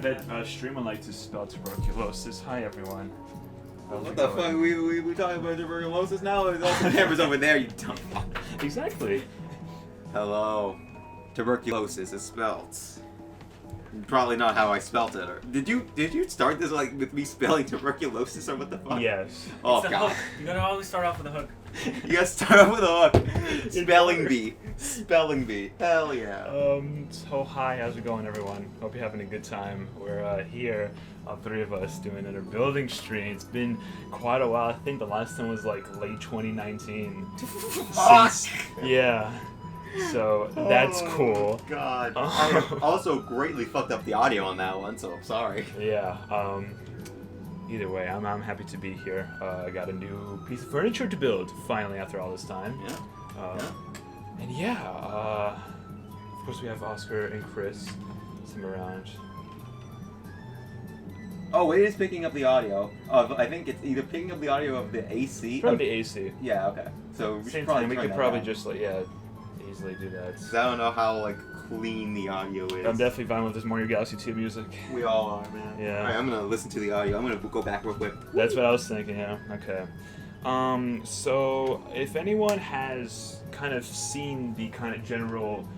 bet Streamer likes to spell tuberculosis. Hi, everyone. What the fuck? We talking about tuberculosis now? There's also cameras over there, you dumb fuck. Exactly. Hello. Tuberculosis is spelled. Probably not how I spelt it. Or did you start this like with me spelling tuberculosis or what the fuck? Yes. Oh It's a god. hook. You gotta always start off with a hook. You gotta start off with a hook. Spelling bee. Spelling bee. Hell yeah. So hi, how's it going, everyone? Hope you're having a good time. We're here, all three of us, doing another building stream. It's been quite a while. I think the last time was like late 2019. Yeah. So that's cool. God. I also greatly fucked up the audio on that one, so I'm sorry. Yeah. Either way, I'm happy to be here. I got a new piece of furniture to build finally after all this time. Yeah. And yeah, of course we have Oscar and Chris. Some around. Oh, wait, it's picking up the audio of. I think it's either picking up the audio of the AC. Probably the AC. Yeah. Okay. So we Same should probably time, we turn could that probably down. just easily do that. 'Cause I don't know how like clean the audio is. I'm definitely fine with this Mario Galaxy 2 music. We all are, man. Yeah. Alright, I'm gonna listen to the audio. I'm gonna go back real quick. That's what I was thinking, yeah. Okay. So if anyone has kind of seen the kind of general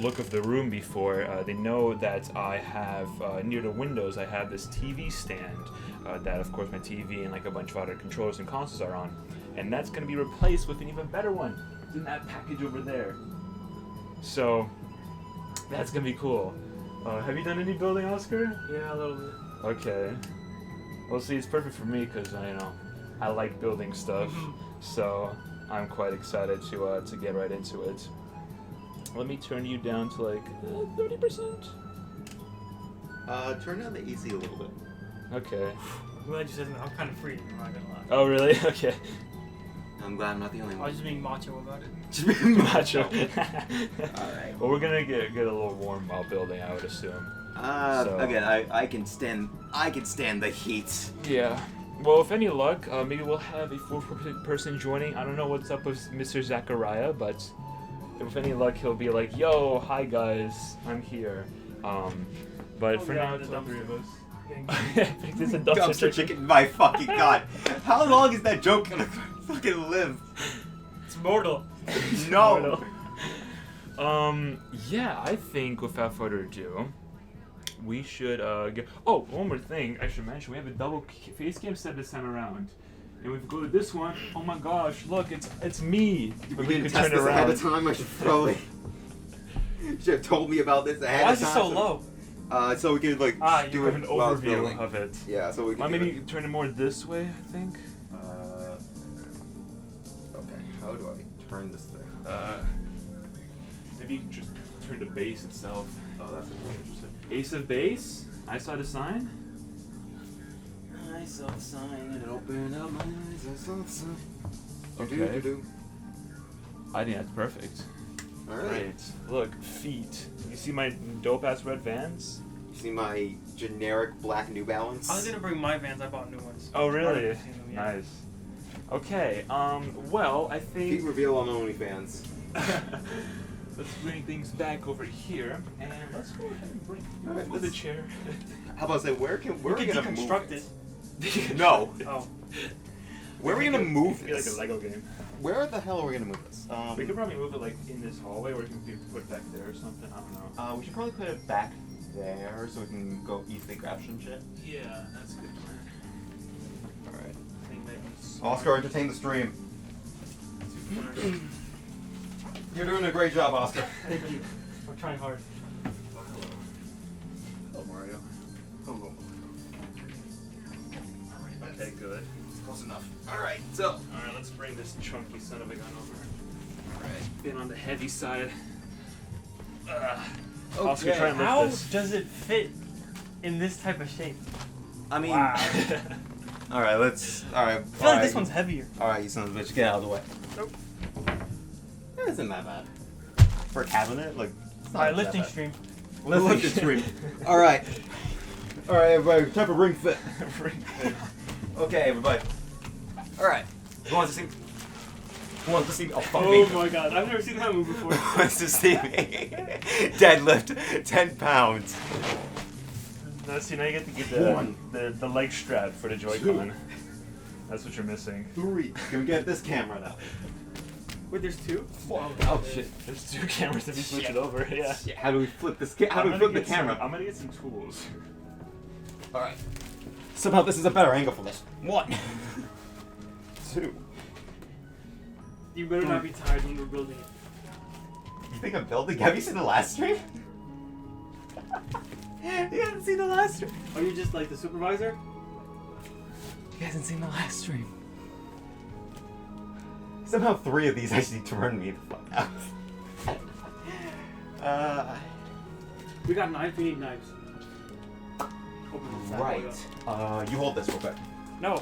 look of the room before, they know that I have, near the windows, I have this TV stand that, of course, my TV and like a bunch of other controllers and consoles are on. And that's going to be replaced with an even better one. It's in that package over there. So, that's going to be cool. Have you done any building, Oscar? Yeah, a little bit. Okay. Well, see, it's perfect for me because I like building stuff, so I'm quite excited to get right into it. Let me turn you down to like 30%. Turn down the AC a little bit. Okay. I'm glad you said that. I'm kind of free. I'm not gonna lie. Oh, really? Okay. I'm glad I'm not the only I one. was just being macho about it. Just being Macho. Alright. Well, we're gonna get a little warm while building, I would assume. So- Again, I can stand the heat. Yeah. Well, if any luck, maybe we'll have a fourth person joining. I don't know what's up with Mr. Zachariah, but with any luck, he'll be like, "Yo, hi guys, I'm here." But for now, it's all three of us. It's a Dumpster chicken, my fucking god. How long is that joke gonna fucking live? It's mortal. No. Yeah, I think without further ado, we should get. Oh, one more thing I should mention: we have a double face cam set this time around, and if we go to this one, oh my gosh, look, it's me. We didn't test this ahead of time. I should probably should have told me about this ahead Why of is time. it so low? So we could like you do Have it an while it's overview building. of it. Yeah, so we can Maybe turn it more this way, I think. Okay, how do I turn this thing? Maybe you can just turn the base itself. Oh, that's interesting. Ace of base. I saw the sign. I saw the sign and it opened up my eyes. I saw the sign. Okay. I think that's perfect. All right. Great. Look, feet. You see my dope ass red Vans? You see my generic black New Balance? I was gonna bring my Vans. I bought new ones. Oh, really? I haven't seen them yet. Nice. Okay. Well, I Feet think reveal on OnlyFans. let's bring things back over here, and let's go ahead and bring Alright, the let's- chair. How about I say where We are we can gonna deconstruct move it. No. Oh. Where are we gonna move It'd be like this? a Lego game. Where the hell are we gonna move this? We could probably move it like in this hallway, or we can put it back there or something. I don't know. We should probably put it back there so we can go easily grab some shit. Yeah, that's a good plan. Alright. I think maybe Oscar, entertain the stream. You're doing a great job, Oscar. Thank you. I'm trying hard. Hello, Mario. Hello. Okay, good. Close enough. Alright, so. Alright, let's bring this chunky son of a gun over. Alright. Been on the heavy side. Okay. Oscar, try and lift How this. does it fit in this type of shape? I mean. Wow. Alright, let's. Alright. I feel like this one's heavier. Alright, you son of a bitch, get out of the way. Nope. That isn't that bad. For a cabinet? Like. it's not Alright, that lifting bad. stream. Lifting stream. Alright. Alright, everybody, time for ring fit. Okay, everybody. Alright. Who wants to see? Who wants to see me? Oh, fuck me. Oh my god, I've never seen that move before. Who wants to see me? Deadlift 10 pounds. No, see, now you get to get the leg strap for the Joy-Con. That's what you're missing. 3. Can we get this camera now? Wait, there's 2? Oh shit. There's 2 cameras if you switch it over. Yeah. Shit, how do we flip this? How do we flip the camera? I'm gonna get some tools. All right. Somehow this is a better angle for this. 1. 2. You better not be tired when we're building it. You think I'm building? Have you seen the last stream? You haven't seen the last stream. Are you just like the supervisor? He hasn't seen the last stream. Somehow 3 of these actually turned me the fuck out. We got knives, we need knives. Open this bad boy Right. up. You hold this real quick. No.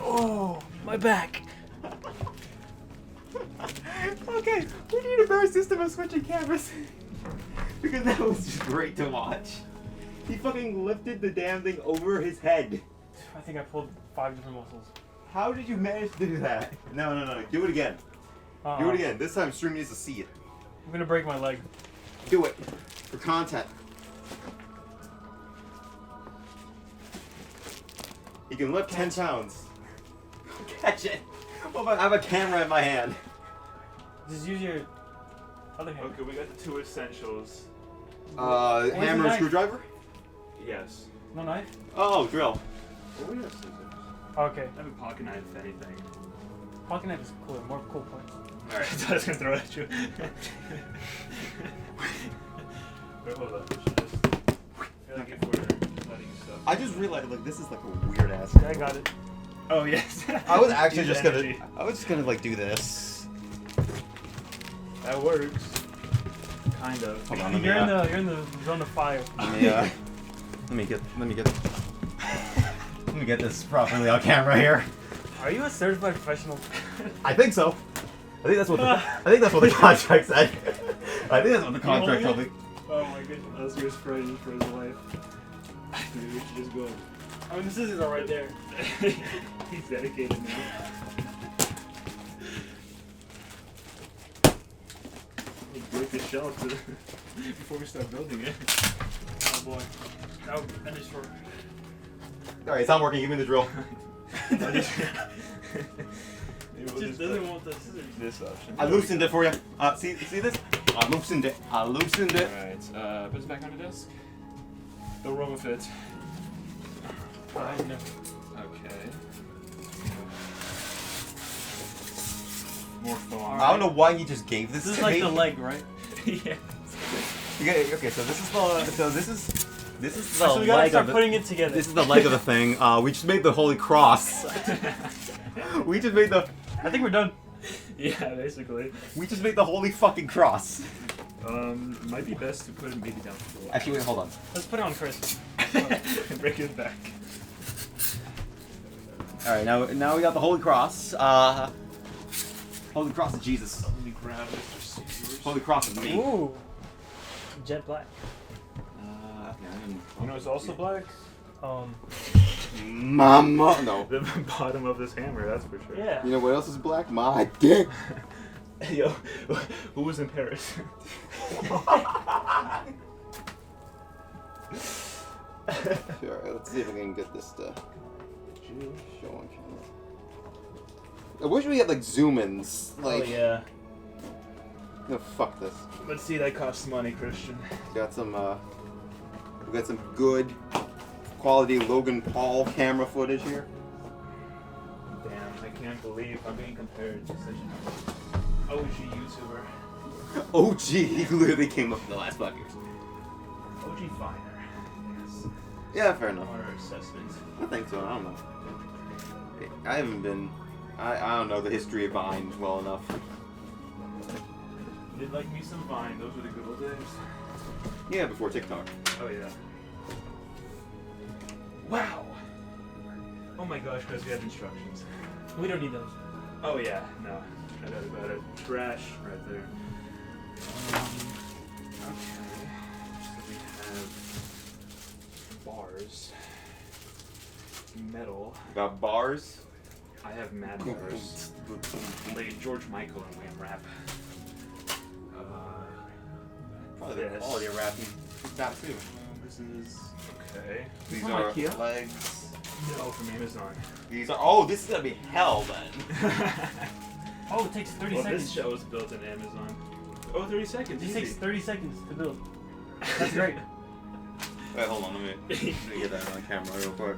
Oh, my back. Okay, we need a better system of switching cameras. Because that was just great to watch. He fucking lifted the damn thing over his head. I think I pulled 5 different muscles. How did you manage to do that? No. Do it again. Do it again. This time stream needs to see it. I'm gonna break my leg. Do it. For content. You can lift 10 pounds. Catch it. Well, I have a camera in my hand. Just use your other hand. Okay, we got the 2 essentials. Where's the Hammer and knife? screwdriver? Yes. No knife? Oh, drill. Oh, we have scissors. Okay. I have a pocket knife, if anything. Pocket knife is cooler, more cool point. Alright, I was gonna throw it at you. Wait, hold up. Like if we're letting stuff. I just realized, like, this is like a weird ass. I got it. Oh, yes. I was actually Use just energy. gonna. I was just gonna like do this. That works. Kind of. Hold on, You're in the zone of fire. Yeah. Let me get this properly on camera here. Are you a certified professional? I think so. I think that's what the contract said. I think that's what the contract told me. Oh my goodness. That's your friend for his life. Maybe we should just go. I mean, the scissors are right there. He's dedicated now. Let's break the shell before we start building it. Oh boy. That would end it short. All right, it's not working. Give me the drill. Maybe we'll It just doesn't want the scissors. this option. I loosened it for you. See this? I loosened it. Alright, put it back on the desk. Don't run with it. I know. Okay. More foam. I don't know why you just gave this This is to like me. the leg, right? Yeah. Okay, so this is the So we gotta leg start of the, putting it together. This is the leg of the thing. We just made the Holy Cross. We just made the I think we're done. Yeah, basically. the Holy fucking Cross. Might be best to put it maybe down below. Actually, wait, hold on. Let's put it on Chris. Break it back. All right, now we got the Holy Cross. Holy Cross of Jesus. Let me grab Mr. Caesar's. Holy Cross of me. Ooh. Jet black. You know it's also black? Mama. No. The bottom of this hammer, that's for sure. Yeah. You know what else is black? My dick. Yo, who was in Paris? Alright, let's see if we can get this to show on camera. I wish we had like zoom-ins. Like, Oh yeah. no, fuck this. Let's see, that costs money, Christian. We got some good quality Logan Paul camera footage here. Damn, I can't believe I'm being compared to such an OG YouTuber. Oh gee, he literally came up in the last 5 years. OG Finer. Yes. Yeah, fair enough. On our assessment. I think so, I don't know. I haven't been, I don't know the history of Vine well enough. You did like me some Vine, those were the good old days. Yeah, before TikTok. Oh yeah. Wow! Oh my gosh, guys, we have instructions. We don't need those. Oh yeah, no. I doubt about it. Trash right there. Okay. So we have bars. Metal. Got bars. I have mad bars. Like George Michael and Wham Rap. Probably the Yes. quality of wrapping is bad too. This is okay. These From are IKEA? legs. No, from Amazon. These are. Oh, this is gonna be hell then. Oh, it takes 30 Well, seconds. this show is built in Amazon. Oh, 30 seconds. It Easy. takes 30 seconds to build. That's great. Wait, hold on. Let me get that on camera real quick.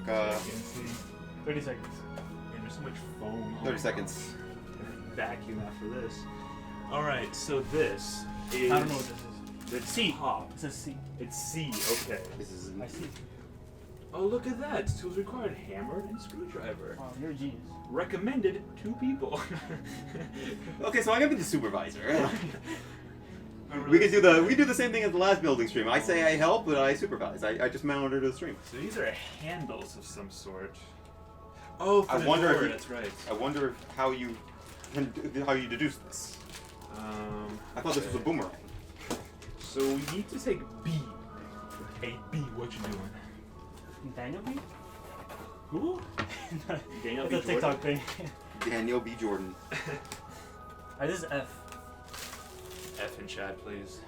30 seconds. And there's so much foam. 30 seconds. Vacuum after this. All right, so this is. I don't know what this is. It's C. top. It says C. It's C. Okay. This is. I see. Oh, look at that. Tools required: hammer and screwdriver. Wow, you're a genius. Recommended 2 people. Okay, so I gotta be the supervisor. We do the same thing as the last building stream. I say I help, but I supervise. I just monitor the stream. So these are handles of some sort. Oh, for I the wonder if door, you- that's right. I wonder how you deduce this. I thought this was a okay. boomerang. So we need to take B. Hey B, what you doing? Daniel B? Who? Daniel That's B. a TikTok thing. Daniel B. Jordan. Alright, this is F. F in chat, please.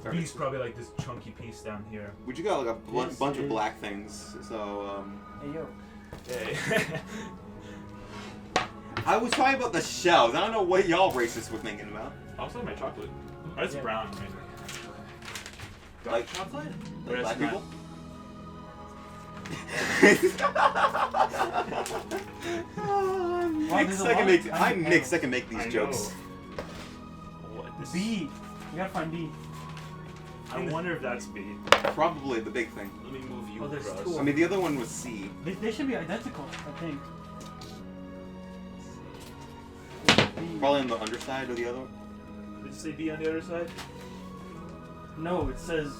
Perfect. B's probably like this chunky piece down here. Would you got like a This bunch of is- black things? So Hey, yo. Hey. I was talking about the shells. I don't know what y'all racists were thinking about. Also my chocolate. Oh, it's Yeah. brown, maybe. Dark Like- chocolate? Or Like it's black not- people. Wow, Nick there's a second lot make. of I'm tiny Nick panels. second make these I jokes. know. What? This B. You gotta find B. I wonder if that's B. Probably the big thing. Let me move you Oh, there's across. two. I mean, the other one was C. They should be identical, I think. B. Probably on the underside of the other one. Did you say B on the other side? No, it says.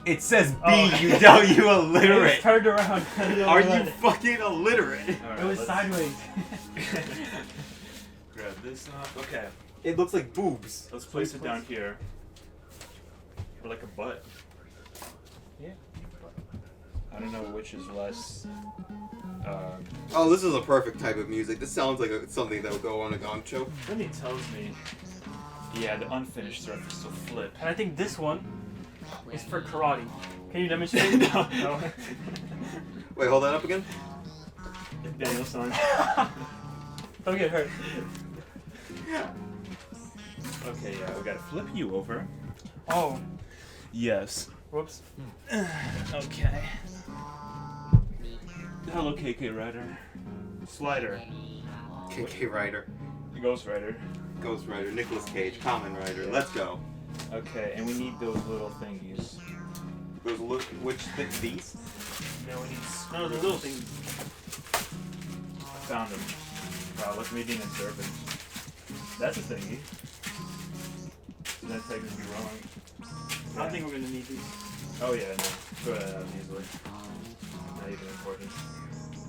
It says B. Oh. You don't. You It's illiterate. turned around. Are you fucking illiterate? Alright, It was let's- sideways. Grab this off. Okay. It looks like boobs. Let's place it down here. Or like a butt. Yeah. I don't know which is less. Oh, this is a perfect type of music. This sounds like something that would go on a gong show. Something tells me. Yeah, the unfinished surface will flip. And I think this one is for karate. Can you demonstrate? No. Wait, hold that up again. Danielson. Don't get hurt. Okay, yeah, we gotta flip you over. Oh, Yes. whoops. Okay. Hello, KK Rider. Slider. KK Rider, Ghost Rider. Ghost Rider, Nicolas Cage, Common Rider. Let's go. Okay, and we need those little thingies. Those look. Which these? No, we need. No, the little things. I found them. Wow, look at me being observant. That's a thingy. That's technically wrong. I don't think we're gonna need these. Oh yeah, no. Throw that out easily. Not even important.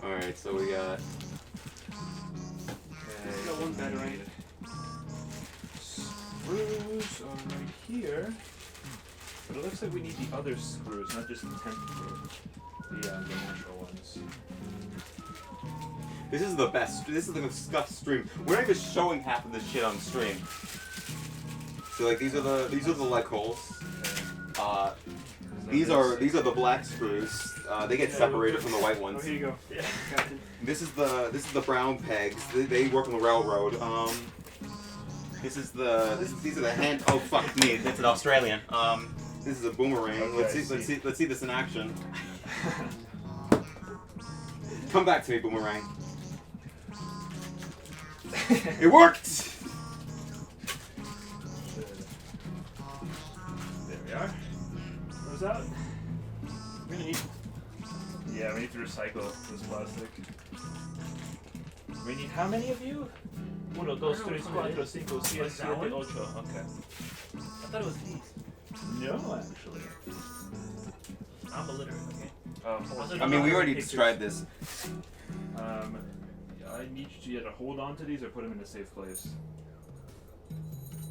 All right, so we got. Okay. got one battery. Screws are right here. But it looks like we need the other screws, not just the 10th screw. The natural ones. This is the best. This is the scuff stream. We're not even showing half of this shit on stream. So like these are the leg holes. Okay. These are the black screws. They get separated from the white Oh, ones. here you go. Yeah. Got it. This is the brown pegs. They work on the railroad. These are the hand. Oh fuck me! It's an Australian. This is a boomerang. Okay, Let's see this in action. Come back to me, boomerang. It worked. There we are. Goes out. We're gonna need. Yeah, we need to recycle this plastic. We need how many of you? 1, 2, 3, 4, 5, 6, 7, 8. Okay. I thought it was these. No, actually. I'm illiterate, okay? Oh, I mean, we already described this. I need you to either hold on to these or put them in a safe place.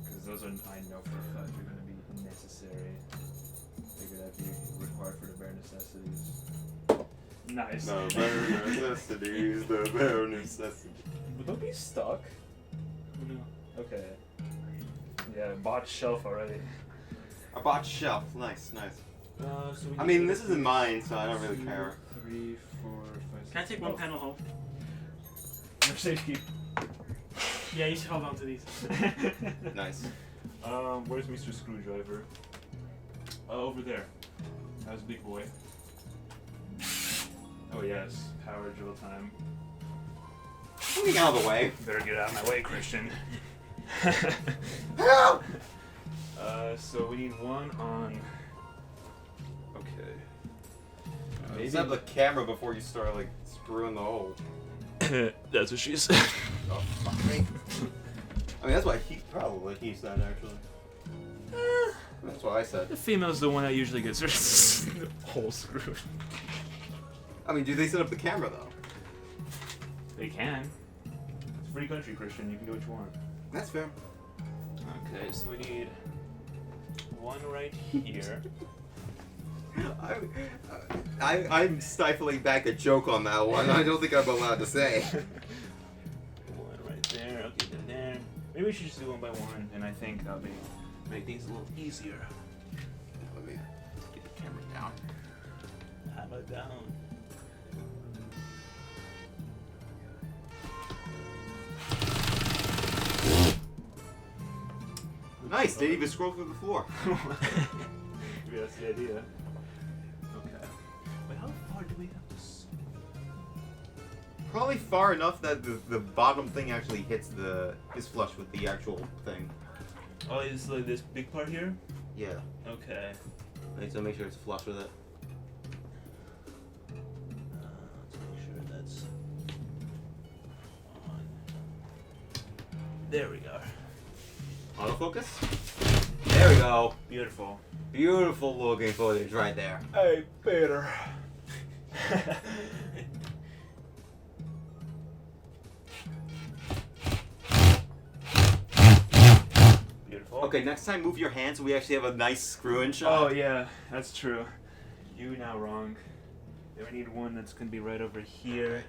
Because those are, I know for a fact, are going to be necessary. They're going to be required for the bare necessities. Nice. The bare necessities, the bare necessities. Would those be stuck? No. Okay. Yeah, bought shelf already. A botched shelf. Nice, nice. So we I need mean, this isn't mine, so I don't really 2, care. 3, 4, 5, 6. Can I take one panel home? For safety. Yeah, you should hold on to these. Nice. Where's Mr. Screwdriver? Over there. How's Big Boy? Oh yes, power drill time. Moving out of the way. Better get out of my way, Christian. Help! So we need one on. Okay. Maybe set up the camera before you start like screwing the hole. That's what she said. Oh fuck me. I mean, that's what he said actually. That's what I said. The female's the one that usually gets her hole screwed. I mean, do they set up the camera though? They can. It's a free country, Christian. You can do what you want. That's fair. Okay, so we need one right here. I'm stifling back a joke on that one. I don't think I'm allowed to say. One right there. Okay, then there. Maybe we should just do one by one, and I think that'll make things a little easier. Let me get the camera down. Hammer down. Nice. Didn't even scroll through the floor. Maybe that's the idea. Okay. Wait, how far do we have to? Probably far enough that the bottom thing actually is flush with the actual thing. Oh, it's like this big part here. Yeah. Okay. Right, so make sure it's flush with it. Let's make sure that's on. There we go. Autofocus? There we go. Beautiful. Beautiful looking footage right there. Hey, Peter. Beautiful. Okay, next time move your hand so we actually have a nice screw-in shot. Oh yeah, that's true. You now wrong. Then we need one that's gonna be right over here.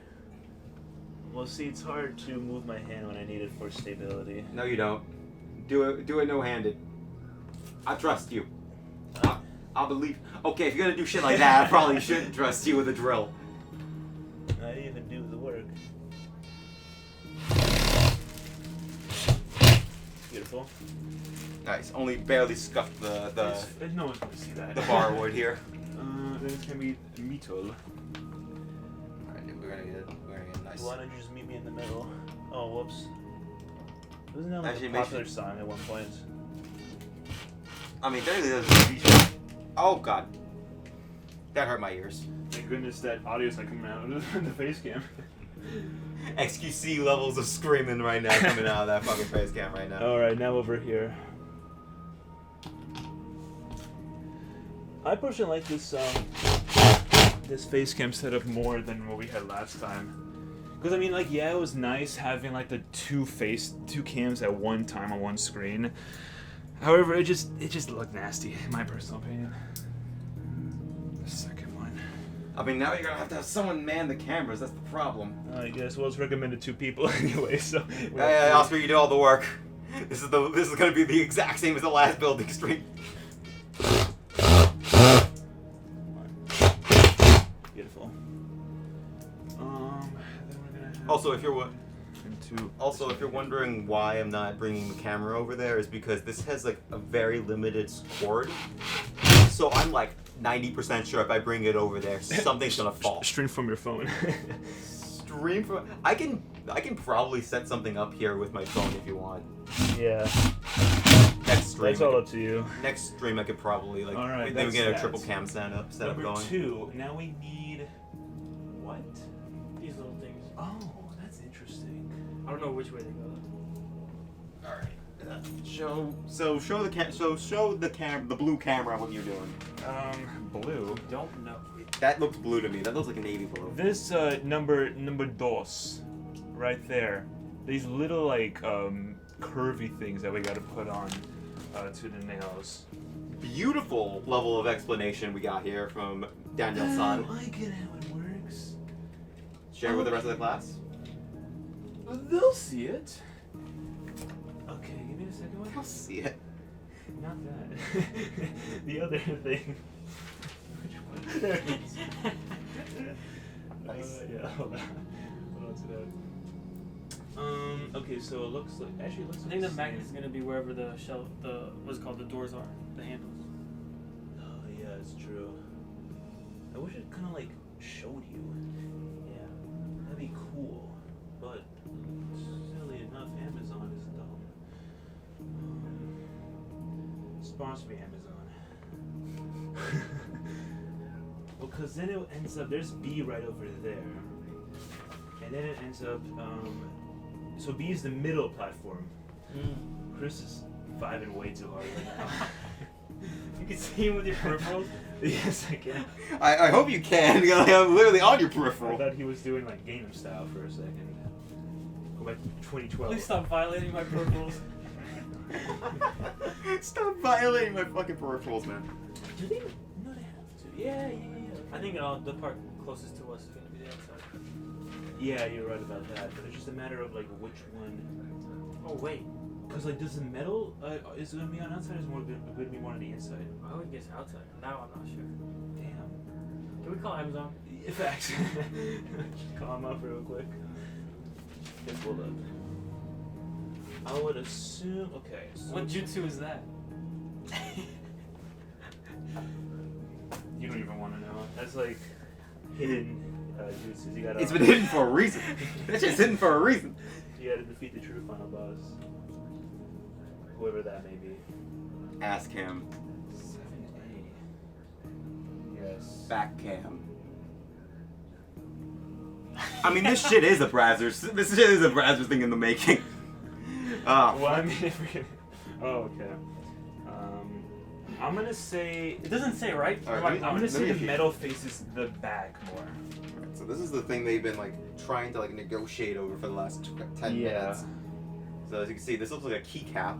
Well, see, it's hard to move my hand when I need it for stability. No, you don't. Do it no-handed. I trust you. I'll believe. Okay, if you're gonna do shit like that, I probably shouldn't trust you with a drill. I didn't even do the work. Beautiful. Nice. Only barely scuffed the No one's gonna see that. bar wood here. Then it's gonna be metal. Alright, we're gonna get nice. Why don't you just meet me in the middle? Oh, whoops. Wasn't that like Actually, a make popular song at one point? I mean, technically that's a TV show. Oh god. That hurt my ears. Thank goodness that audio's not coming out of the face cam. XQC levels of screaming right now coming out of that fucking face cam right now. Alright, now over here. I personally like this face cam setup more than what we had last time. Because I mean, like, yeah, it was nice having like the two cams at one time on one screen. However, it just looked nasty, in my personal opinion. The second one. I mean, now you're gonna have to have someone man the cameras. That's the problem. I guess. Well, it's recommended 2 people anyway, so. Hey, Oscar, you do all the work. This is gonna be the exact same as the last building stream. Beautiful. Then we're gonna have. Also, if you're wondering why I'm not bringing the camera over there, is because this has like a very limited cord. So I'm like 90% sure if I bring it over there, something's gonna fall. Stream from your phone. Stream from. I can probably set something up here with my phone if you want. Yeah. Next stream. That's all up to you. Next stream I could probably like. All right, then we that's get a that. triple cam setup Number going. 2. Now we need what? These little things. Oh, that's interesting. I don't know which way they go. All right. Show the blue camera what you're doing. Blue. Don't know. That looks blue to me. That looks like a navy blue. This number dos, right there. These little like curvy things that we got to put on to the nails. Beautiful level of explanation we got here from Daniel San. I get how it works. Share with the rest of the class. They'll see it. Okay, give me the second one. I'll see it. Not that. The other thing. Which one? There it is. Nice. Yeah, hold on to that. Okay, so it looks like I think the magnet is gonna be wherever the what's it called, the doors are, the handles. Oh yeah, it's true. I wish it kind of like showed you. Yeah, that'd be cool. But silly enough, Amazon is dumb. Sponsor me, Amazon. Well, cause then it ends up there's B right over there, and then it ends up so B is the middle platform. Chris is vibing way too hard right now. You can see him with your peripherals. Yes, I can. I hope you can, because I'm literally on your I peripheral. thought he was doing like Gangnam Style for a second. Go back to 2012. Please stop violating my peripherals. Stop violating my fucking peripherals, man. Do they? No, they have to. Yeah. I think the part closest to us is gonna be the outside. Yeah, you're right about that. But it's just a matter of like which one. Oh wait, Cause like, does the metal is it gonna be on outside? Or is it gonna be more on the inside? I would guess outside. Now I'm not sure. Damn. Can we call Amazon? Facts. Call him up real quick. Get pulled up. I would assume. Okay. So What jutsu is that? You don't even want to know. That's like hidden jutsus. You gotta. It's been hidden for a reason. That shit's hidden for a reason. You gotta defeat the true final boss. Whoever that may be. Ask him. 7A. Yes. Back cam. I mean, this shit is a Brazzers. This shit is a Brazzers thing in the making. Well, I mean, if we're gonna. Oh, okay. I'm gonna say. It doesn't say, right? All right, Or am I- let me- I'm gonna say let the me- metal faces the back more. So this is the thing they've been like trying to like negotiate over for the last 10 minutes. So as you can see, this looks like a keycap.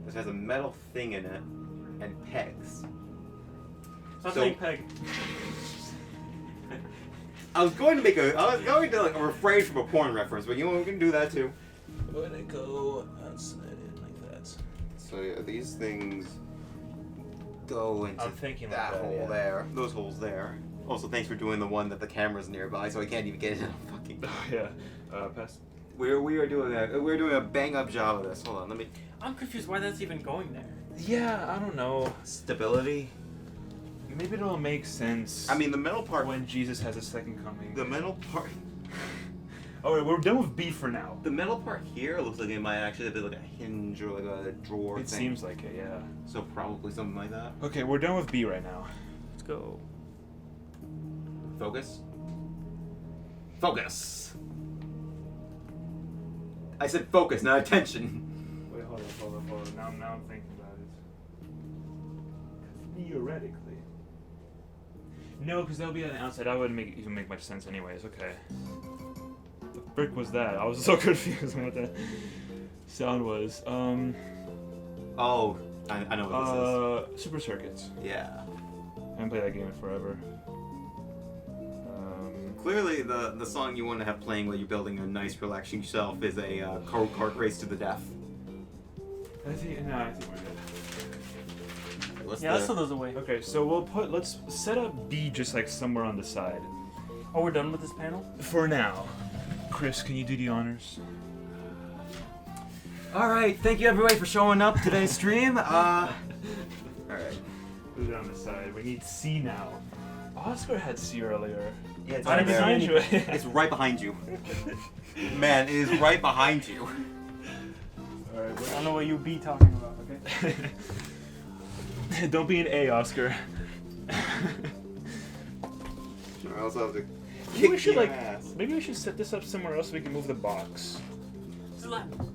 This has a metal thing in it and pegs. Stop So- saying peg. I was going to like refrain from a porn reference, but you know we can do that too. I'm gonna go outside it like that. So yeah, these things go into I'm thinking that like that, hole yeah. there, those holes there. Also, thanks for doing the one that the camera's nearby, so I can't even get it in a fucking. Yeah. Pass. We are doing a bang up job of this. Hold on, let me. I'm confused why that's even going there. Yeah, I don't know. Stability. Maybe it'll make sense. I mean, the metal part. when Jesus has a second coming. The metal part. Alright, we're done with B for now. The metal part here looks like it might actually be like a hinge or like a drawer It thing. seems like it, yeah. So probably something like that. Okay, we're done with B right now. Let's go. Focus. Focus. I said focus, not attention. Wait, hold on. Now I'm thinking about it. Theoretically. No, because that'll be on the outside. That wouldn't even make much sense anyways. Okay. The frick was that? I was so confused on what that sound was. Oh, I know what this Super Circuits. is. Yeah. I haven't played that game in forever. Clearly, the song you want to have playing while you're building a nice, relaxing shelf is a kart race to the death. I think we're good. What's Yeah, the- let's throw those away. Okay, so let's set up B just like somewhere on the side. Oh, we're done with this panel? For now. Chris, can you do the honors? All right, thank you everybody for showing up today's stream. All right. Put it on the side. We need C now. Oscar had C earlier. Yeah, it's I right didn't there. see behind you. It's right behind you. Man, it is right behind you. Alright, I don't know what you be talking about, okay? don't be an A, Oscar. I also have to Maybe we kick should your like. ass. Maybe we should set this up somewhere else so we can move the box.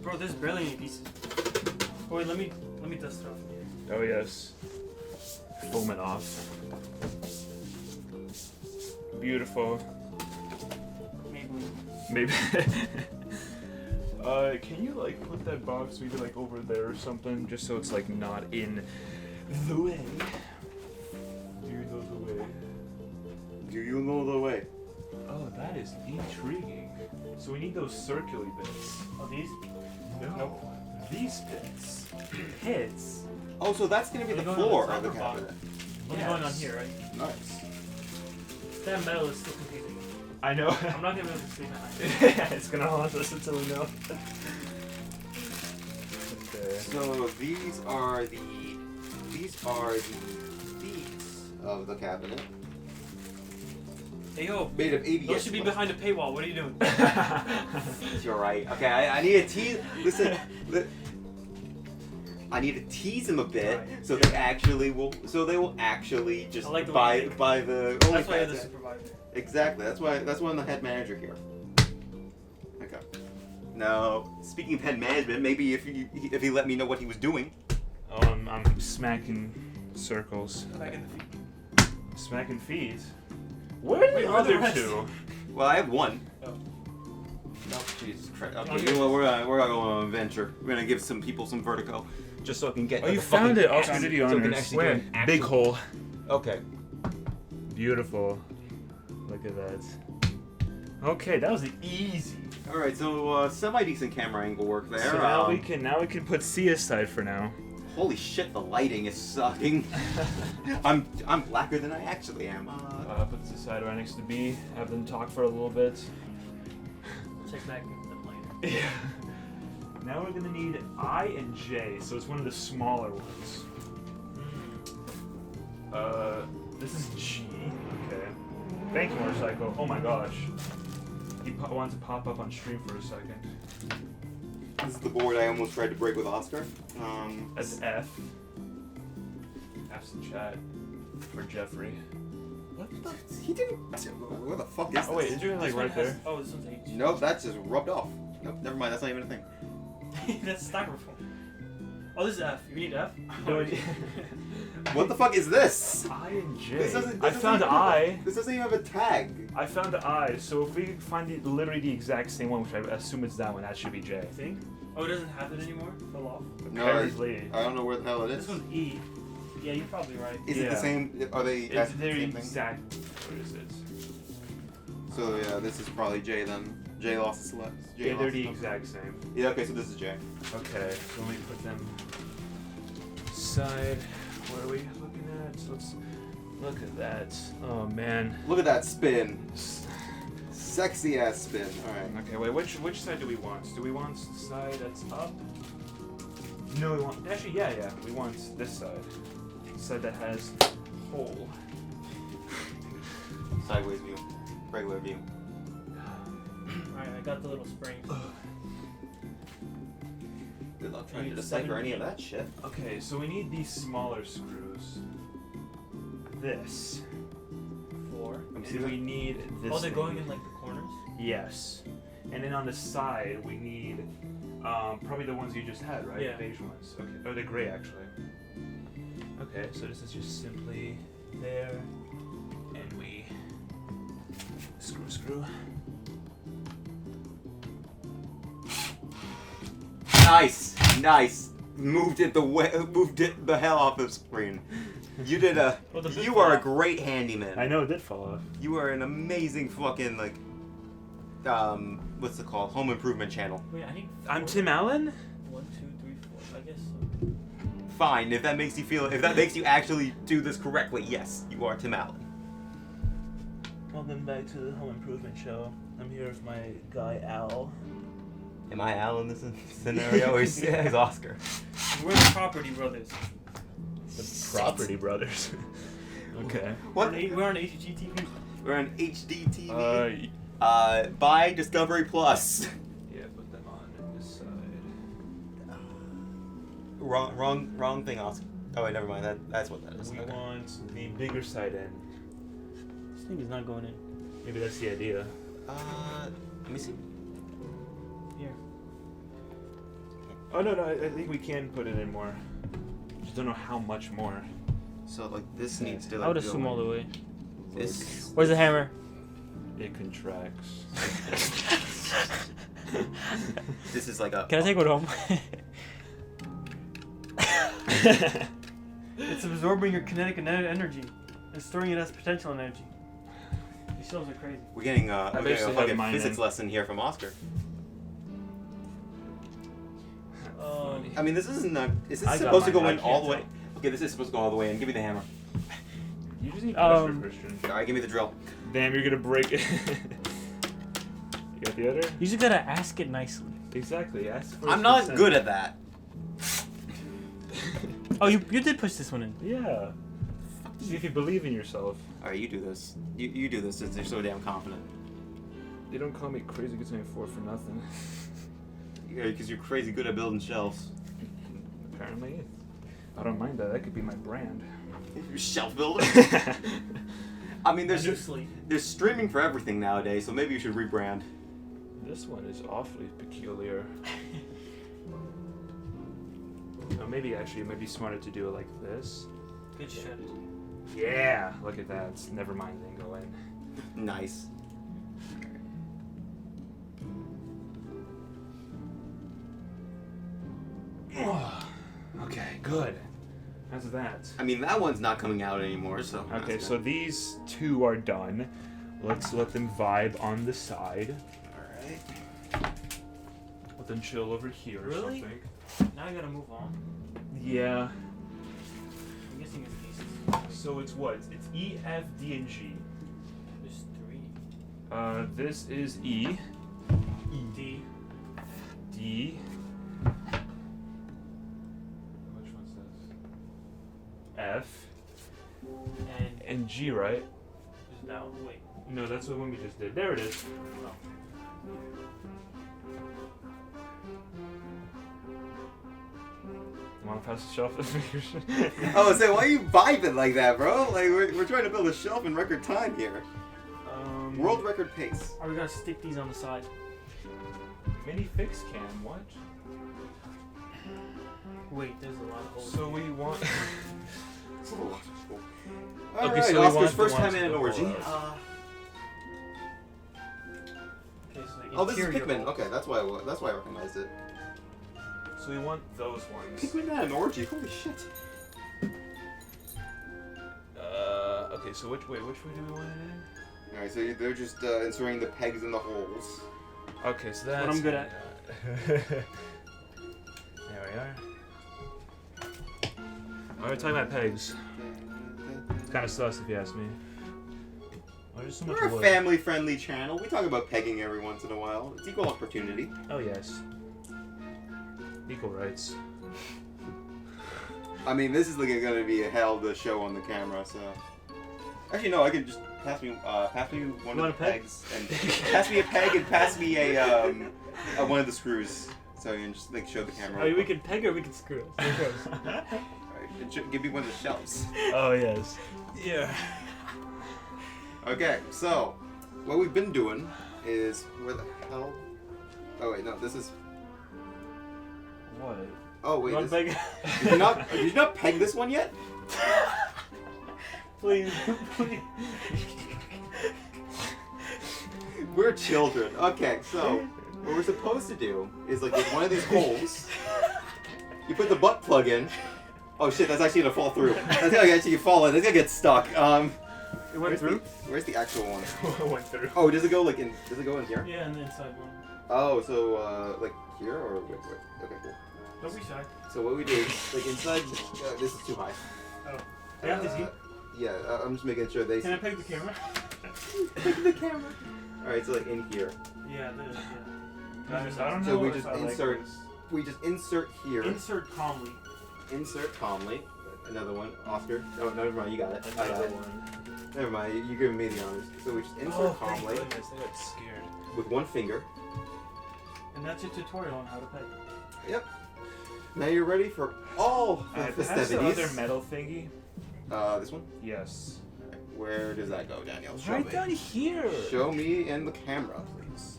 Bro, there's barely any pieces. Oh, wait, let me dust it off here. Oh yes. Foam it off. Beautiful. Maybe. Maybe. Can you like put that box maybe like over there or something, just so it's like not in the way? Do you know the way? Do you know the way? Oh, that is intriguing. So we need those circular bits. Oh, these? No. Nope. these bits. Hits. Oh, so that's gonna be Are the they going on floor the of the top or bottom? cabinet. What's going on here, right? Nice. That metal is still confusing. I know. I'm not gonna be able to sleep at night. It's gonna haunt us until we know. Okay. So these are the feet of the cabinet, Hey yo, made of ABS. those should be behind a paywall. What are you doing? You're right. Okay, I need to tease. Listen, I need to tease them a bit Right. so they actually will. So they will actually just I like the way buy you think. buy the. That's why you're the OnlyFans ad. supervisor. Exactly. That's why I'm the head manager here. Okay. Now, speaking of head management, maybe if he let me know what he was doing. Oh, I'm smacking circles. Back in the feet. Smacking feet. Where are Wait, the where are the other rest? two? Well, I have one. Oh. No, Jesus Christ. Okay, Oh, you know what? We're gonna go on an adventure. We're gonna give some people some vertigo, just so I can get. Oh, like, you a fucking found it. action- Oscar City so we can honors. actually do Where? an Big actual- hole. Okay. Beautiful. Look at that. Okay, that was easy. All right. So semi decent camera angle work there. So now we can put C aside for now. Holy shit! The lighting is sucking. I'm blacker than I actually am. Put this aside right next to B. Have them talk for a little bit. Check back with them later. Yeah. Now we're gonna need I and J, so it's one of the smaller ones. This is G. Okay. Thank you, Motorcycle. Oh my gosh. He wanted to pop up on stream for a second. This is the board I almost tried to break with Oscar. That's F. F's the chat. For Jeffrey. What the? He didn't. What the fuck is this? Oh wait, is there like This one right has- there? Oh, this one's H. Nope, that's just rubbed off. Nope, never mind. That's not even a thing. That's styrofoam. Oh, this is F. You need F? No, What the fuck is this? I and J. This doesn't. I This found doesn't even I. have a- This doesn't even have a tag. I found I. So if we find literally the exact same one, which I assume it's that one, that should be J. I think. Oh, it doesn't have it anymore? Fell off. No, Apparently. I don't know where the hell it This is. one's E. Yeah, you're probably right. Is it Yeah. the same? Are they? It's the their same thing? exact. What is it? So yeah, this is probably J then. J lost his select. J Yeah, lost they're his the select. exact same. Yeah. Okay, so this is J. Okay, so let me put them side. What are we looking at? So let's look at that. Oh man. Look at that spin. Sexy ass spin. All right. Okay, wait. Which side do we want? Do we want the side that's up? No, we want. Actually, yeah. We want this side. Side that has hole. Sideways view. Regular view. Alright, I got the little springs. Good luck trying to Need decipher 7 any of that shit. Okay, so we need these smaller screws. This. 4. And we need this. Oh, they're thing. going in like the corners? Yes. And then on the side, we need probably the ones you just had, right? Yeah. The beige ones. Okay. Or the gray, actually. Okay, so this is just simply there. And we screw. Nice. Moved it the hell off the screen. You did a. Well, the bit You fell are a off. great handyman. I know it did fall off. You are an amazing fucking like. What's it called? Home Improvement channel. Wait, I need. I'm 4. Tim Allen? 1, 2, 3, 4. I guess so. Fine, if that makes you actually do this correctly, yes, you are Tim Allen. Welcome back to the Home Improvement Show. I'm here with my guy Al. Am I Al in this scenario? Or is Oscar? We're the property brothers. The Property Brothers. Okay. What? We're on HGTV. We're on HD TV. Buy Discovery Plus. Yeah, put them on this side. Wrong thing, Oscar. Oh wait, never mind. That's what that is. We Okay. want the bigger side in. This thing is not going in. Maybe that's the idea. Let me see. Here. Oh no, I think we can put it in more. Just don't know how much more. So like this needs to. Like, I would go assume all the in. way. This. Where's the hammer? It contracts. This is like a. Can I take one home? It's absorbing your kinetic energy and storing it as potential energy. These shelves are crazy. We're getting a basically fucking have mine physics in. lesson here from Oscar. Oh money. I mean, this isn't a. Is this I got supposed to mine, go I in all can't the way? Okay, this is supposed to go all the way in. Give me the hammer. You just need pressure, Christian. Alright, give me the drill. Damn, you're gonna break it. You got the other? You just gotta ask it nicely. Exactly. Ask for I'm not consent. good at that. Oh, you did push this one in. Yeah. See if you believe in yourself. Alright, you do this. You do this since you're so damn confident. They don't call me Crazy Guitar 4 for nothing. Yeah, because you're crazy good at building shelves. Apparently. I don't mind that. That could be my brand. You're a shelf builder. I mean, there's streaming for everything nowadays, so maybe you should rebrand. This one is awfully peculiar. Maybe actually it might be smarter to do it like this. Good strategy. Yeah, look at that. Never mind, then go in. Nice. Okay, good. How's that? I mean, that one's not coming out anymore, so. Okay, that's so good. these two are done. Let's let them vibe on the side. Alright. Let them chill over here or Really? something. Now I gotta move on. Yeah. I'm guessing it's these. So it's what? It's E, F, D, and G. There's 3. This is E, D. D. Which one's this? F and G, right? Is that one? Wait. No, that's the one we just did. There it is. Oh. You want to pass the shelf? Oh, so why are you vibing like that, bro? Like, we're trying to build a shelf in record time here. World record pace. Are we gonna stick these on the side? Mini fix cam, what? Wait, there's a lot of holes. So we want. Alright, so we Oscar's want the first ones time in an with the orgy. holes. Okay, so the Oh, this is interior Pikmin. holes. Okay, that's why I recognized it. So we want those ones. Pikmin at an orgy. Holy shit. Okay, so which way do we want it Alright, so they're just inserting the pegs in the holes. in? Okay, so that's what I'm good at. There we are. Alright, talking about pegs. It's kind of sus if you ask me. Why is so much We're a wood? family-friendly channel. We talk about pegging every once in a while. It's equal opportunity. Oh yes. Equal rights. I mean, this is like gonna be a hell of a show on the camera. So, actually, no. I could just pass me one You of want the a peg? pegs and pass me a peg and pass me a one of the screws. So you can just like show the camera. Oh, we could peg or we could screw it. Here it goes. Alright, give me one of the shelves. Oh yes. Yeah. Okay, so what we've been doing is where the hell? Oh wait, no. This is. What? Oh wait. You want This... peg? Did you not peg this one yet? Please, please. We're children. Okay, so what we're supposed to do is like with one of these holes, you put the butt plug in. Oh shit, that's actually gonna fall through. That's gonna actually fall in. It's gonna get stuck. It went Where's through? Where's the actual one? Went through. Oh, does it go like in? Does it go in here? Yeah, and the inside one. Oh, so like here or wait. Okay, cool. Don't be shy. So what we do is like inside. This is too high. Oh. Yeah, this is Yeah, I'm just making sure they. Can I peg the camera? Peg the camera. All right, so like in here. Yeah, there's. Guys, I don't So know we if just I like insert- this. We just insert here. Insert calmly. Insert calmly. Another one. Oscar. Oh, no, never mind. You got it. I got Another it. one. Never mind. You're giving me the honors. So we just insert Oh, thank calmly goodness, I got scared. with one finger. And that's your tutorial on how to peg. Yep. Now you're ready for all the Alright, pass the festivities. other metal thingy. This one. Yes. Where does that go, Daniel? Show Right me. down here. Show me in the camera, please.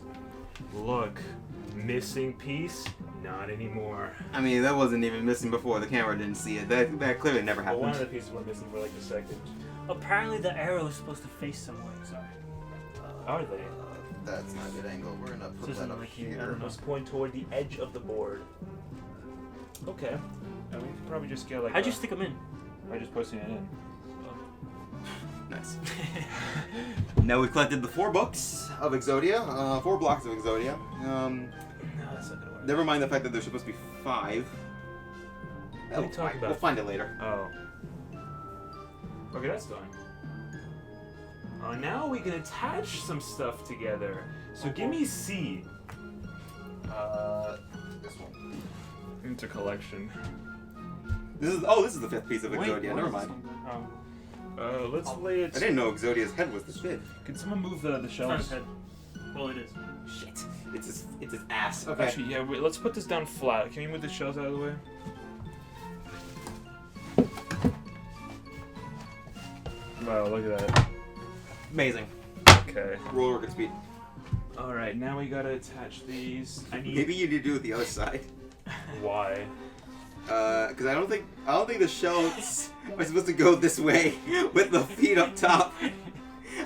Look, missing piece. Not anymore. I mean, that wasn't even missing before. The camera didn't see it. That clearly never But one of happened. the pieces went missing for like a second. Apparently the arrow is supposed to face some way. Sorry. Are they? That's not a good angle. We're gonna put Just that up like here. here. Must point toward the edge of the board. Okay. And we could probably just get like. How'd you stick them in? I just posting it in. Nice. Now we've collected the 4 books of Exodia, 4 blocks of Exodia. No, that's not gonna work. Never mind the fact that there's supposed to be 5. What are you talking about? We'll find it later. Oh. Okay, that's done. Now we can attach some stuff together. So give me C. This one. Into collection. This is the fifth piece of Wait, Exodia. what Never is mind. this one? Oh, Let's lay it. I didn't know Exodia's head was this big. Can someone move the front shelves? head. Well, it is. Shit. It's his ass. Okay. Actually, yeah. Wait, let's put this down flat. Can you move the shelves out of the way? Wow, look at that. Amazing. Okay. Roll rocket speed. All right, now we gotta attach these. I need. Maybe you need to do it the other side. Why? Because I don't think the shells are supposed to go this way with the feet up top.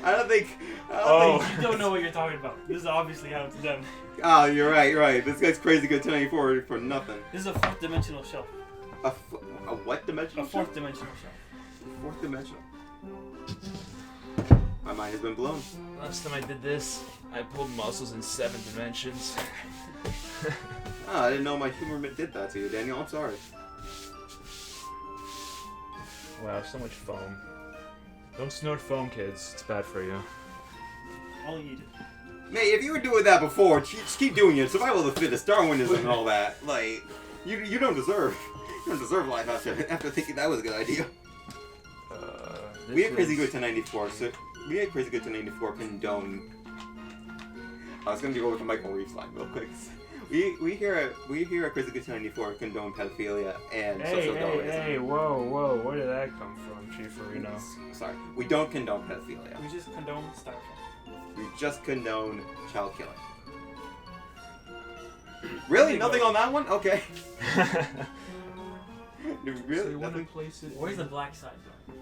I don't think. Oh. You don't know what you're talking about. This is obviously how it's done. Oh, you're right. You're right. This guy's crazy good 1094 for nothing. This is a fourth dimensional shelf. A what dimensional? A fourth shelf? dimensional shelf. Fourth dimensional. My mind has been blown. Last time I did this, I pulled muscles in 7 dimensions. Oh, I didn't know my humor did that to you, Daniel. I'm sorry. Wow, so much foam. Don't snort foam, kids. It's bad for you. I'll eat it. Mate, if you were doing that before, just keep doing it. Survival of the fittest, Darwinism, and all that. Like, you don't deserve life after thinking that was a good idea. We had Crazy Good 1094, so we had Crazy Good 1094 condone. I was gonna go with the Michael Reeves line real quick. We here at Crazy Good 1094 condone pedophilia and social Darwinism. Hey, whoa, where did that come from, Chief Areno? Sorry, we don't condone pedophilia. We just condone styrofoam. We just condone child killing. Really? Nothing on that one? Okay. Really? So you want to Nothing? place it? Where's the black side going?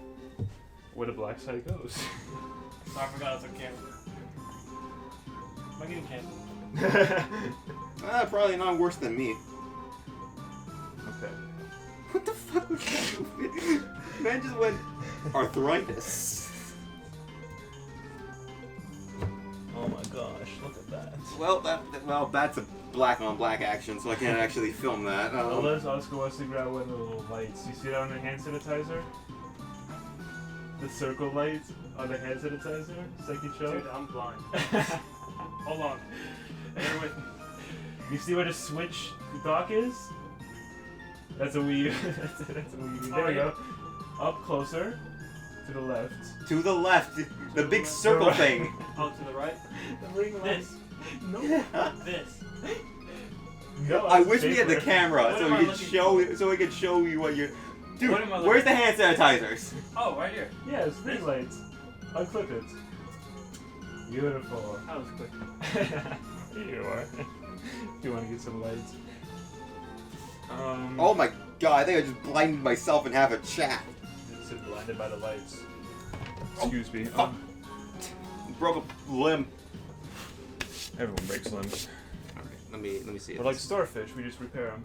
Where the black side goes. Oh, I forgot it's on camera. Am I getting canceled? Probably not worse than me. Okay. What the fuck was that? Man just went arthritis. Oh my gosh, look at that. Well, that's a black on black action, so I can't actually film that. Unless Oscar wants to grab one of the little lights. You see that on the hand sanitizer? The circle light on the hand sanitizer? Second show? Dude, I'm blind. Hold on. Bear with me. You see where the switch dock is? That's a Wii U. that's a Wii U. There we go. Up closer. To the left. To the left, the big circle thing. Oh, to the right? The ring light. This. No. This. No, I that's wish we had the paper. camera What so am I we could looking show so we could show you what you're. Dude, What am I looking where's the hand sanitizers? Oh, right here. Yeah, it's ring lights. Unclip it. Beautiful. That was quick. Here you are. You want to get some lights? Oh my god, I think I just blinded myself in half a chat. It's blinded by the lights. Excuse me. fuck. Broke a limb. Everyone breaks limbs. Alright, let me see it. We're like starfish. We just repair them.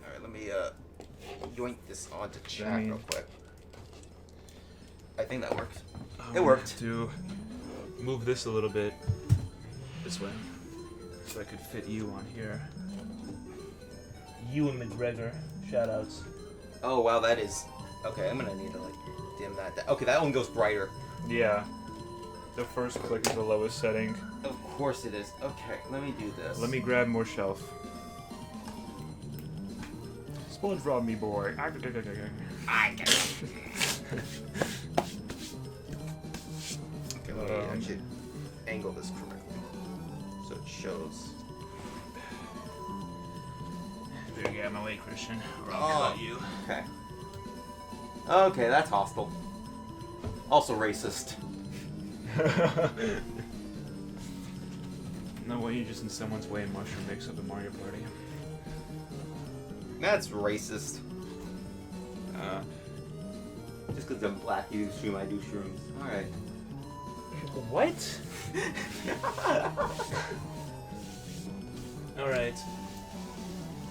Alright, let me yoink this onto chat I mean- real quick. I think that works. Oh, It worked. To move this a little bit this way, so I could fit you on here. You and McGregor. Shoutouts. Oh wow, that is. Okay, I'm gonna need to like dim that down. Okay, that one goes brighter. Yeah. The first click is the lowest setting. Of course it is. Okay, let me do this. Let me grab more shelf. SpongeBob me boy. I get it. Okay, let me actually angle this correctly so it shows. Better get out of my way, Christian, or I'll cut you. Okay. Okay, that's hostile. Also racist. No way you're just in someone's way in mushroom mix up in Mario Party. That's racist. Just because I'm black, you assume I do shrooms. Alright. What? Alright.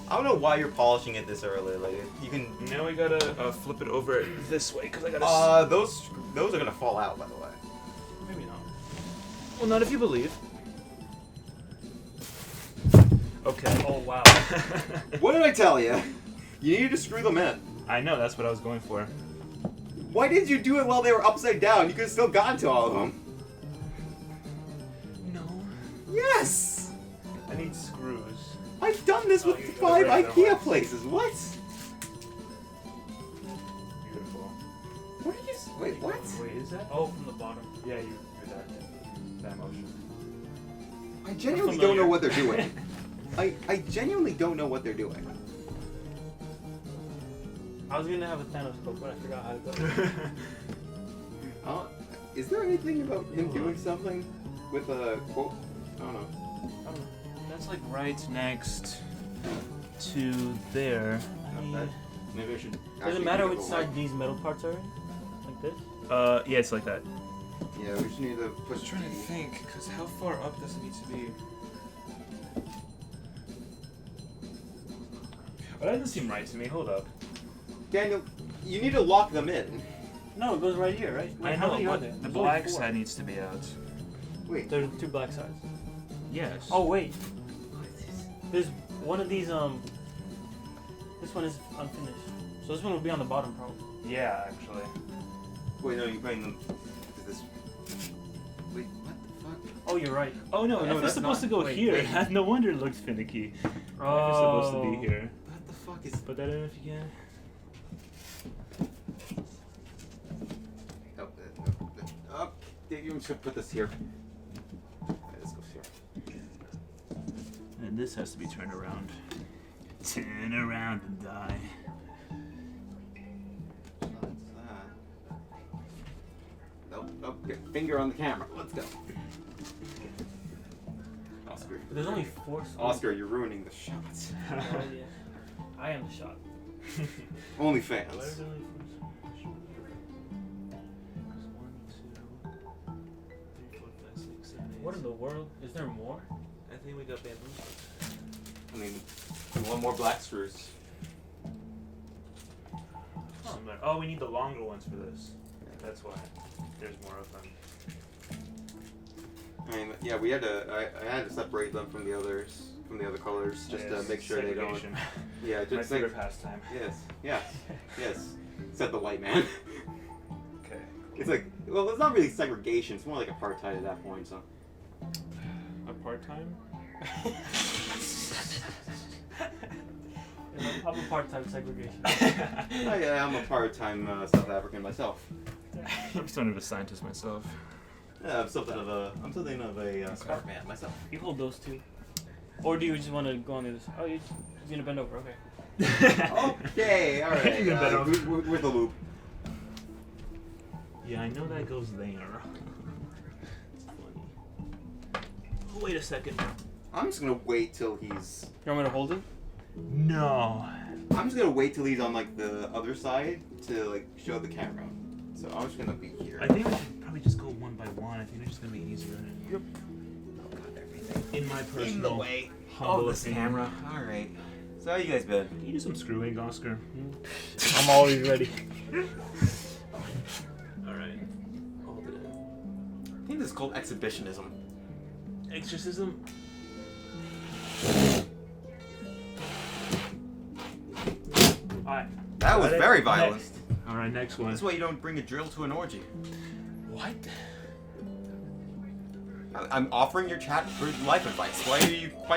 I don't know why you're polishing it this early. Like, you can. Now we gotta flip it over this way, because I gotta... Those are gonna fall out, by the way. Maybe not. Well, not if you believe. Okay. Oh, wow. What did I tell you? You needed to screw them in. I know, that's what I was going for. Why did you do it while they were upside down? You could have still gotten to all of them. No. Yes! I need screws. I've done this with you go 5 right IKEA there. places. What? Beautiful. What are you... Wait, what? Wait, is that? Oh, from the bottom. Yeah, you're that motion. I genuinely Familiar. don't know what they're doing. I genuinely don't know what they're doing. I was gonna have a Thanos quote, but I forgot how to go. Is there anything about him doing something with a quote? I don't know. That's like right next to there. Maybe I should. Does actually it matter think which of a light. side these metal parts are in? Like this? Yeah, it's like that. Yeah, we just need to I push. was trying to think, because how far up does it need to be? But that doesn't seem right to me. Hold up. Daniel, you need to lock them in. No, it goes right here, right? I How know, many are but there? the There's only black 4. side needs to be out. Wait. There's 2 black sides. Yes. Oh wait. There's one of these this one is unfinished. So this one will be on the bottom probably. Yeah, actually. Wait, no, you bring them. Is this? Wait, what the fuck? Oh, you're right. Oh no, Oh, no, F is that's supposed not. to go Wait, here. wait. No wonder it looked finicky. Oh. F is supposed to be here. What the fuck is? Put that in if you can. Oh, you should put this here. Okay, this goes here. And this has to be turned around. Turn around and die. So that's that. Nope, nope. Get finger on the camera. Let's go. Oscar. But there's only 4 spoons. Oscar, you're ruining the shots. Oh yeah. I am the shot. Only Why are fans. there only 4 spoons? 1, 2, 3, 4, 5, 6, 7, 8. What in the world? Is there more? I think we got bamboo. I mean, one more black screws. Oh, we need the longer ones for this. That's why. There's more of them. I mean, yeah, we had to. I had to separate them from the others, from the other colors, just to Yes, make sure they don't. segregation. Yeah, My just favorite like. pastime. Yes, yes, yes. Said the white man. Okay. It's like, well, it's not really segregation. It's more like apartheid at that point. So. Apartheid? I'm a part-time segregation. Oh, yeah, I'm a part-time South African myself. I'm something of a scientist myself. Yeah, I'm something of a smart man myself. You hold those 2. Or do you just want to go on the other side? Oh, you're gonna bend over. Okay. Okay, all right. You better- With the loop. Yeah, I know that goes there. It's funny. Oh, wait a second. I'm just gonna wait till he's. You want me to hold it? No. I'm just gonna wait till he's on like the other side to like show the camera. So I'm just gonna be here. I think we should probably just go one by one. I think it's just gonna be easier. Yep. Oh god, everything In my personal in the way. humble Oh, this opinion. camera. All right. So how you guys been? Can you do some screwing, Oscar? I'm always ready. Alright. Hold it in. I think this is called exhibitionism. Exorcism? Alright. That was Got it? very violent. Next. Alright, next one. That's why you don't bring a drill to an orgy. What? I'm offering your chat for life advice. Why are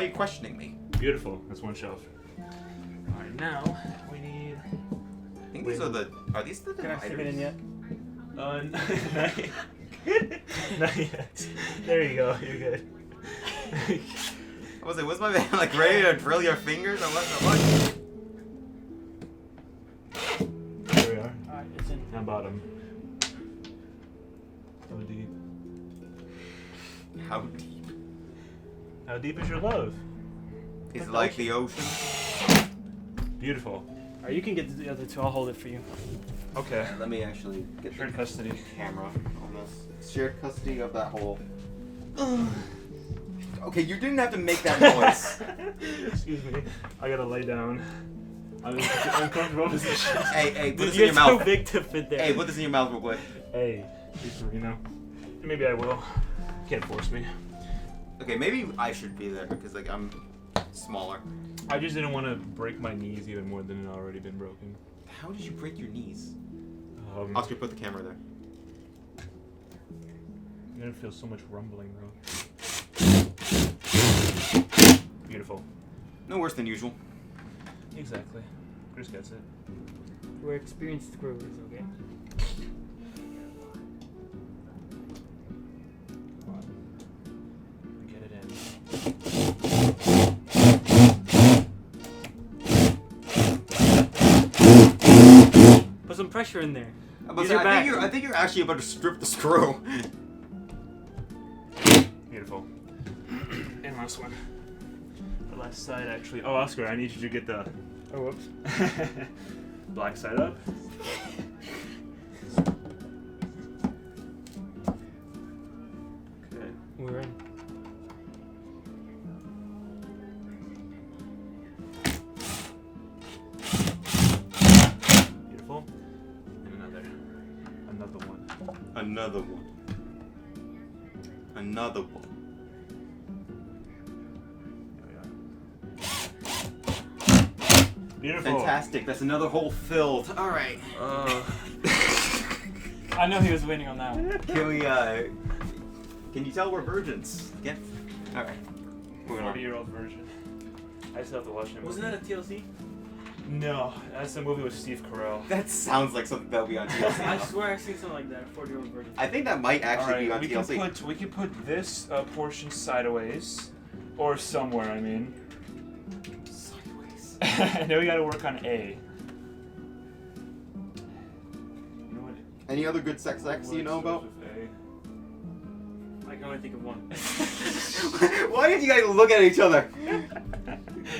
you questioning me? Beautiful. That's one shelf. Alright, now we need. I think these are these the Can I dividers? stick it in yet? Not yet. Not yet. There you go. You're good. Was my man like ready to drill your fingers or what? There we are. Alright, it's in. Down bottom. How deep? How deep? How deep is your love? Is it like the ocean? Beautiful. Alright, you can get the other 2. I'll hold it for you. Okay. Let me actually get Shared custody. camera on this. Shared custody of that hole. Okay, you didn't have to make that noise. Excuse me. I gotta lay down. I'm in an uncomfortable position. Hey, put Dude, this in you're your too mouth. big to fit there. Hey, put this in your mouth real quick. Hey, you know. Maybe I will. Can't force me. Okay, maybe I should be there because like I'm smaller. I just didn't want to break my knees even more than it already been broken. How did you break your knees? Oscar, put the camera there. you're gonna feel so much rumbling, bro. Beautiful. No worse than usual. Exactly. Chris gets it. We're experienced screwers, okay? Come on. Get it in. Put some pressure in there. But I think you're actually about to strip the screw. Beautiful. And last one. The last side, actually. Oh, Oscar, I need you to get the. Oh, whoops. Black side up. Okay. We're in. Beautiful. And another one. Another one. Another one. Beautiful. Fantastic. That's another hole filled. All right. I know he was waiting on that one. Can we? Can you tell we're virgins? Yeah. All right. Moving on. 40-year-old version. I still have to watch it. Wasn't that a TLC? No, that's the movie with Steve Carell. That sounds like something that'll be on TLC. I swear I've seen something like that, a 40-year-old version. I think that might actually be on we TLC. we can put this portion sideways, or somewhere. I mean. Sideways. Now we gotta work on A. You know what? Any other good sex acts you know about? I can only think of one. Why did you guys look at each other?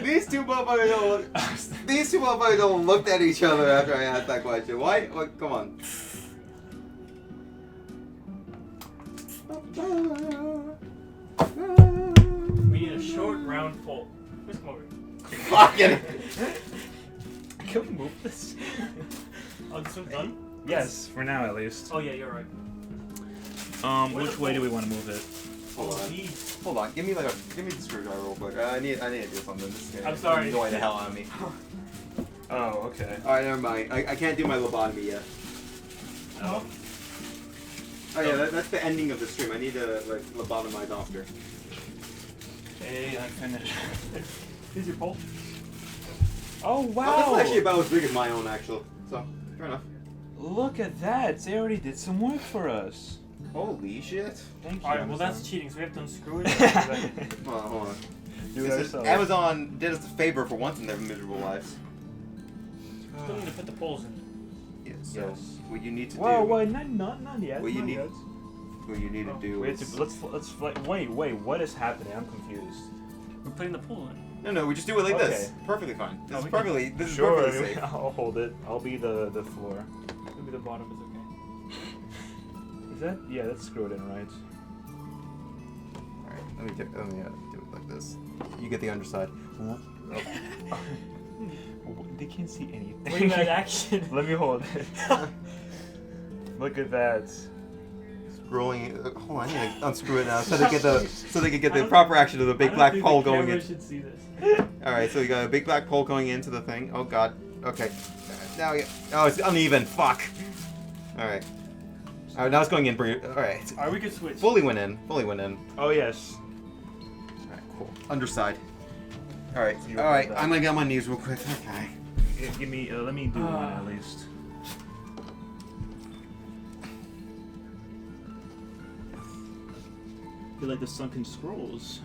These two motherfuckers don't look at each other after I asked that question. Why? What? Come on. We need a short, round pole. Let's come over. Fuck it. Can we move this? Oh, this one's done? Yes, for now at least. Oh, yeah, you're right. Which way do we want to move it? Hold on. Jeez. Hold on. Give me the screwdriver real quick. I need to do something. This is gonna I'm sorry. annoy the hell out of me. Oh, okay. All right, never mind. I can't do my lobotomy yet. Oh. Oh yeah, that's the ending of the stream. I need to like lobotomize Oscar. Okay, I'm finished. Here's your pole. Oh, Oh, wow! this is actually about as big as my own, actually. So, fair enough. Look at that! They already did some work for us. Holy shit. Thank you. Alright, well that's cheating, so we have to unscrew it. Hold on. Do it This is- ourselves. Amazon did us a favor for once in their miserable lives. Still need to put the poles in. Yeah, so Yes. what you need to Whoa, do. wait, not yet. What you not need- yet. What you need to do We have is. to, let's wait, what is happening? I'm confused. We're putting the pole in. No, we just do it like this. Okay. Perfectly fine. This Oh, is we can- perfectly. This is Sure, perfectly safe. I'll hold it. I'll be the floor. Maybe the bottom is okay. Is that? Yeah, that's screwed in, right? Alright, let me do it like this. You get the underside. They can't see anything. Wait a minute, action. Let me hold it. Look at that. Scrolling. Hold on, I need to unscrew it now so they can get the proper action of the big black pole going in. Should see this. All right, so we got a big black pole going into the thing. Oh god. Okay. Now we. Oh, it's uneven. Fuck. All right. All right, now it's going in. All right. Alright, we can switch. Fully went in. Fully went in. Oh yes. All right, cool. Underside. All right. So you All right. hold that. I'm gonna get on my knees real quick. Okay. Give me. Let me do one at least. Feel like the sunken scrolls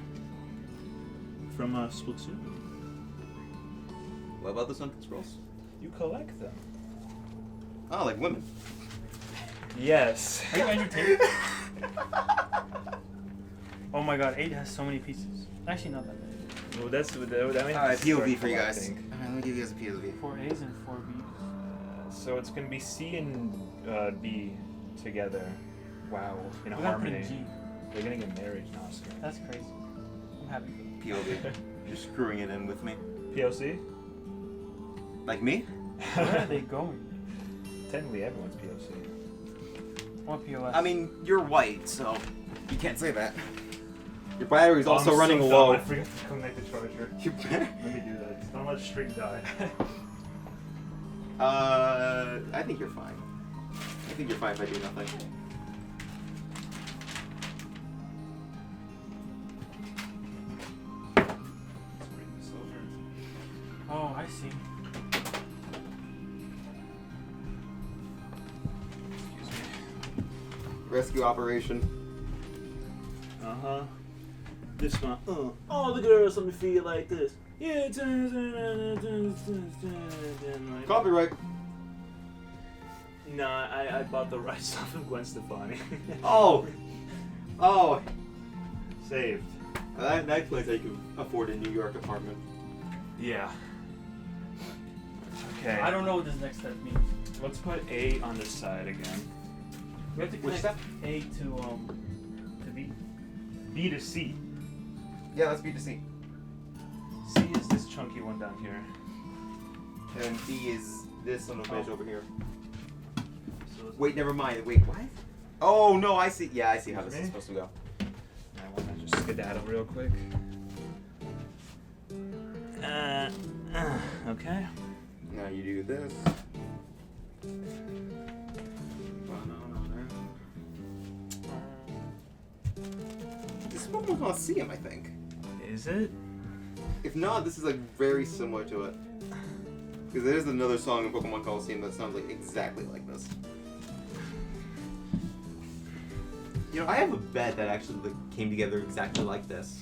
from Splatoon. What about the sunken scrolls? You collect them. Oh, like women. Yes. Are you entertained? Oh my god, 8 has so many pieces. Actually, not that many. Well, that means All right, it's start POV for you guys. collecting. All right, let me give you guys a POV. 4 A's and 4 B's. So it's gonna be C and B together. Wow, in We gotta put harmony. in G. They're gonna get married in Oscar. That's crazy. I'm happy. POV. You're screwing it in with me. POC? Like me? Where are they going? Technically, everyone's POC. What POS? I mean, you're white, so you can't say that. Your battery's Oh, also I'm so running dumb. low. I forgot to connect the charger. You better. Let me do that. Don't let stream die. I think you're fine. I think you're fine if I do nothing. Let's bring this over. Oh, I see. Excuse me. Rescue operation. Uh-huh. This one. All the girls on the feet like this. Yeah. Like, Copyright. nah, I bought the rights off of Gwen Stefani. Oh. Oh. Saved. That explains how you can afford a New York apartment. Yeah. Okay. I don't know what this next step means. Let's put A on this side again. We have to Which connect step? A to B. B to C. Yeah, let's B to C. C is this chunky one down here. And B is this on the bench over here. So let's Wait, never mind. Wait, what? Oh no, I see. Yeah, I see how this is Me? supposed to go. I want to just skedaddle real quick. Okay. Now you do this. This Pokemon's on CM, I think. Is it? If not, this is like very similar to it. Because there's another song in Pokemon Coliseum that sounds like exactly like this. You know, I have a bed that actually like, came together exactly like this.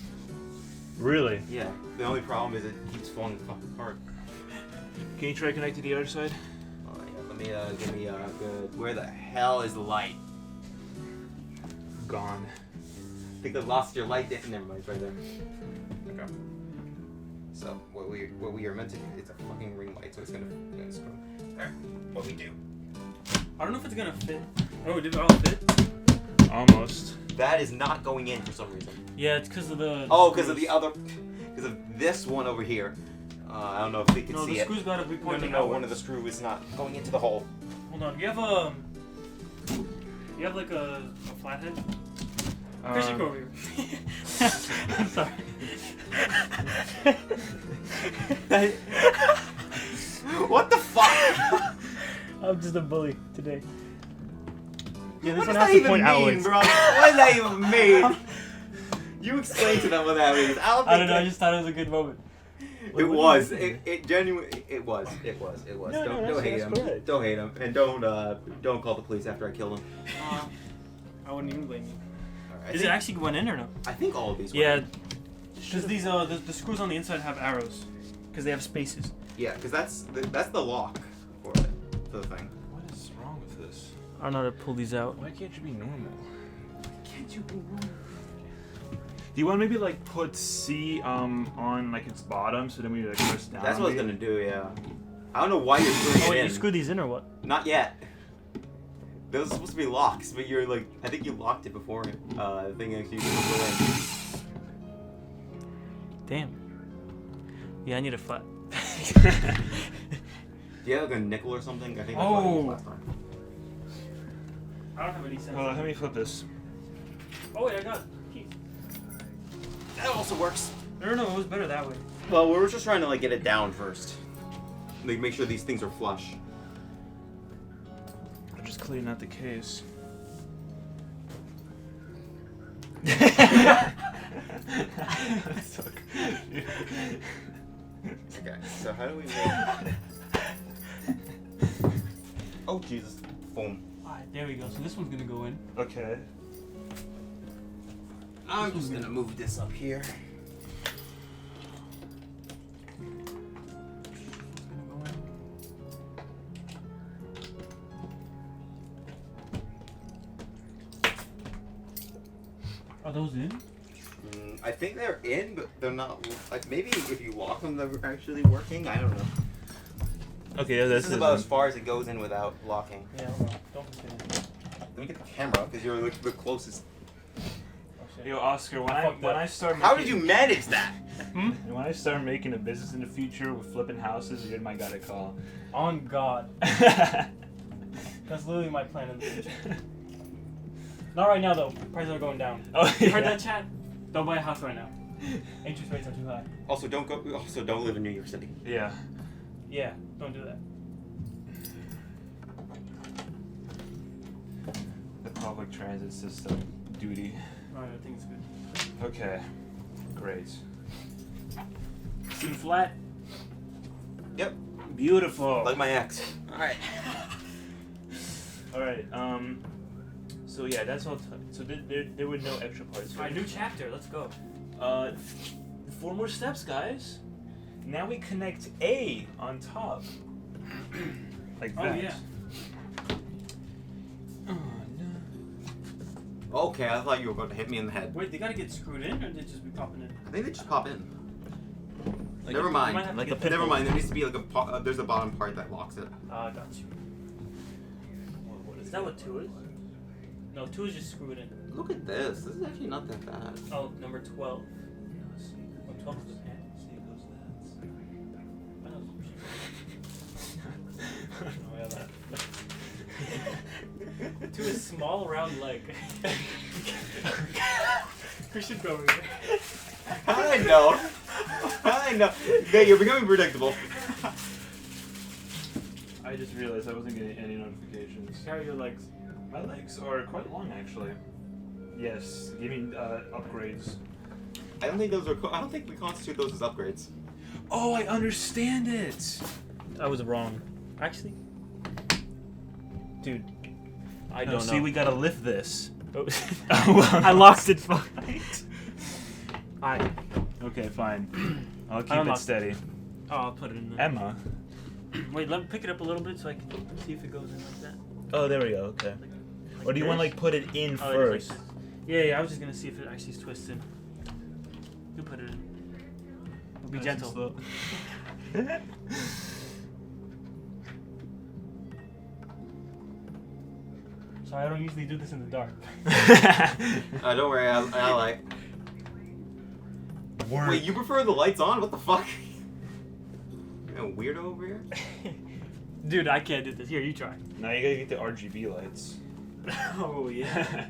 Really? Yeah. The only problem is it keeps falling the fuck apart. Can you try to connect to the other side? Oh yeah, let me give me a good. Where the hell is the light? Gone. I think I lost your light. Never mind, it's right there. Okay. So what we are meant to do, it's a fucking ring light, so it's gonna screw. There. What we do. I don't know if it's gonna fit. Oh, did it all fit? Almost. That is not going in for some reason. Yeah, it's because of the. Oh, because of the other, because of this one over here. I don't know if they can No, see the it. screws gotta be No, pointing no, outwards. one of the screw is not going into the hole. Hold on. Do you have like a flathead? Chris, you go over here. I'm sorry. What the fuck? I'm just a bully today. Yeah, this What one does has that to even point mean, outwards. bro? What does that even mean? You explain to them what that means. I don't know. I just thought it was a good moment. It was. It genuinely. It was. No, Don't hate him. that's correct. Don't hate him, and don't call the police after I kill him. I wouldn't even blame you. Alright, Is it actually went in or no? I think all of these. Yeah, Were. because these the screws on the inside have arrows, because they have spaces. Yeah, because that's the lock for it for the thing. What is wrong with this? I don't know how to pull these out. Why can't you be normal? Can't you be wrong? Do you want to maybe like put C on like its bottom so then we like press down? That's what I was maybe? gonna do. Yeah. I don't know why you're screwing Oh it wait, in. you screw these in or what? Not yet. Those are supposed to be locks, but you're like, I think you locked it before. The thing actually goes Damn. Yeah, I need a flat. away. Do you have like a nickel or something? I think that's what I used Oh. last time. I don't have any sense. Let me flip this. Oh wait, I got keys. That also works. No, it was better that way. Well, we were just trying to like get it down first. Like make sure these things are flush. I'm just cleaning out the case. Okay, so how do we make... Oh, Jesus. Foam. Alright, there we go. So this one's gonna go in. Okay. I'm just gonna move this up here. Are those in? I think they're in, but they're not... Like, maybe if you lock them, they're actually working? I don't know. Okay, yeah, This is about as far as it goes in without locking. Yeah, hold on. Don't continue. Let me get the camera, because you're like the closest. Oh, shit. Yo, Oscar, when I I fucked when up. I start How making, did you manage that? Hmm? when I start making a business in the future with flipping houses, you're my guy to call. On God. That's literally my plan in the future. Not right now though. Prices are going down. Oh, You heard yeah. that, chat? Don't buy a house right now. Interest rates are too high. Also, don't live in New York City. Yeah. Yeah, don't do that. The public transit system duty. Alright, I think it's good. Okay. Great. C flat. Yep. Beautiful. Like my ex. All right. All right. So yeah, that's all. So there were no extra parts. Alright, new chapter. Let's go. 4 more steps, guys. Now we connect A on top. Like that. Oh yeah. Oh no. Okay, I thought you were about to hit me in the head. Wait, they gotta get screwed in, or they just be popping in? I think they just pop in. Like Never You might mind. have to like get a pit Never bull. mind. There needs to be like there's a bottom part that locks it. Ah, got you. Is that what 2 is? No, 2 is just screw it in. Look at this. This is actually not that bad. Oh, number 12. Oh, 12 is the pan. I know. Oh, yeah, that. 2 is small, round leg. We should go over there. I know. I know. Okay, you're becoming predictable. I just realized I wasn't getting any notifications. How are your legs? My legs are quite long, actually. Yes, give me upgrades. I don't think those are. I don't think we constitute those as upgrades. Oh, I understand it. I was wrong. Actually, dude, I No, don't see, know. we gotta lift this. I lost it. I. Okay, fine. I'll keep I it unlocked steady. Oh, I'll put it in there. Emma. Wait, let me pick it up a little bit so I can see if it goes in like that. Oh, there we go. Okay. Or do you want to this? like put it in Oh, it is first? like this. Yeah, I was just gonna see if it actually is twisted. You put it in. Be Nice and gentle. slow. Sorry, I don't usually do this in the dark. Don't worry. I like. Work. Wait, you prefer the lights on? What the fuck? You a weirdo over here? Dude, I can't do this. Here, you try. Now you gotta get the RGB lights. Oh yeah.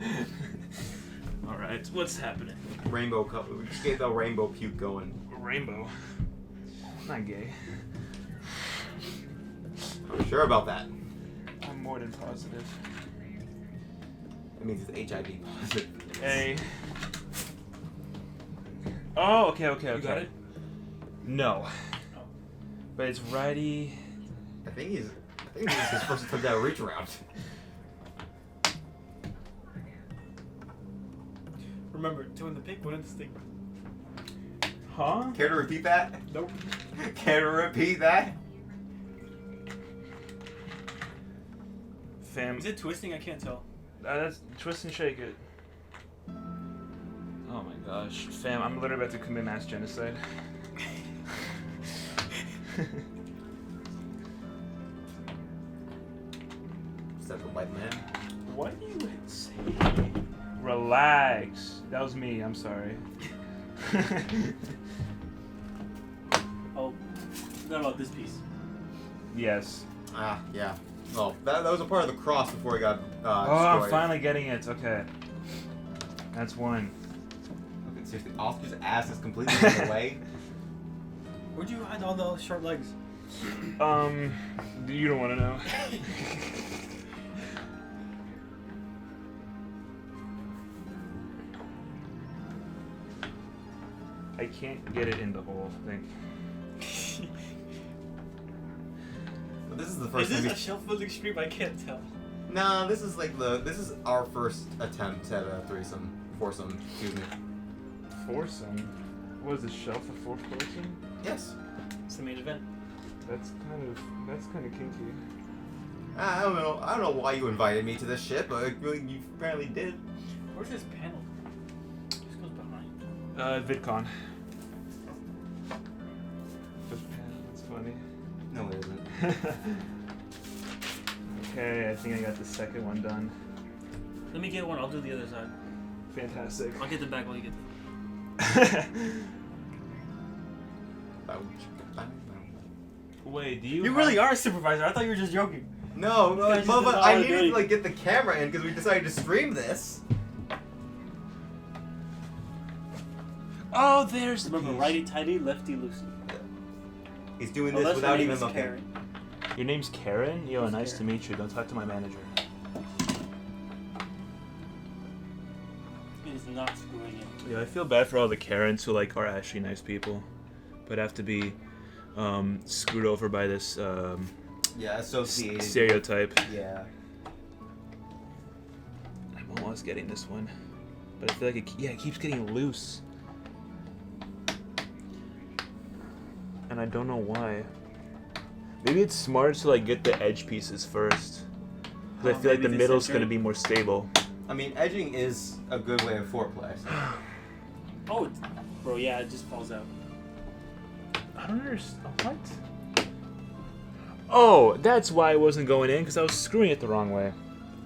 All right, what's happening? Rainbow cup. We just get the rainbow puke going. Rainbow. Not gay. I'm sure about that. I'm more than positive. It means it's HIV positive. A. Oh, okay. You got it? No. Oh. But it's righty. I think this is his first attempt at a reach around. Remember, 2 in the pink, 1 in the stick. Huh? Care to repeat that? Nope. Care to repeat that? Fam. Is it twisting? I can't tell. That's twist and shake it. Oh my gosh. Fam, I'm literally about to commit mass genocide. Except for white man. What do you say? Relax. That was me. I'm sorry. Oh, forgot about this piece. Yes. Ah, yeah. Well, that was a part of the cross before it got Oh, I'm destroyed. finally getting it. Okay. That's one. Okay, seriously, Oscar's ass is completely in the way. Where'd you hide all the sharp legs? You don't want to know. I can't get it in the whole thing. But this is the Is first this time. a shelf building stream? I can't tell. Nah, this is like this is our first attempt at a foursome. Excuse me. Foursome? What is this, shelf a fourth person? Yes. It's the main event. That's kind of kinky. I don't know why you invited me to this shit, but you apparently did. Where's this panel? This goes behind. VidCon. That's funny. No, it isn't. Okay, I think I got the second one done. Let me get one. I'll do the other side. Fantastic. I'll get the back while you get the. Wait, do you? You really are a supervisor. I thought you were just joking. No, This guy's just but an I hour needed dirty. to like get the camera in because we decided to stream this. Oh, there's the Remember, piece. righty tighty, lefty loosey. He's doing Unless this her without name even is looking. Karen. Your name's Karen? Yo, Who's nice Karen? to meet you. Don't talk to my manager. It is not screwing in. Yeah, I feel bad for all the Karens who like are actually nice people, but have to be screwed over by this Yeah, associated. stereotype. Yeah. I'm almost getting this one, but I feel like it keeps getting loose, and I don't know why. Maybe it's smart to like get the edge pieces first, because I feel like maybe the they middle's center gonna it? be more stable. I mean, edging is a good way of foreplay. So. Oh, it's, bro, yeah, it just falls out. I don't understand. What? Oh, that's why it wasn't going in, because I was screwing it the wrong way.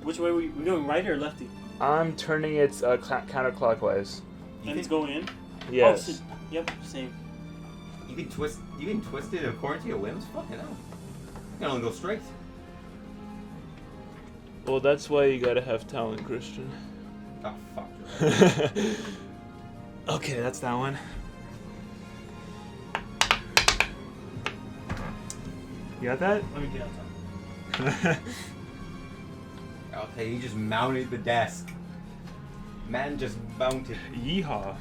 Which way we going, right or lefty? I'm turning it counterclockwise. And it's going in? Yes. Oh, shit. Yep, same. You can twist it according to your whims. Fucking hell. You can only go straight. Well, that's why you gotta have talent, Christian. Oh fuck. Okay, that's that one. You got that? Let me get on top. Okay, he just mounted the desk. Man just mounted. Yeehaw.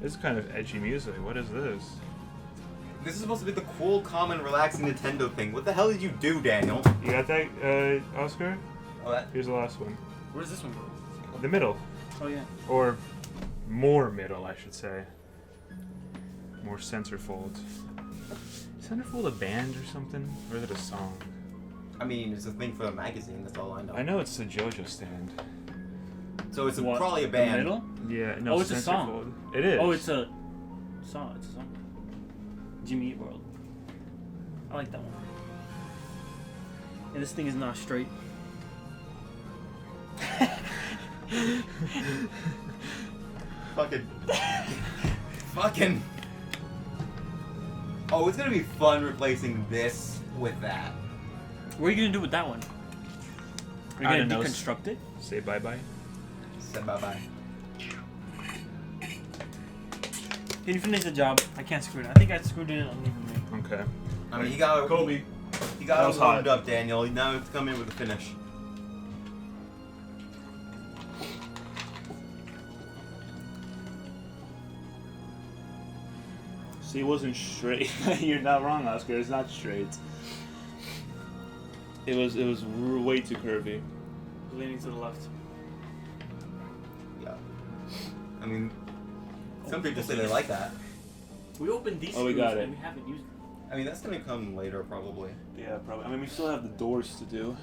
This is kind of edgy music. What is this? This is supposed to be the cool, calm, and relaxing Nintendo thing. What the hell did you do, Daniel? You got that, Oscar? Oh, that. Here's the last one. Where does this one go? The middle. Oh, yeah. Or more middle, I should say. More centerfold. Centerfold a band or something? Or is it a song? I mean, it's a thing for the magazine. That's all I know. I know it's the JoJo stand. So it's What, probably a the band. middle? Yeah, no, Oh, it's a song. centerfold. It is. Oh, it's a song. It's a song. Jimmy Eat World. I like that one. And this thing is not straight. Fucking. Fucking. Oh, it's gonna be fun replacing this with that. What are you gonna do with that one? Are you I gonna don't know. deconstruct it? Say bye-bye. Said bye bye. Can you finish the job? I can't screw it. I think I screwed it in unevenly. Okay. I mean, he got Kobe. He got That it was warmed hot. up, Daniel. Now it's come in with a finish. See, it wasn't straight. You're not wrong, Oscar. It's not straight. It was way too curvy. Leaning to the left. Yeah. I mean, some people say they like that. We opened these Oh, we screws got it. and we haven't used them. I mean, that's gonna come later, probably. Yeah, probably. I mean, we still have the doors to do.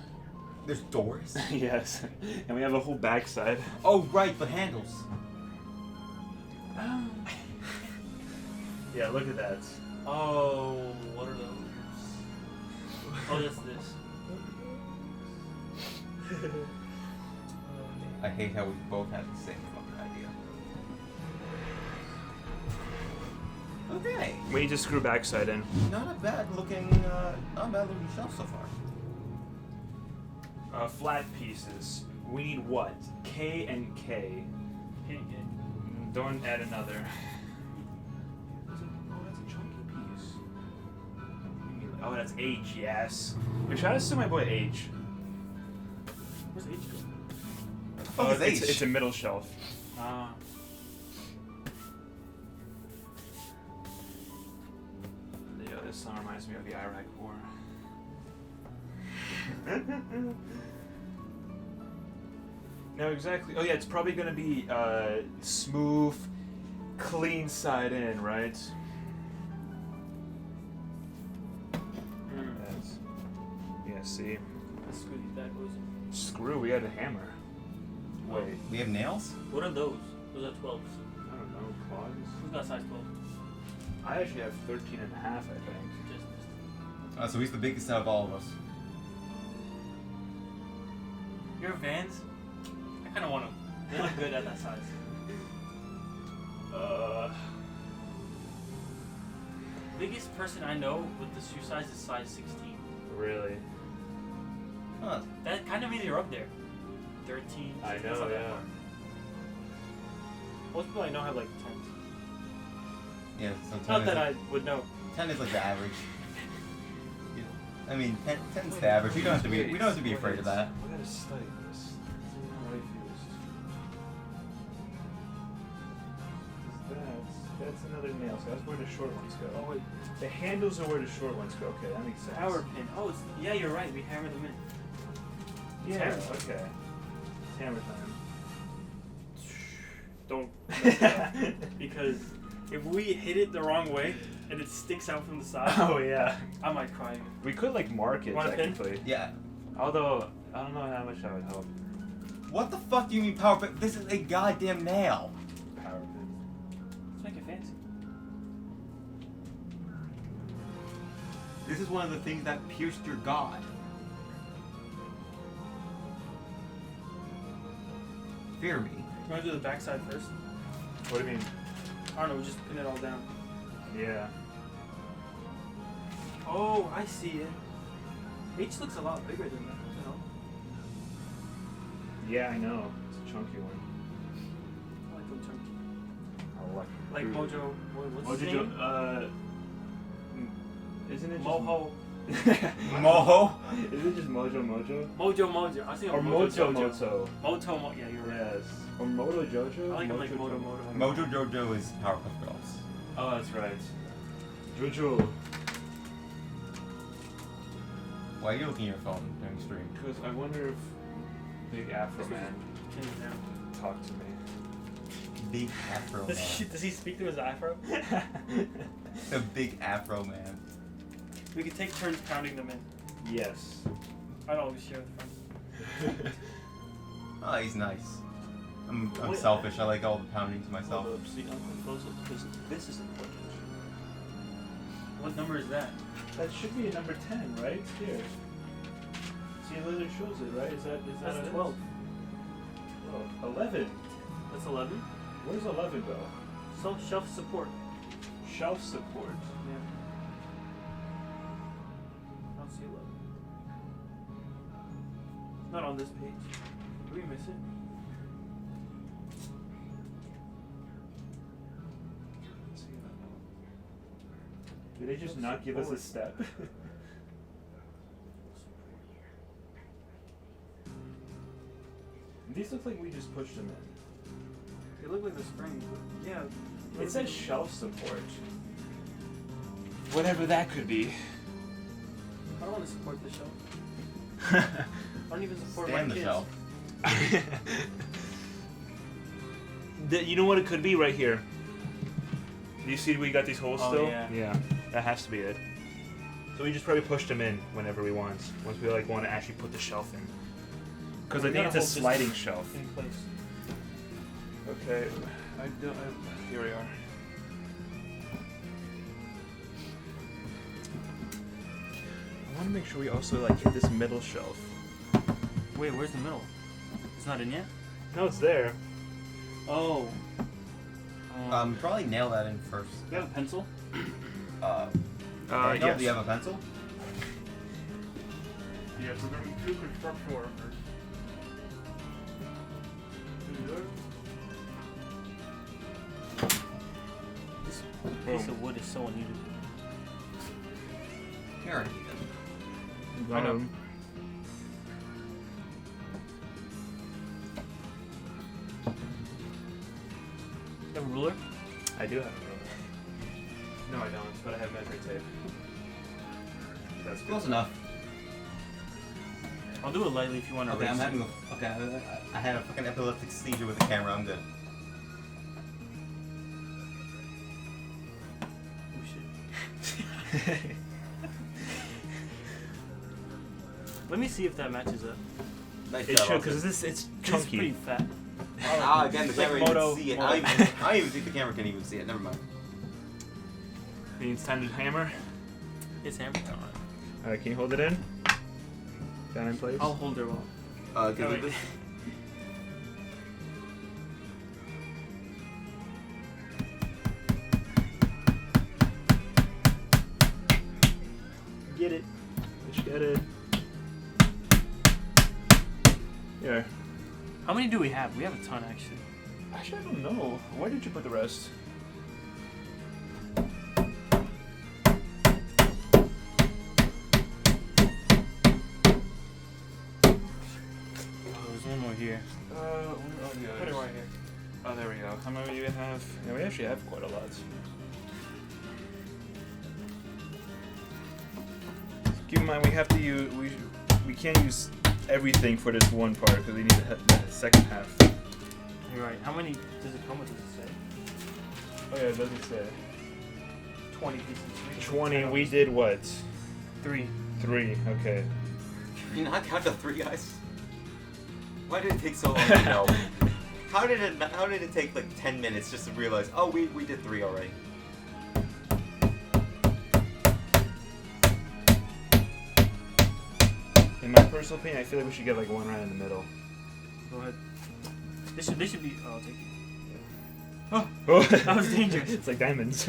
There's doors. Yes. And we have a whole backside. Oh, right, the handles. Yeah, look at that. Oh, what are those? Oh, that's this. I hate how we both had the same fucking idea. Okay. We need to screw backside in. Not a bad looking shelf so far. Flat pieces. We need what? K and K. Don't add another. Oh, that's a chunky piece. Oh, that's H, yes. Wait, shout out to my boy H. Where's H go? Oh, it's H. It's a middle shelf. Ah. Yo, this song reminds me of the Iraq War. No, exactly. Oh yeah, it's probably gonna be smooth, clean side in, right? That's, yeah, see. Let's screw these bad boys in. Screw, we had a hammer. Wait, We have nails? What are those? Those are 12s. I don't know, claws? Who's got size 12? I actually have 13 and a half, I think. Just So he's the biggest out of all of us. your Vans? I kind of want them. They look good at that size. Biggest person I know with the shoe size is size 16. Really? Huh. That kind of means you're up there. 13. I that's know, not that yeah. far. Most people I know have like 10s. Yeah, so 10 Not is that like, I would know. 10 is like the average. I mean, 10 is the average. We don't have to be afraid of that. We gotta study this. That's another nail, so that's where the short ones go. Oh wait, The handles are where the short ones go. Okay, that makes sense. power pin. Oh, it's, yeah, you're right. We hammer them in. Yeah, hammer. okay. It's hammer time. Don't mess it up. Because if we hit it the wrong way and it sticks out from the side, Oh yeah. I might cry. We could like mark it Want a pin? technically. Yeah. Although I don't know how much that would help. What the fuck do you mean power pin? This is a goddamn nail. Power pin. Let's make it fancy. This is one of the things that pierced your god. Fear me. You want to do the backside first? What do you mean? I don't know. We just pin it all down. Yeah. Oh, I see it. H looks a lot bigger than that. You know. Yeah, I know. It's a chunky one. I like them chunky. I like. Like Mojo. What's his Mojo. name? Isn't it Moho. Moho? Is it just Mojo? Mojo. I was thinking Or of Moto Jojo. Moto. Yeah, you're right. Yes. Or Moto Jojo? I like him like Mojo Moto. Mojo Jojo is Powerpuff Girls. Oh, that's right. Jojo. Why are you looking at your phone during stream? Because I wonder if Big Afro Man Pin it down. talked to me. Big Afro Man. Does he speak to his afro? The Big Afro Man. We could take turns pounding them in. Yes. I'd always share with friends. Oh, he's nice. I'm Wait. selfish. I like all the pounding to myself. Hold up, see, because this is important. What number is that? That should be a number 10, right? Here. See, it literally shows it, right? Is that That's what it is? 12. 12. 11. That's 11. Where's 11 go? Shelf support. Shelf support. Yeah. I don't see 11. It's not on this page. Did we miss it? Did they just not give us a step? These look like we just pushed them in. They look like the springs. Yeah. It says shelf support. Whatever that could be. I don't want to support the shelf. I don't even support Stand my the kids. shelf. You know what it could be right here? Do you see we got these holes Oh, still? yeah. That has to be it. So we just probably pushed them in whenever we want. Once we want to actually put the shelf in. Because I We think gotta it's a hold this sliding shelf. In place. Okay. Here we are. I want to make sure we also hit this middle shelf. Wait, where's the middle? It's not in yet? No, it's there. Oh. Probably nail that in first. Do you have a pencil? Daniel, yes. do you have a pencil? Yes, we're going to be 2 construction workers. This piece of wood is so uneven. Here. I know. You have a ruler? I do have a ruler. No, I don't, but I have measuring tape. That's Close enough. I'll do it lightly if you want to Okay, erase I'm it. having a. Okay, I had a fucking epileptic seizure with the camera. I'm good. Oh shit. Let me see if that matches up. Nice It job, should, Austin. because it's This is chunky. pretty fat. Again, the It's like camera Moto- even see it. Moto. I don't even think the camera can even see it. Never mind. It's time to hammer. It's hammered. Alright, can you hold it in? Down in place? I'll hold her well. Oh, wait. Get it. Let's get it. Here. How many do we have? We have a ton actually. Actually, I don't know. Where did you put the rest? Oh, there's one more here. Put it right here. Oh, there we go. How many do you have? Yeah, we actually have quite a lot. Keep in mind, we have to use we can't use everything for this one part because we need the second half. You're right. How many does it come with? Does it say? Oh yeah, it doesn't say. 20 pieces. 20. We did what? 3. 3. Okay. You not count the 3 guys? Why did it take so long to know? How did it take like 10 minutes just to realize, oh, we did 3 already? In my personal opinion, I feel like we should get like one right in the middle. Go ahead. This should be. Oh, I'll take it. Oh, that was dangerous. It's like diamonds.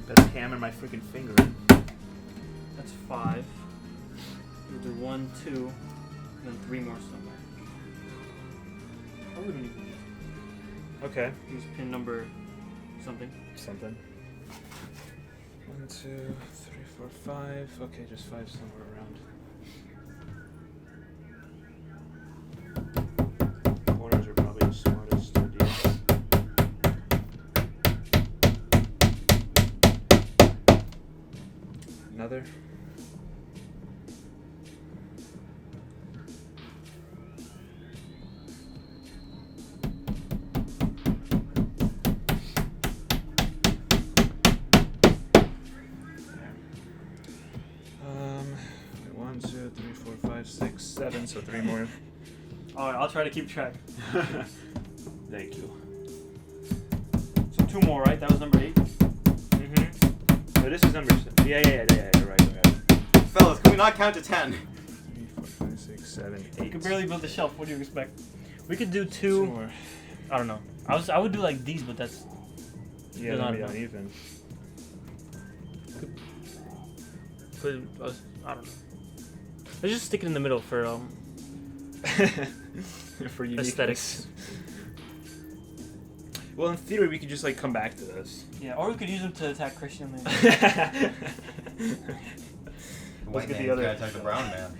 Better hammer my freaking finger in. That's 5. We'll do 1, 2, and then 3 more somewhere. I wouldn't even use. Okay. Use pin number something. Something. 1, 2, 3, 4, 5. Okay, just 5 somewhere around. Corners are probably the smartest idea. Another. Wait, 1, 2, 3, 4, 5, 6, 7. So 3 more. Alright, I'll try to keep track. Thank you. So 2 more, right? That was number 8. So this is number. Yeah. You're right. Fellas, can we not count to 10? 3, 4, 5, 6, 7, 8. We could barely build a shelf. What do you expect? We could do 2. 2 more. I don't know. I would do like these, but that's. Yeah, Not that'd be enough. uneven. But I don't know. Let's just stick it in the middle for For uniqueness. aesthetics. Well, in theory, we could just like come back to this. Yeah, or we could use them to attack Christian. The Let's white get man's the other. gotta attack the brown man.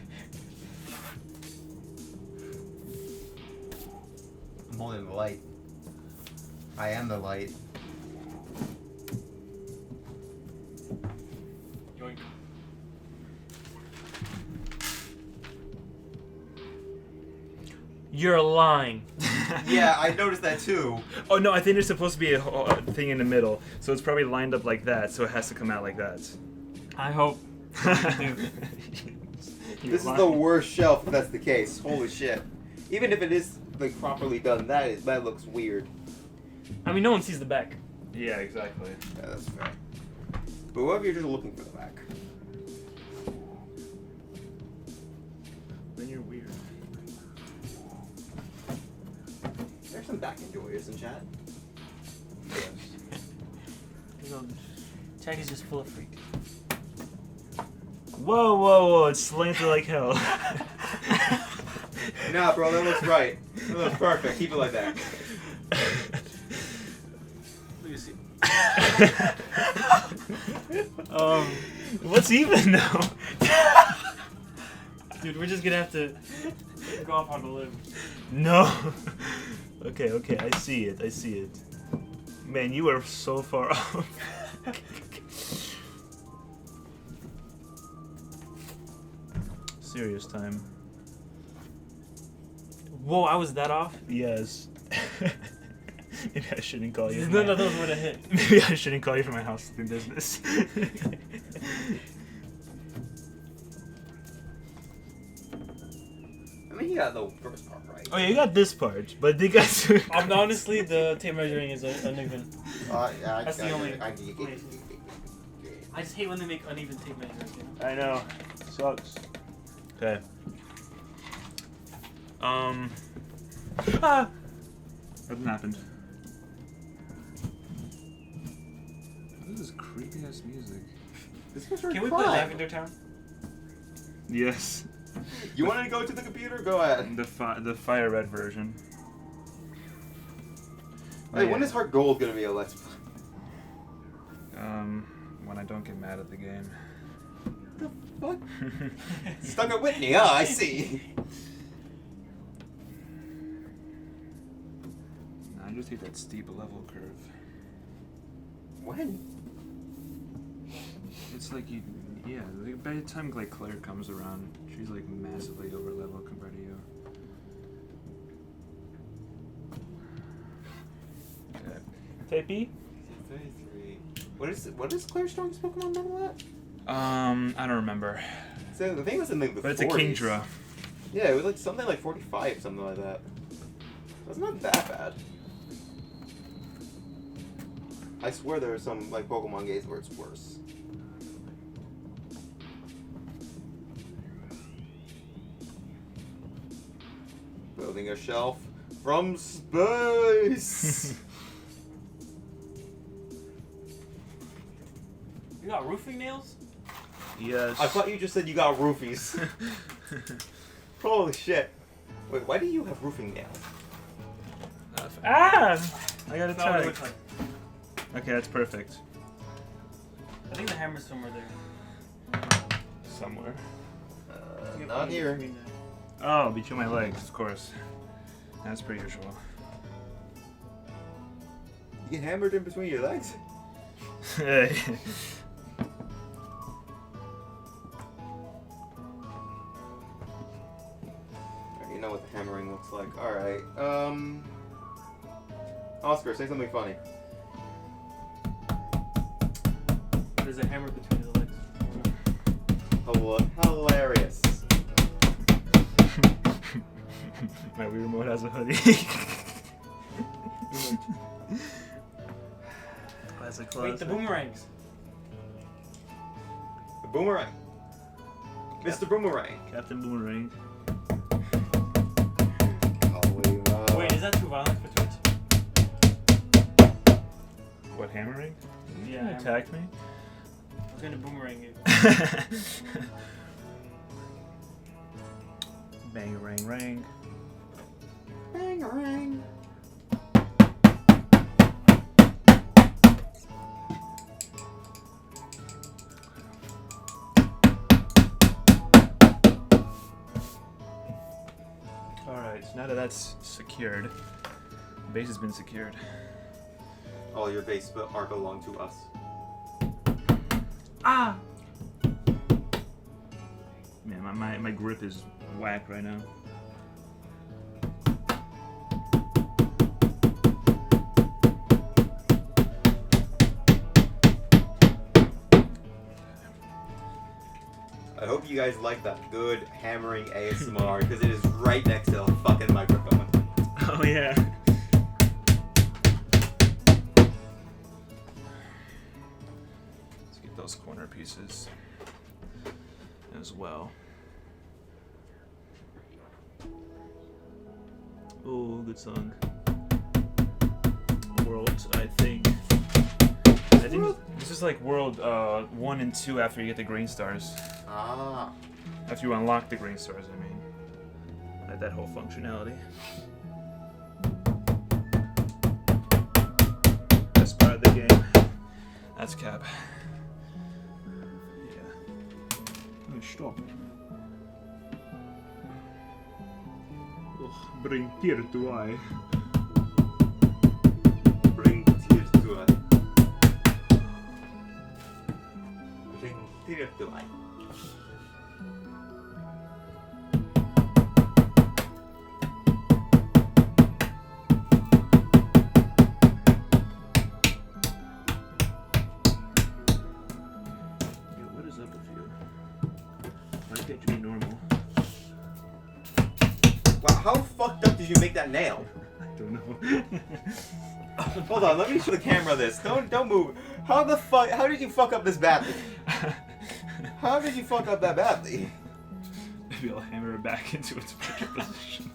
I'm holding the light. I am the light. Yoink. You're lying. Yeah, I noticed that too. Oh no, I think there's supposed to be a thing in the middle, so it's probably lined up like that, so it has to come out like that. I hope. This is the worst shelf if that's the case. Holy shit. Even if it is like properly done, that looks weird. I mean, no one sees the back. Yeah, exactly. Yeah, that's fair. But what if you're just looking for the back? Then you're weird. There's some back enjoyers in chat. Jack is just full of freak. Whoa! It's slanted like hell. Nah, bro, that looks right. That looks perfect. Keep it like that. Let me see. What's even now? Dude, we're just gonna have to go off on a limb. No. Okay, I see it. Man, you are so far off. Serious time. Whoa, I was that off? Yes. Maybe I shouldn't call you. None of those would have hit. Maybe I shouldn't call you for my house business. I mean, he got the first part right. Oh yeah, you got this part, but they got. Honestly, the tape measuring is uneven. That's the only place. I just hate when they make uneven tape measures. You know? I know. Sucks. Okay. Nothing happened. This is creepy ass music. This was Can we play Lavender Town? Yes. You wanted to go to the computer? Go ahead. The fire red version. Hey, when is Heart Gold gonna be a Let's Play? When I don't get mad at the game. The fuck? Stuck at Whitney, huh? I see. I just hate that steep level curve. When? It's like like by the time like Claire comes around, she's like massively over level compared to you. Okay. Type B? 33. What is Claire Strong's Pokemon level at? I don't remember. So the thing was in like the But 40s. it's a Kingdra. Yeah, it was like something like 45, something like that. That's not that bad. I swear there are some like Pokemon games where it's worse. Building a shelf from space. You got roofing nails? Yes. I thought you just said you got roofies. Holy shit. Wait, why do you have roofing nails? I got a That's what it tag. looks like. Okay, that's perfect. I think the hammer's somewhere there. Somewhere. You can Not find it here. between there. Oh, between my legs, of course. That's per usual. You get hammered in between your legs? Hey. You know what the hammering looks like. Alright, Oscar, say something funny. There's a hammer between the legs. Hilarious. My Wii remote has a hoodie. Classic clothes. Wait, the boomerangs. The boomerang. Mr. Boomerang. Captain Boomerang. Wait, is that too violent for Twitch? What, hammering? Yeah, You hammer. attacked me? I was gonna boomerang you. Bang rang rang. Bangarang. Alright, so now that that's secured, the base has been secured. All your base are belong to us. Ah! Man, my grip is whack right now. I hope you guys like that good hammering ASMR because it is right next to the fucking microphone. Oh yeah. Let's get those corner pieces as well. Oh, good song. World, I think. I think this is like World 1 and 2 after you get the green stars. Ah. After you unlock the green stars, I mean. Like that whole functionality. Best part of the game. That's cap. Yeah. Oh, stop. Oh, bring tear to eye. Bring tears to us. Bring tears to us. Yo, what is up with you? Why can't you be normal? Wow, how fucked up did you make that nail? I don't know. Hold on, let me show the camera this. Don't move. How the fuck? How did you fuck up this badly? How did you fuck up that badly? Maybe I'll hammer it back into its original position.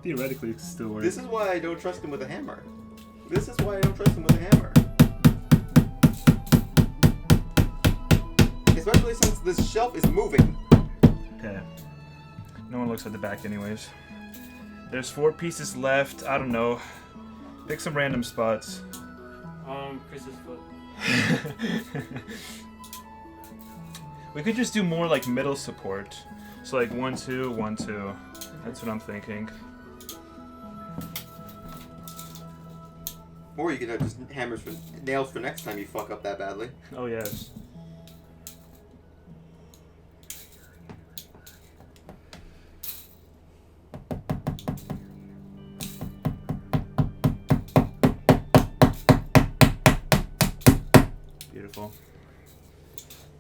Theoretically, it still works. This is why I don't trust him with a hammer. This is why I don't trust him with a hammer. Especially since this shelf is moving. Okay. No one looks at the back anyways. There's 4 pieces left. I don't know. Pick some random spots. Chris's foot. We could just do more like middle support. So like 1, 2, 1, 2. That's what I'm thinking. Or you could have just nails for next time you fuck up that badly. Oh yes. Beautiful.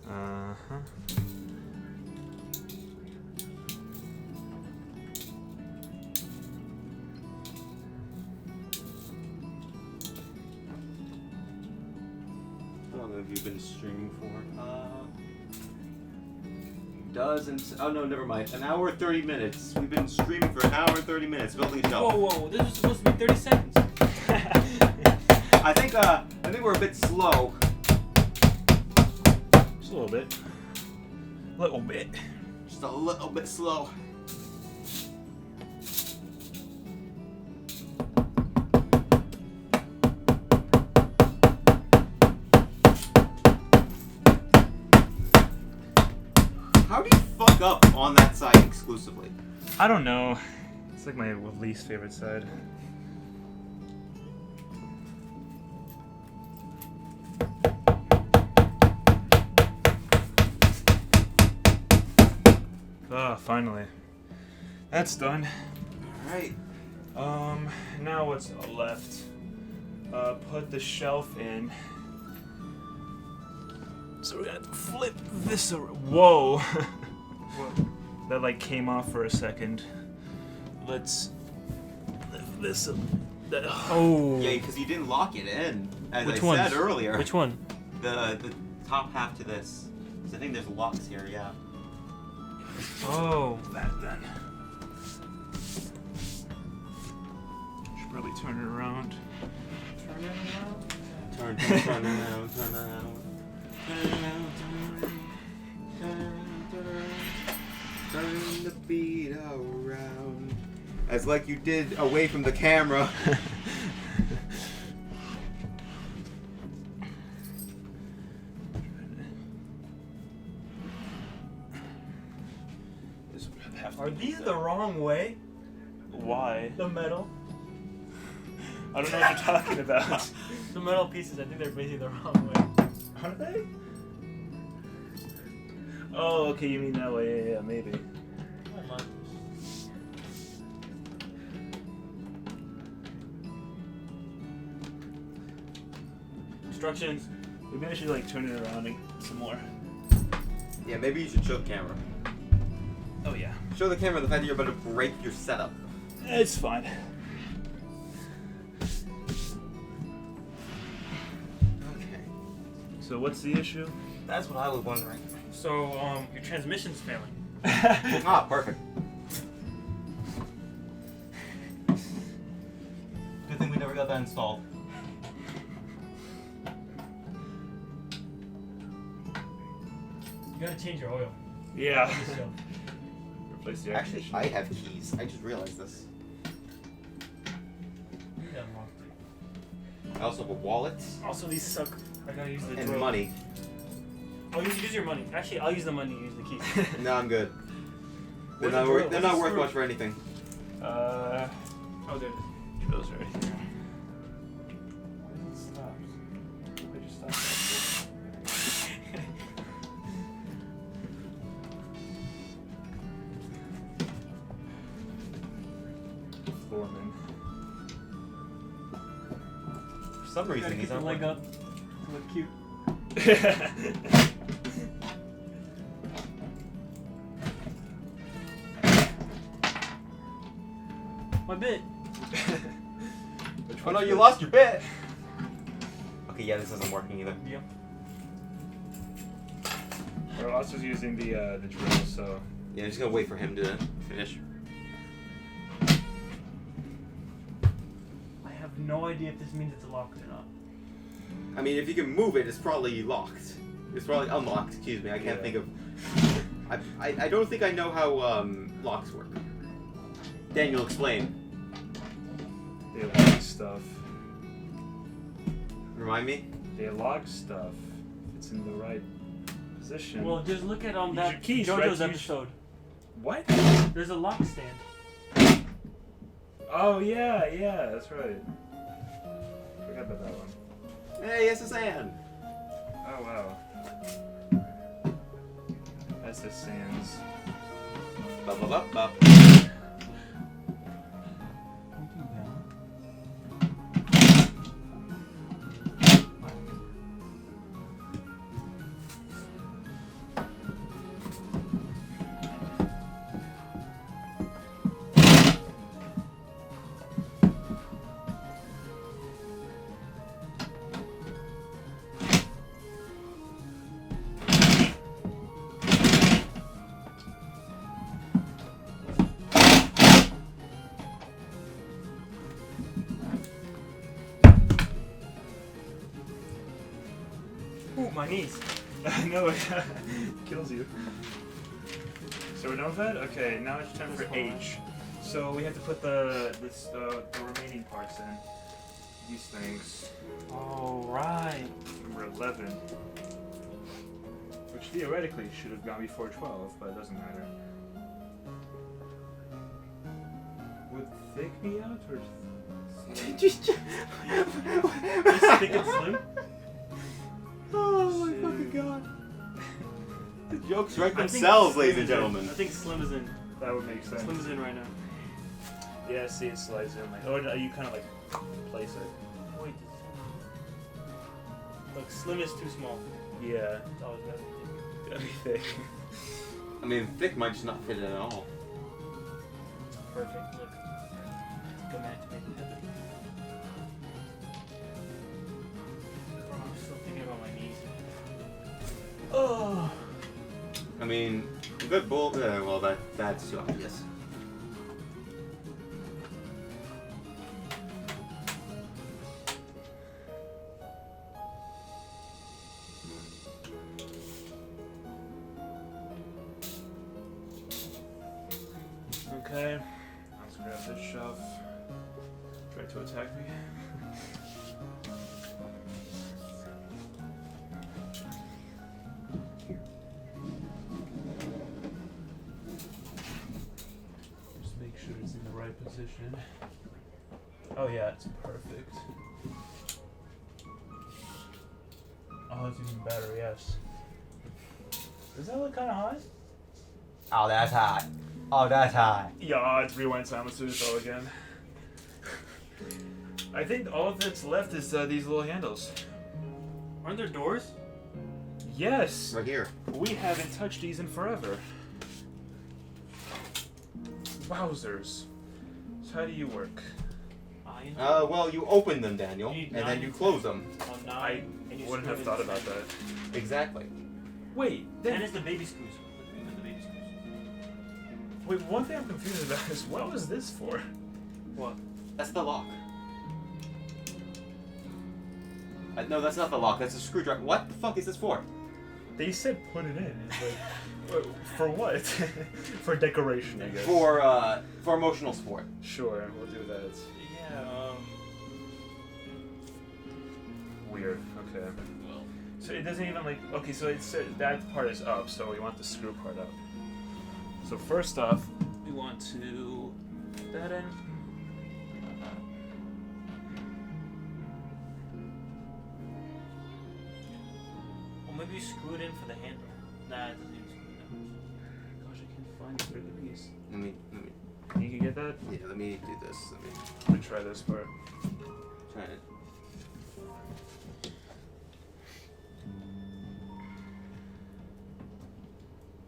Uh-huh. How long have you been streaming for? Dozens. Oh no, never mind. An hour 30 minutes. We've been streaming for an hour and 30 minutes. Building a shelf. Whoa! This was supposed to be 30 seconds. I think we're a bit slow. Just a little bit. Little bit. Just a little bit slow. How do you fuck up on that side exclusively? I don't know. It's like my least favorite side. Ah, finally. That's done. Alright. Now what's left? Put the shelf in. So we're gonna flip this around. Whoa! That like came off for a second. Let's lift this up. Oh. Yeah, because you didn't lock it in, as Which I one? said earlier. Which one? The top half to this. 'Cause I think there's locks here, yeah. Oh. That then. Should probably turn it around. Turn it around. Turn around, turn around. Turn around, turn the beat around. As like you did away from the camera. Are these the wrong way? Why? The metal? I don't know what you're talking about. The metal pieces, I think they're facing the wrong way. Are they? Oh, okay, you mean that way, yeah, maybe. Instructions. Maybe I should like turn it around some more. Yeah, maybe you should show the camera. Oh yeah. Show the camera the fact that you're about to break your setup. It's fine. Okay. So what's the issue? That's what I was wondering. So, your transmission's failing. Ah, perfect. Good thing we never got that installed. You gotta change your oil. Yeah. On the shelf. Replace the Actually, air I have keys. I just realized this. Yeah, I'm locked. I also have a wallet Also, these suck. I gotta use the and drill. money. Oh, use your money. Actually, I'll use the money. Use the keys. No, I'm good. They're Where's not, the drill? they're Where's not the worth screw? much for anything. Oh, there it is. Drill's right here. It stops. It just stops. Foreman. For some reason, Gotta these get the aren't leg working. up to look cute. My bit. Oh no, you lost your bit! Okay, yeah, this isn't working either. Yep. We're also using the drill, so Yeah, I'm just gonna wait for him to finish. I have no idea if this means it's locked or not. I mean, if you can move it, it's probably locked. It's probably unlocked. Excuse me. I can't think of. I don't think I know how locks work. Daniel, explain. They lock stuff. Remind me. They lock stuff. It's in the right position. Well, just look at Use that your keys, JoJo's right? Use- episode. What? There's a lock stand. Oh yeah, that's right. Forgot about that one. Hey, SSN. Oh wow. That's the sands. Ba ba ba ba. Ooh, my knees. No, it kills you. So we're done with that? Okay, now it's time for H. So we have to put the remaining parts in. These things. All right. Number 11. Which theoretically should have gone before 12, but it doesn't matter. Would thick be out or Just Thick and slim? Oh my fucking god. The jokes write I think themselves, Slim ladies and is in. gentlemen. I think Slim is in. that would make sense? Slim is in right now. Yeah, see, it slides in like, or you kind of like place it. Wait. Look, Slim is too small. Yeah, It's always better. gotta be thick. I mean, thick might just not fit it at all. Perfect. Look. Good match, baby. I'm still thinking about my knees. Oh. I mean, a good bull. Well, that's too obvious. Okay, let's grab this shove. Try to attack me. Just make sure it's in the right position. Oh yeah, it's perfect. Oh, it's even better, yes. Does that look kind of hot? Oh, that's hot. Oh, that's hot. Yeah, it's rewind time. Let's do this all again. I think all that's left is these little handles. Aren't there doors? Yes! Right here. We haven't touched these in forever. Wowzers. So how do you work? Well, you open them, Daniel, You need and then nine. you close them. On nine, I and you wouldn't screw have it thought in. about that. Exactly. Wait, Then then, it's the baby screws. With the baby screws. wait, one thing I'm confused about is what was this for? What? That's the lock. No, that's not the lock. That's a screwdriver. What the fuck is this for? They said put it in. It's like, for what? For decoration, I guess. For emotional support. Sure, we'll do that. Yeah, Weird. Okay. well. So it doesn't even like. Okay, so it's that part is up. So we want the screw part up. So first off, we want to put that in. Well, maybe you screw it in for the handle. Nah, it doesn't even screw it in. Gosh, I can't find the freaking piece. Let me. You can get that. Yeah, let me do this. Let me try this part. Try it.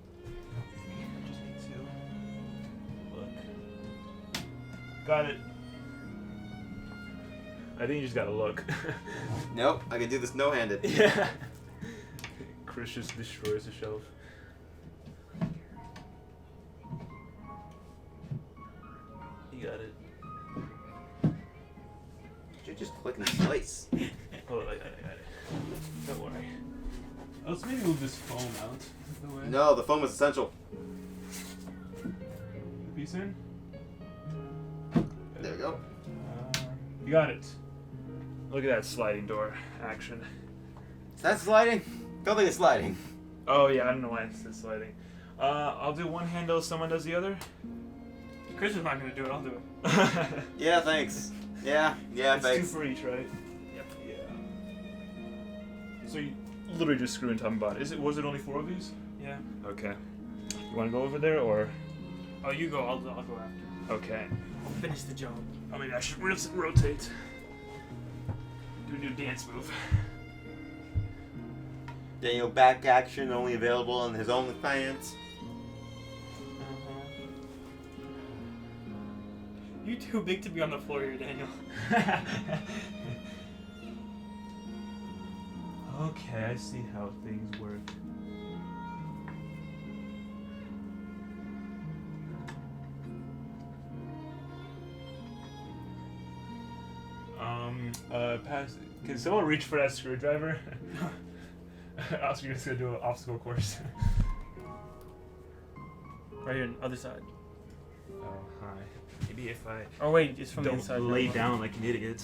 I just need to look. Got it. I think you just gotta look. Nope, I can do this no-handed. Yeah. Chris just destroys the shelf. You got it. just click and slice. Hold on, I got it. Don't worry. Let's maybe move this foam out. No way. No, the foam is essential. Piece in. There we go. You got it. Look at that sliding door action. Is that sliding? Don't think it's sliding. Oh yeah, I don't know why it's sliding. I'll do one handle, someone does the other. Chris is not gonna do it. I'll do it. Yeah, thanks. Yeah, It's thanks. 2 for each, right? Yep. Yeah. So you literally just screw and tongue bot. Was it only 4 of these? Yeah. Okay. You want to go over there or? Oh, you go. I'll go after. Okay. I'll finish the job. I mean, I should rotate. Do a new dance move. Daniel back action only available on his OnlyFans. You're too big to be on the floor here, Daniel. Okay, I see how things work. Can someone reach for that screwdriver? Oscar's just gonna do an obstacle course. Right here, on the other side. Oh, hi. Maybe if I Oh wait, it's from the don't inside. lay Never mind. down like an idiot.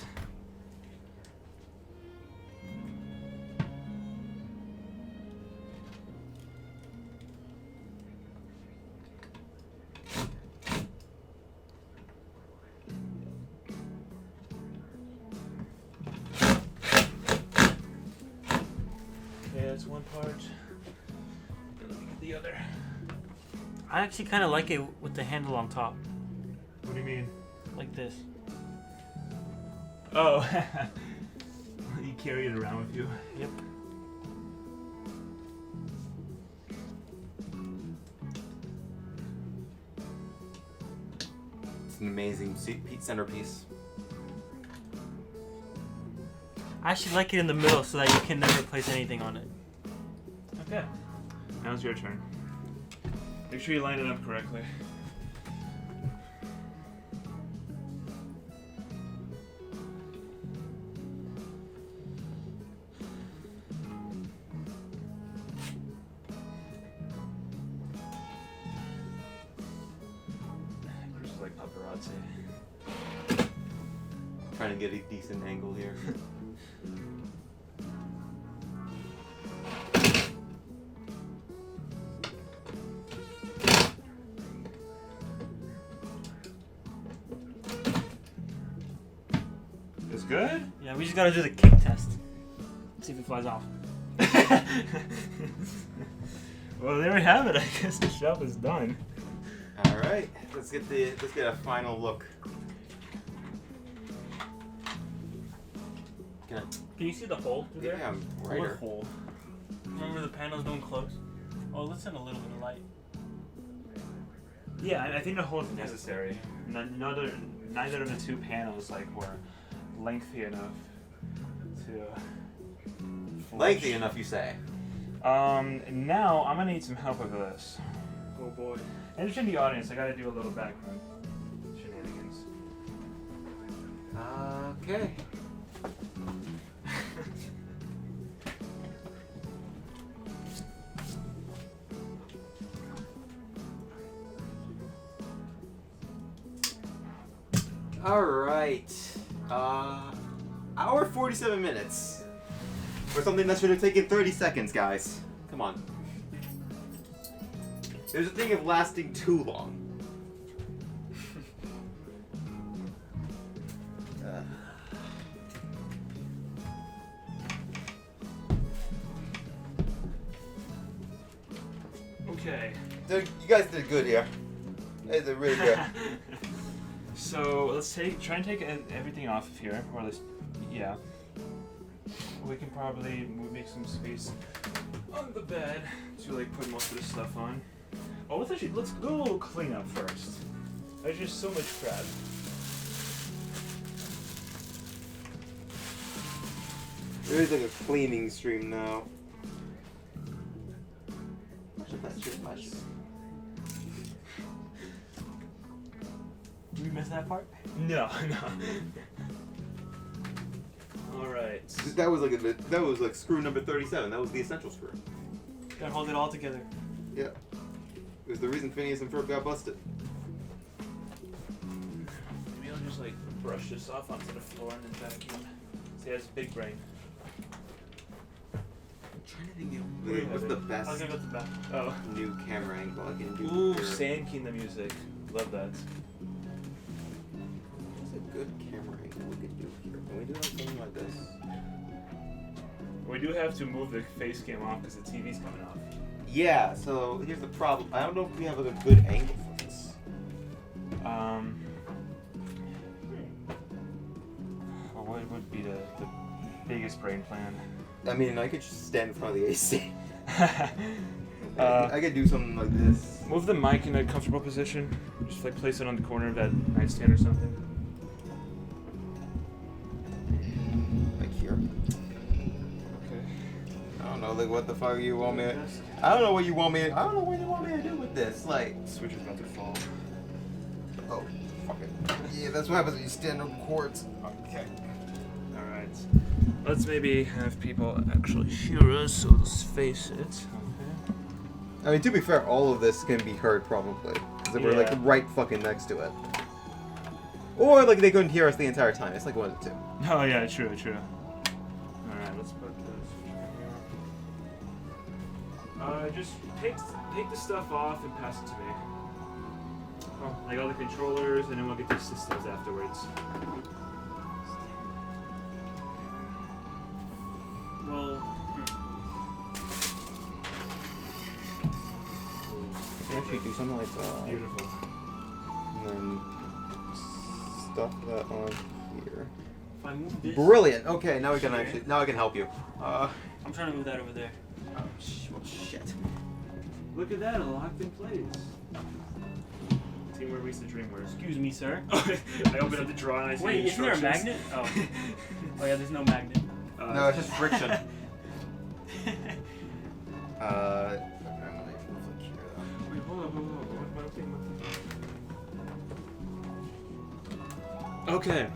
Okay, that's one part. Let me get the other. I actually kind of like it with the handle on top, What do you mean? like this. Oh, you carry it around with you. Yep. It's an amazing centerpiece. I actually like it in the middle so that you can never place anything on it. Okay. Now's your turn. Make sure you line it up correctly. Chris is like paparazzi. Trying to get a decent angle here. It's good? Yeah, we just gotta do the kick test. See if it flies off. Well, there we have it. I guess the job is done. All right, let's get a final look. Can Can you see the hole through there? yeah, I'm What brighter. hole? Remember the panels don't close? Oh, let's send a little bit of light. Yeah, I think the hole is necessary. Neither of the 2 panels were lengthy enough to. Lengthy enough, you say? Now I'm gonna need some help with this. Oh boy. And just in the audience, I gotta do a little background shenanigans. Okay. All right. Hour 47 minutes for something that should have taken 30 seconds, guys. Come on. There's a thing of lasting too long. Okay. You guys did good here. You guys did really good. So let's try and take everything off of here, or at least, yeah. We can probably make some space on the bed to put most of this stuff on. Oh, let's do a little cleanup first. There's just so much crap. There is a cleaning stream now. Did we miss that part? No, no. All right. That was like screw number 37. That was the essential screw. Gotta hold it all together. Yeah. It was the reason Phineas and Ferb got busted. Maybe I'll just like brush this off onto the floor and then vacuum. See, has a big brain. I'm trying to think Wait, of what's the I was best gonna go to the back. Oh. new camera angle I can do. Ooh, here. Sand Kingdom music. Love that. What's a good camera angle we could do here? Can we do like something like this? We do have to move the face cam off because the TV's coming off. Yeah, so here's the problem. I don't know if we have a good angle for this. Well, what would be the biggest brain plan? I mean, I could just stand in front of the AC. Uh, I could do something like this. Move the mic in a comfortable position. Just like place it on the corner of that nightstand or something. Like here. Okay. I don't know, like what the fuck you want me to... I don't know what you want me to do with this. Like, Switch is about to fall. oh, fuck it. Yeah, that's what happens when you stand on cords. Okay. Alright. Let's maybe have people actually hear us, so let's face it. Okay. I mean, to be fair, all of this can be heard probably. Because we're like Yeah. right fucking next to it. Or like they couldn't hear us the entire time. It's like one of the two. Oh yeah, true. Alright, let's put this here. Just take the stuff off and pass it to me. Oh, like all the controllers, and then we'll get the systems afterwards. Well, Can actually do something like that. Beautiful. And then stuff that on here. if I move this, Brilliant. Okay, now we can Here. now I can help you. I'm trying to move that over there. Well, shit. Look at that, locked in place. Teamwork makes the dream work. Excuse me, sir. I open up the drawer and I see Wait, isn't there a instructions. magnet? Oh. Oh yeah, there's no magnet. No, it's just friction. I'm gonna flick here, though. Wait, hold on. Okay.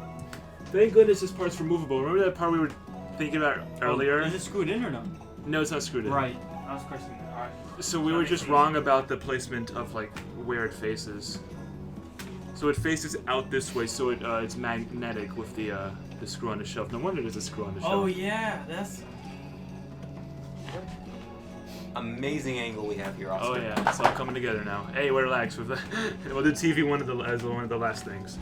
Thank goodness this part's removable. Remember that part we were thinking about earlier? Is it screwed in or no? No, it's not screwed in. Right. I was questioning that. Alright. So we were just wrong about the placement of like where it faces. So it faces out this way, so it's magnetic with the screw on the shelf. No wonder there's a screw on the shelf. Oh yeah, that's. Amazing angle we have here, Oh Oscar. yeah, it's all coming together now. Hey, we're relaxed with the well, the TV one of the last things.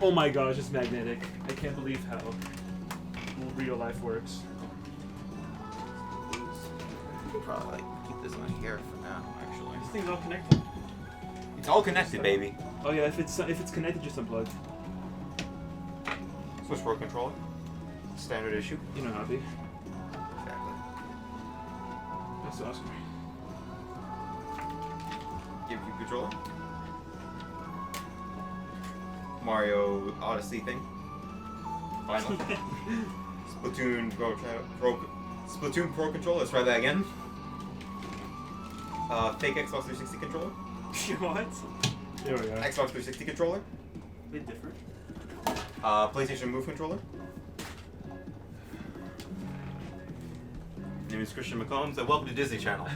Oh my gosh, it's magnetic. I can't believe how real life works. We could probably like keep this on here for now, actually. This thing's all connected. It's all connected, baby. Oh yeah, if it's connected, just unplug. Switchboard controller. Standard issue. You know how to be. Exactly. That's awesome. GameCube controller. Mario Odyssey thing. Final. Splatoon Pro controller. Let's try that again. Fake Xbox 360 controller. What? There we go. Xbox 360 controller. A bit different. PlayStation Move controller. Name is Christian McCombs, and welcome to Disney Channel.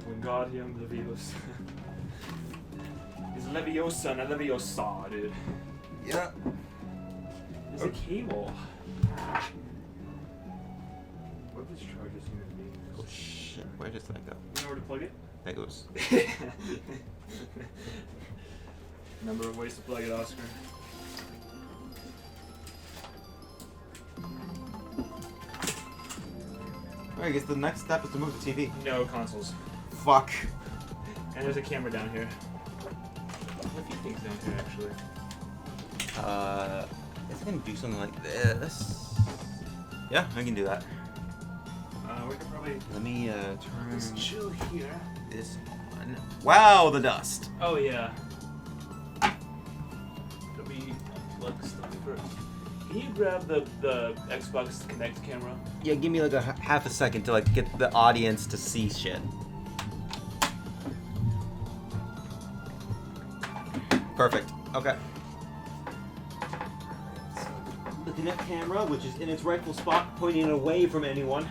Wingardium Leviosa. It's Leviosa, not Leviosa, dude. Yeah. There's a cable. What if this charges USB? Oh shit! Where does that go? You know where to plug it? That goes. Number of ways to plug it, Oscar. Alright, I guess the next step is to move the TV. No consoles. Fuck. And there's a camera down here. A few things down here, actually. Is it gonna do something like this? Yeah, I can do that. We could probably Let me just turn chill here. this on. Wow, the dust. Oh yeah. Let me unplug stuff first. Can you grab the Xbox Connect camera? Yeah, give me like a half a second to like get the audience to see shit. Perfect. Okay. The looking at camera, which is in its rightful spot, pointing away from anyone.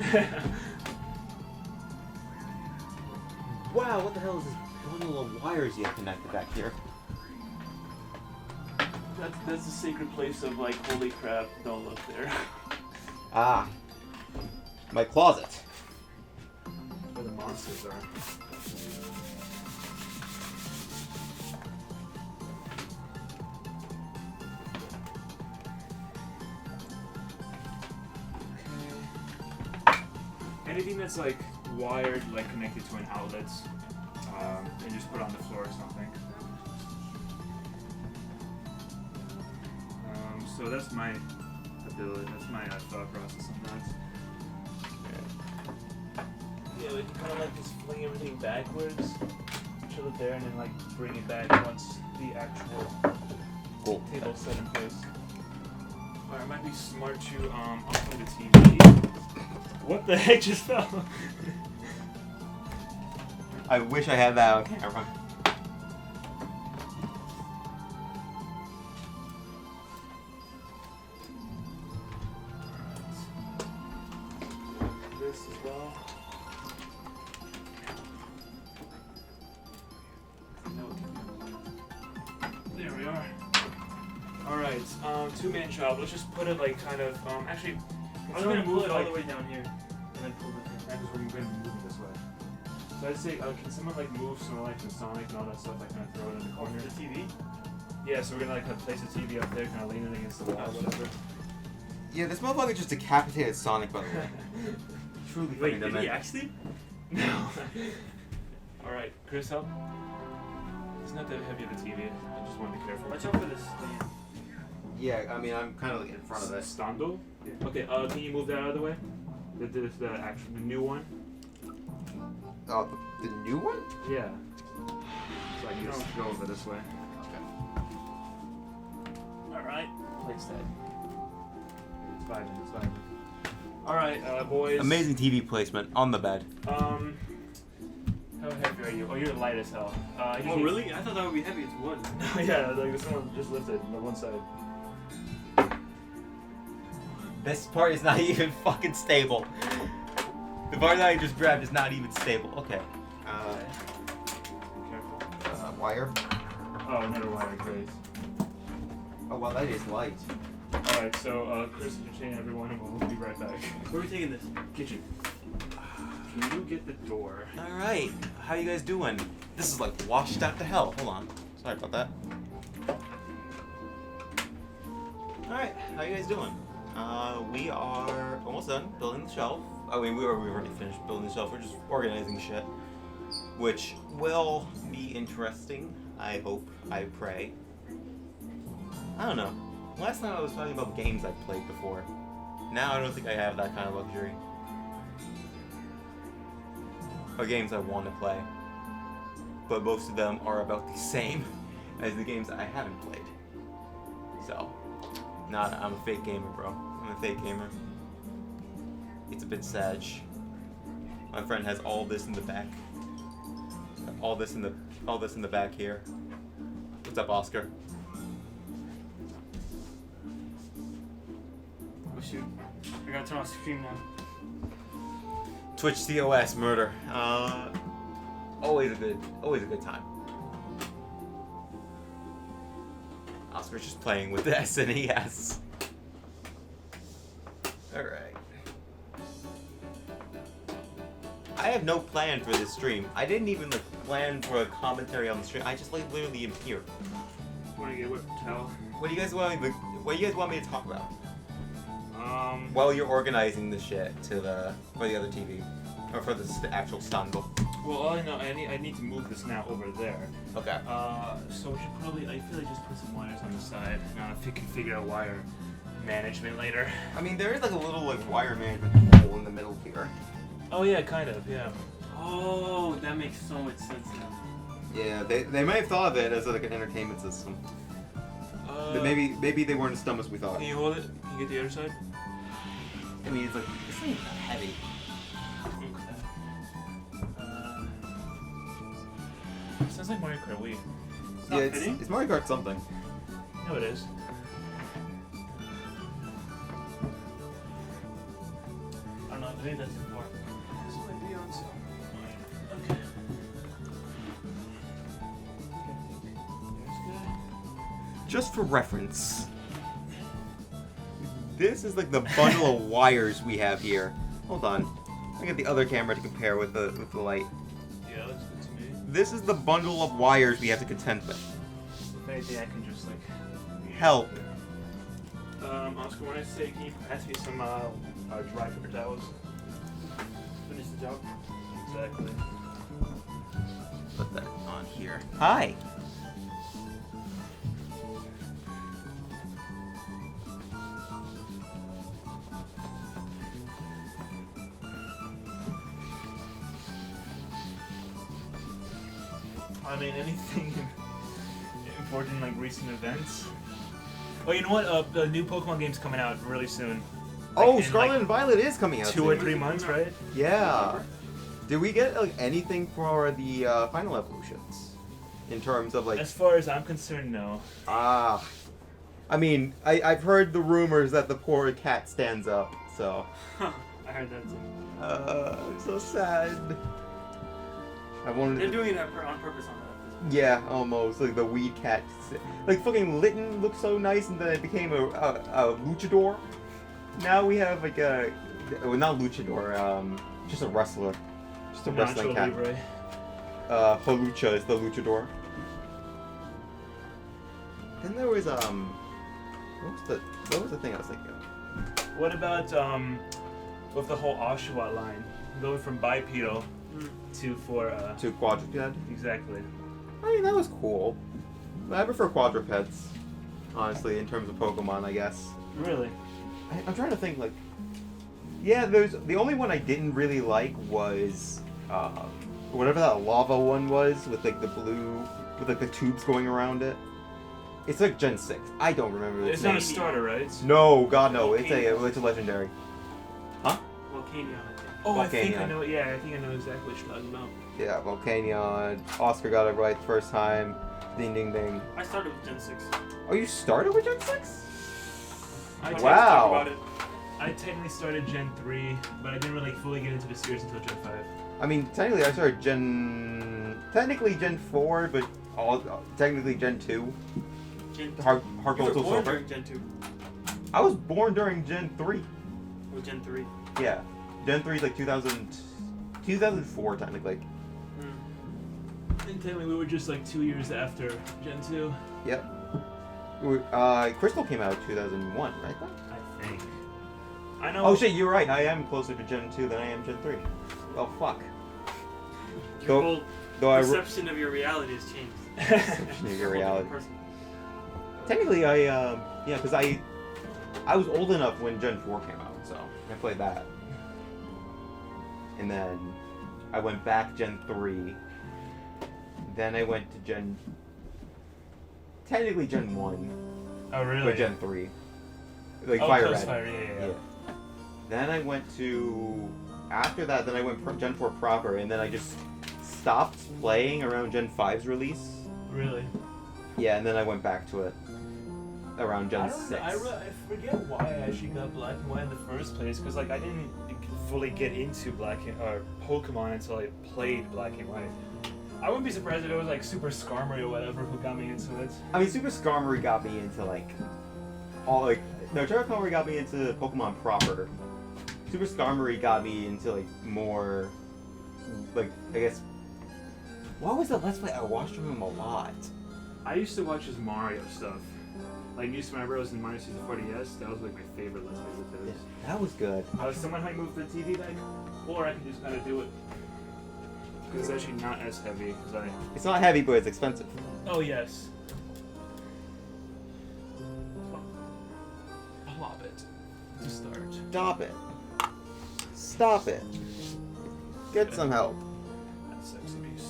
Wow, what the hell is this bundle of wires you have connected back here? That's the sacred place of like, holy crap, don't look there. Ah, my closet. Where the monsters are. Anything that's like wired, like connected to an outlet, and just put on the floor or something. So that's my ability. That's my thought process on that. Yeah, we can kind of like just fling everything backwards, chill it there, and then like bring it back once the actual Cool. table's set in place. Or it might be smart to unplug the TV. What the heck just fell? I wish I had that on camera. This as well. There we are. Alright, two-man job. Let's just put it like kind of, actually, I was gonna move it all the way down here, and then pull it in. because we're going to be moving this way. So I'd say, can someone like move Snorlax and Sonic and all that stuff, like kind of throw it in the corner? The TV? Yeah, so we're gonna like kind of place the TV up there, kind of lean it against the wall, whatever. Yeah, this motherfucker just decapitated Sonic, by the way. Truly funny, Wait, doesn't did he it? actually? No. Alright, Chris, help. It's not that heavy of a TV. I just want to be careful. Watch out for this stand. Yeah, I mean, I'm kind of like in front of it. Standal? Okay, can you move that out of the way? The new one? Oh, the new one? Yeah. So I can just go over this way. Alright. Place that. It's vibing, it's vibing. Alright, boys. Amazing TV placement on the bed. How heavy are you? Oh, you're light as hell. You Oh, need- really? I thought that would be heavy. It's wood. Yeah, like someone just lifted on one side. This part is not even fucking stable. The part that I just grabbed is not even stable. Okay. Careful. Wire. Oh, another wire, great. Oh, well, that is light. Alright, so Chris, entertain everyone and we'll be right back. Where are we taking this? Kitchen. Can you get the door? Alright. How you guys doing? This is like washed out to hell. Hold on. Sorry about that. Alright. How you guys doing? We are almost done building the shelf. I mean, we already finished building the shelf. We're just organizing shit. Which will be interesting. I hope. I pray. I don't know. Last time I was talking about games I've played before. Now I don't think I have that kind of luxury. Or games I want to play. But most of them are about the same as the games I haven't played. So, I'm a fake gamer, bro. I'm a fake gamer. It's a bit sad. My friend has all this in the back. All this in the back here. What's up, Oscar? Oh shoot. I gotta turn off stream now. Twitch COS murder. Always a good time. Oscar's just playing with the SNES. Alright. I have no plan for this stream. I didn't even plan for a commentary on the stream. I just literally am here. Want to get what towel? What do you guys want me to talk about? Um. While you're organizing the shit for the other TV, or for the actual standal. Well, all I know, I need to move this now over there. Okay. So we should probably, I feel like just put some wires on the side. If you can figure out wire management later. I mean, there is like a little wire management hole in the middle here. Oh yeah, kind of, yeah. Oh, that makes so much sense now. Yeah, they might have thought of it as like an entertainment system. But maybe they weren't as dumb as we thought. Can you hold it? Can you get the other side? I mean, it's like this thing's heavy. Sounds like Mario Kart Wii. not fitting? It's Mario Kart something. No, it is. believe that's important. This might be on some. Okay. There's good. Just for reference, this is like the bundle of wires we have here. Hold on. I get the other camera to compare with the light. Yeah, looks good to me. This is the bundle of wires we have to contend with. If anything, I can just like. Help. Oscar, when I say, can you pass me some dry paper towels? Finish the job. Exactly. Put that on here. Hi. I mean, anything important like recent events? Oh, you know what? The new Pokemon game's coming out really soon. Oh, in, Scarlet like, and Violet is coming out 2 or soon. 3 months, right? Yeah. Did we get like anything for the final evolutions? In terms of like As far as I'm concerned, no. I mean, I've heard the rumors that the poor cat stands up, so I heard that too. I'm so sad. I wanted They're to, doing it on purpose on that. yeah, almost like the weed cat. Like fucking Litten looked so nice, and then it became a luchador. Now we have like a, well, not luchador, just a wrestler, just a wrestling Nacho cat. Libre. Halucha is the luchador. Then there was what was the thing I was thinking of? What about with the whole Oshawott line, going from bipedal to To quadruped. exactly. I mean, that was cool. I prefer quadrupeds, honestly, in terms of Pokemon, I guess. Really? I'm trying to think, like, yeah, there's the only one I didn't really like was whatever that lava one was with like the blue, with like the tubes going around it. It's like Gen 6. I don't remember It's its not name. a starter, right? No, God, no. It's a legendary. Huh? Volcanion, I think. Oh, I think I Volcanion. know. Yeah, I think I know exactly what you're talking about. Yeah, Volcanion. Oscar got it right the first time. Ding, ding, ding. I started with Gen 6. Oh, you started with Gen 6? I Let's Wow. talk about it. I technically started Gen 3, but I didn't really fully get into the series until Gen 5. I mean, technically I started technically Gen 4, but technically Gen 2. Gen 2. Heart You Gold were Soul born Silver. during Gen 2. I was born during Gen 3. Or Gen 3. Yeah. Gen 3 is like 2004 technically. And technically, we were just like 2 years after Gen 2. Yep. Crystal came out in 2001, right? I think. I know. Oh shit, you're right. I am closer to Gen 2 than I am Gen 3. Well, fuck. Your Though- whole Though I perception of your reality has changed. perception of your reality. Technically, yeah, because I was old enough when Gen 4 came out, so I played that. And then I went back Gen 3. Then I went to technically Gen 1, Oh, really? but Gen 3. Like Oh, Fire Close Red. Fire, yeah. Then I went to, after that, then I went Gen 4 proper, and then I just stopped playing around Gen 5's release. Really? Yeah, and then I went back to it around Gen I don't 6. know. I forget why I actually got Black and White in the first place, because like I didn't fully get into Pokemon until I played Black and White. I wouldn't be surprised if it was like Super Skarmory or whatever who got me into it. I mean, Super Skarmory got me into Skarmory got me into Pokemon proper. Super Skarmory got me into like more, like I guess. What was the Let's Play? I watched from him a lot. I used to watch his Mario stuff. Like New Super Mario Bros. And Mario 64 DS, that was like my favorite Let's Play with those. That was good. Someone might move the TV back, or I can just kind of do it. Because it's actually not as heavy, because I... It's not heavy, but it's expensive. Oh, yes. Plop it. To start. Stop it. Stop it. Get some help. That sexy beast.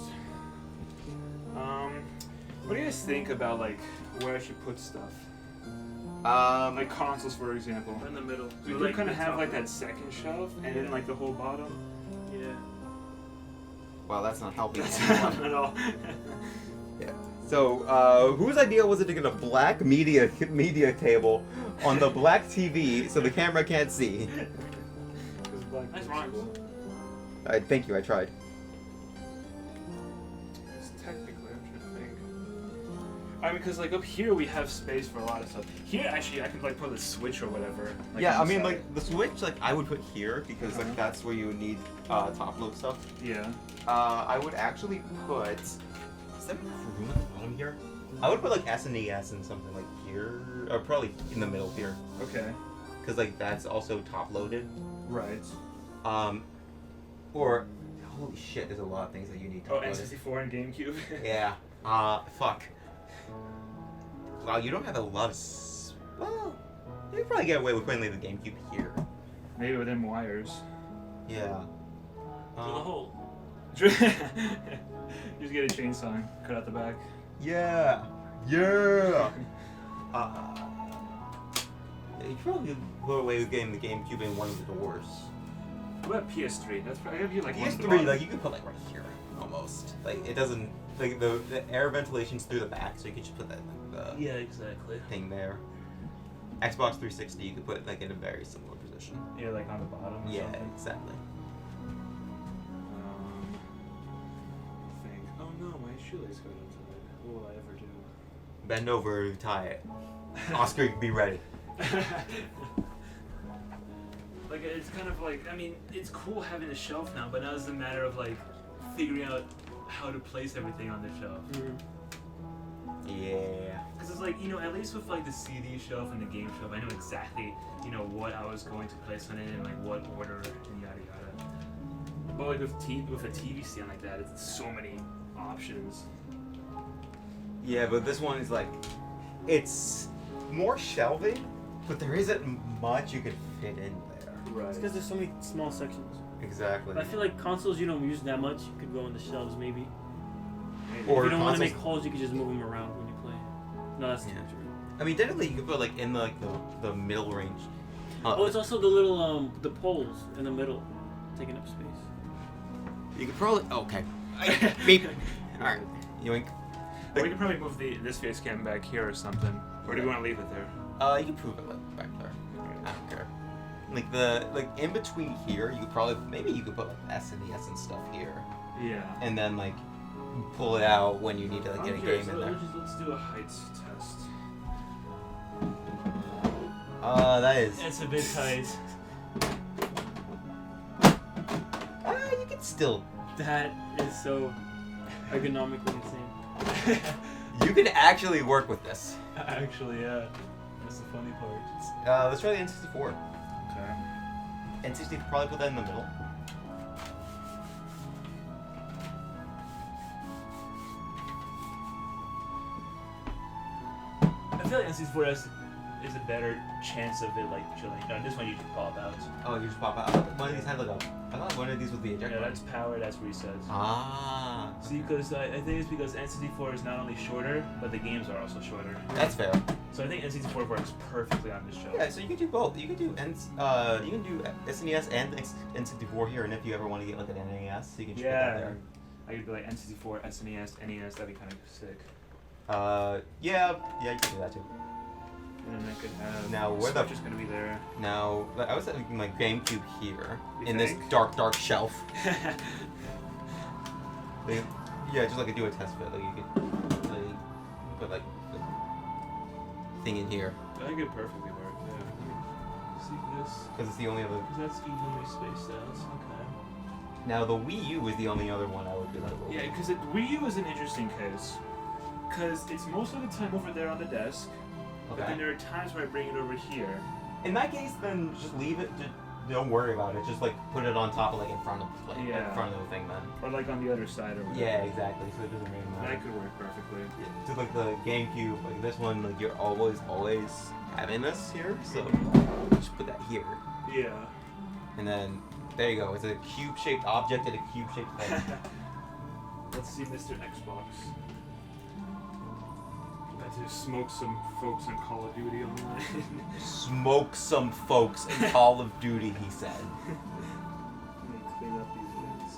What do you guys think about, like, where I should put stuff? Like consoles, for example. In the middle. We So, do like, kind of the have, top like, row. that second shelf, and then, like, the whole bottom. Yeah. Well, that's not helping That's anyone. not at all. Yeah. So, whose idea was it to get a black media table on the black TV so the camera can't see? Because Black like Nice those. rhymes. Cool. Thank you. I tried. It's technically, I'm trying to think. I mean, because like up here we have space for a lot of stuff. Here, actually, I can like put a switch or whatever. Like, Yeah, I on the mean, side. like the switch, like I would put here because Uh-huh. like that's where you would need top load stuff. Yeah. I would actually put. Is there room at the bottom here? I would put like SNES and something like here, or probably in the middle here, Okay. because like that's also top loaded. Right. Or holy shit, there's a lot of things that you need Oh, top loaded. N64 and GameCube. Yeah. Fuck. Wow, you don't have a lot of. Well, you can probably get away with putting like, the GameCube here. Maybe with them wires. Yeah. Drill a hole. Just get a chainsaw and cut out the back. Yeah. Yeah. You probably go away with getting the GameCube in one of the doors. What about PS3? That's probably gotta be like one at the PS3, bottom. like you could put like right here, almost. Like it doesn't, like the air ventilation's through the back, so you could just put that like, the Yeah, exactly. thing there. Xbox 360, you could put it like in a very similar position. Yeah, like on the bottom. Or Yeah, something. exactly. Think. Oh no, my shoelace got untied. What will I ever do? Bend over, tie it. Oscar, be ready. Like it's kind of like, I mean, it's cool having a shelf now, but now it's a matter of like figuring out how to place everything on the shelf. Yeah. Because it's like, you know, at least with like the CD shelf and the game shelf, I knew exactly, you know, what I was going to place on it and like what order and yada yada. But like with a TV stand like that, it's so many options. Yeah, but this one is like, it's more shelving, but there isn't much you could fit in there. Right. It's because there's so many small sections. Exactly. But I feel like consoles you don't use that much. You could go on the shelves maybe. Or if you don't want to consoles- make holes, you could just move them around when you play. No, that's too Yeah. much. I mean, technically, you could put like in the the middle range. Oh, it's also the little the poles in the middle, taking up space. You could probably okay. Beep. All right. Yoink. Or we could probably move this face cam back here or something. Or do we want to leave it there? You can prove it like back there. I don't care. Like in between here, you could probably maybe you could put like SNES and stuff here, Yeah. and then like pull it out when you need to like get a Okay, game so in there. let's do a heights test. That is. It's a bit tight. You can still. That is so ergonomically insane. You can actually work with this. Actually, yeah. That's the funny part. Let's try the N64. Okay. N64 probably put that in the middle. I feel like N64 is a better chance of it like chilling. No, this one you can pop out. Oh, you just pop out. One of these had like a. I thought one of these was the eject Yeah, button. that's power, that's resets. Ah. See, because I think it's because N64 is not only shorter, but the games are also shorter. That's fair. So I think N64 works perfectly on this show. Yeah, so you can do both. You can do SNES and N64 here, and if you ever want to get like an NES, you can just put that Yeah. there. I could be like N64, SNES, NES. That'd be kind of sick. Yeah, you can do that too. And then I could have. Now, where the- Switch is gonna be there. Now, I was thinking my GameCube here You in this think? dark shelf. Like, yeah, just like do a test fit. Like you could like, put like the thing in here I think it perfectly work. Yeah. See this? because it's the only other. Because that's evenly spaced out. Okay. Now the Wii U was the only other one I would be like. Oh. Yeah, because Wii U is an interesting case. Because it's most of the time over there on the desk, but then Okay. there are times where I bring it over here. In that case, then just leave it. Just don't worry about it. Just like put it on top of like in front of in Yeah. front of the thing then. Or like on the other side over Yeah, exactly. So it doesn't really matter. That could work perfectly. Yeah, just like the GameCube, like this one, like you're always having this here. So just put that here, Yeah. and then there you go. It's a cube-shaped object and a cube-shaped head. Let's see Mr. Xbox. About to smoke some folks on Call of Duty online. Smoke some folks in Call of Duty, he said. Let me clean up these ones.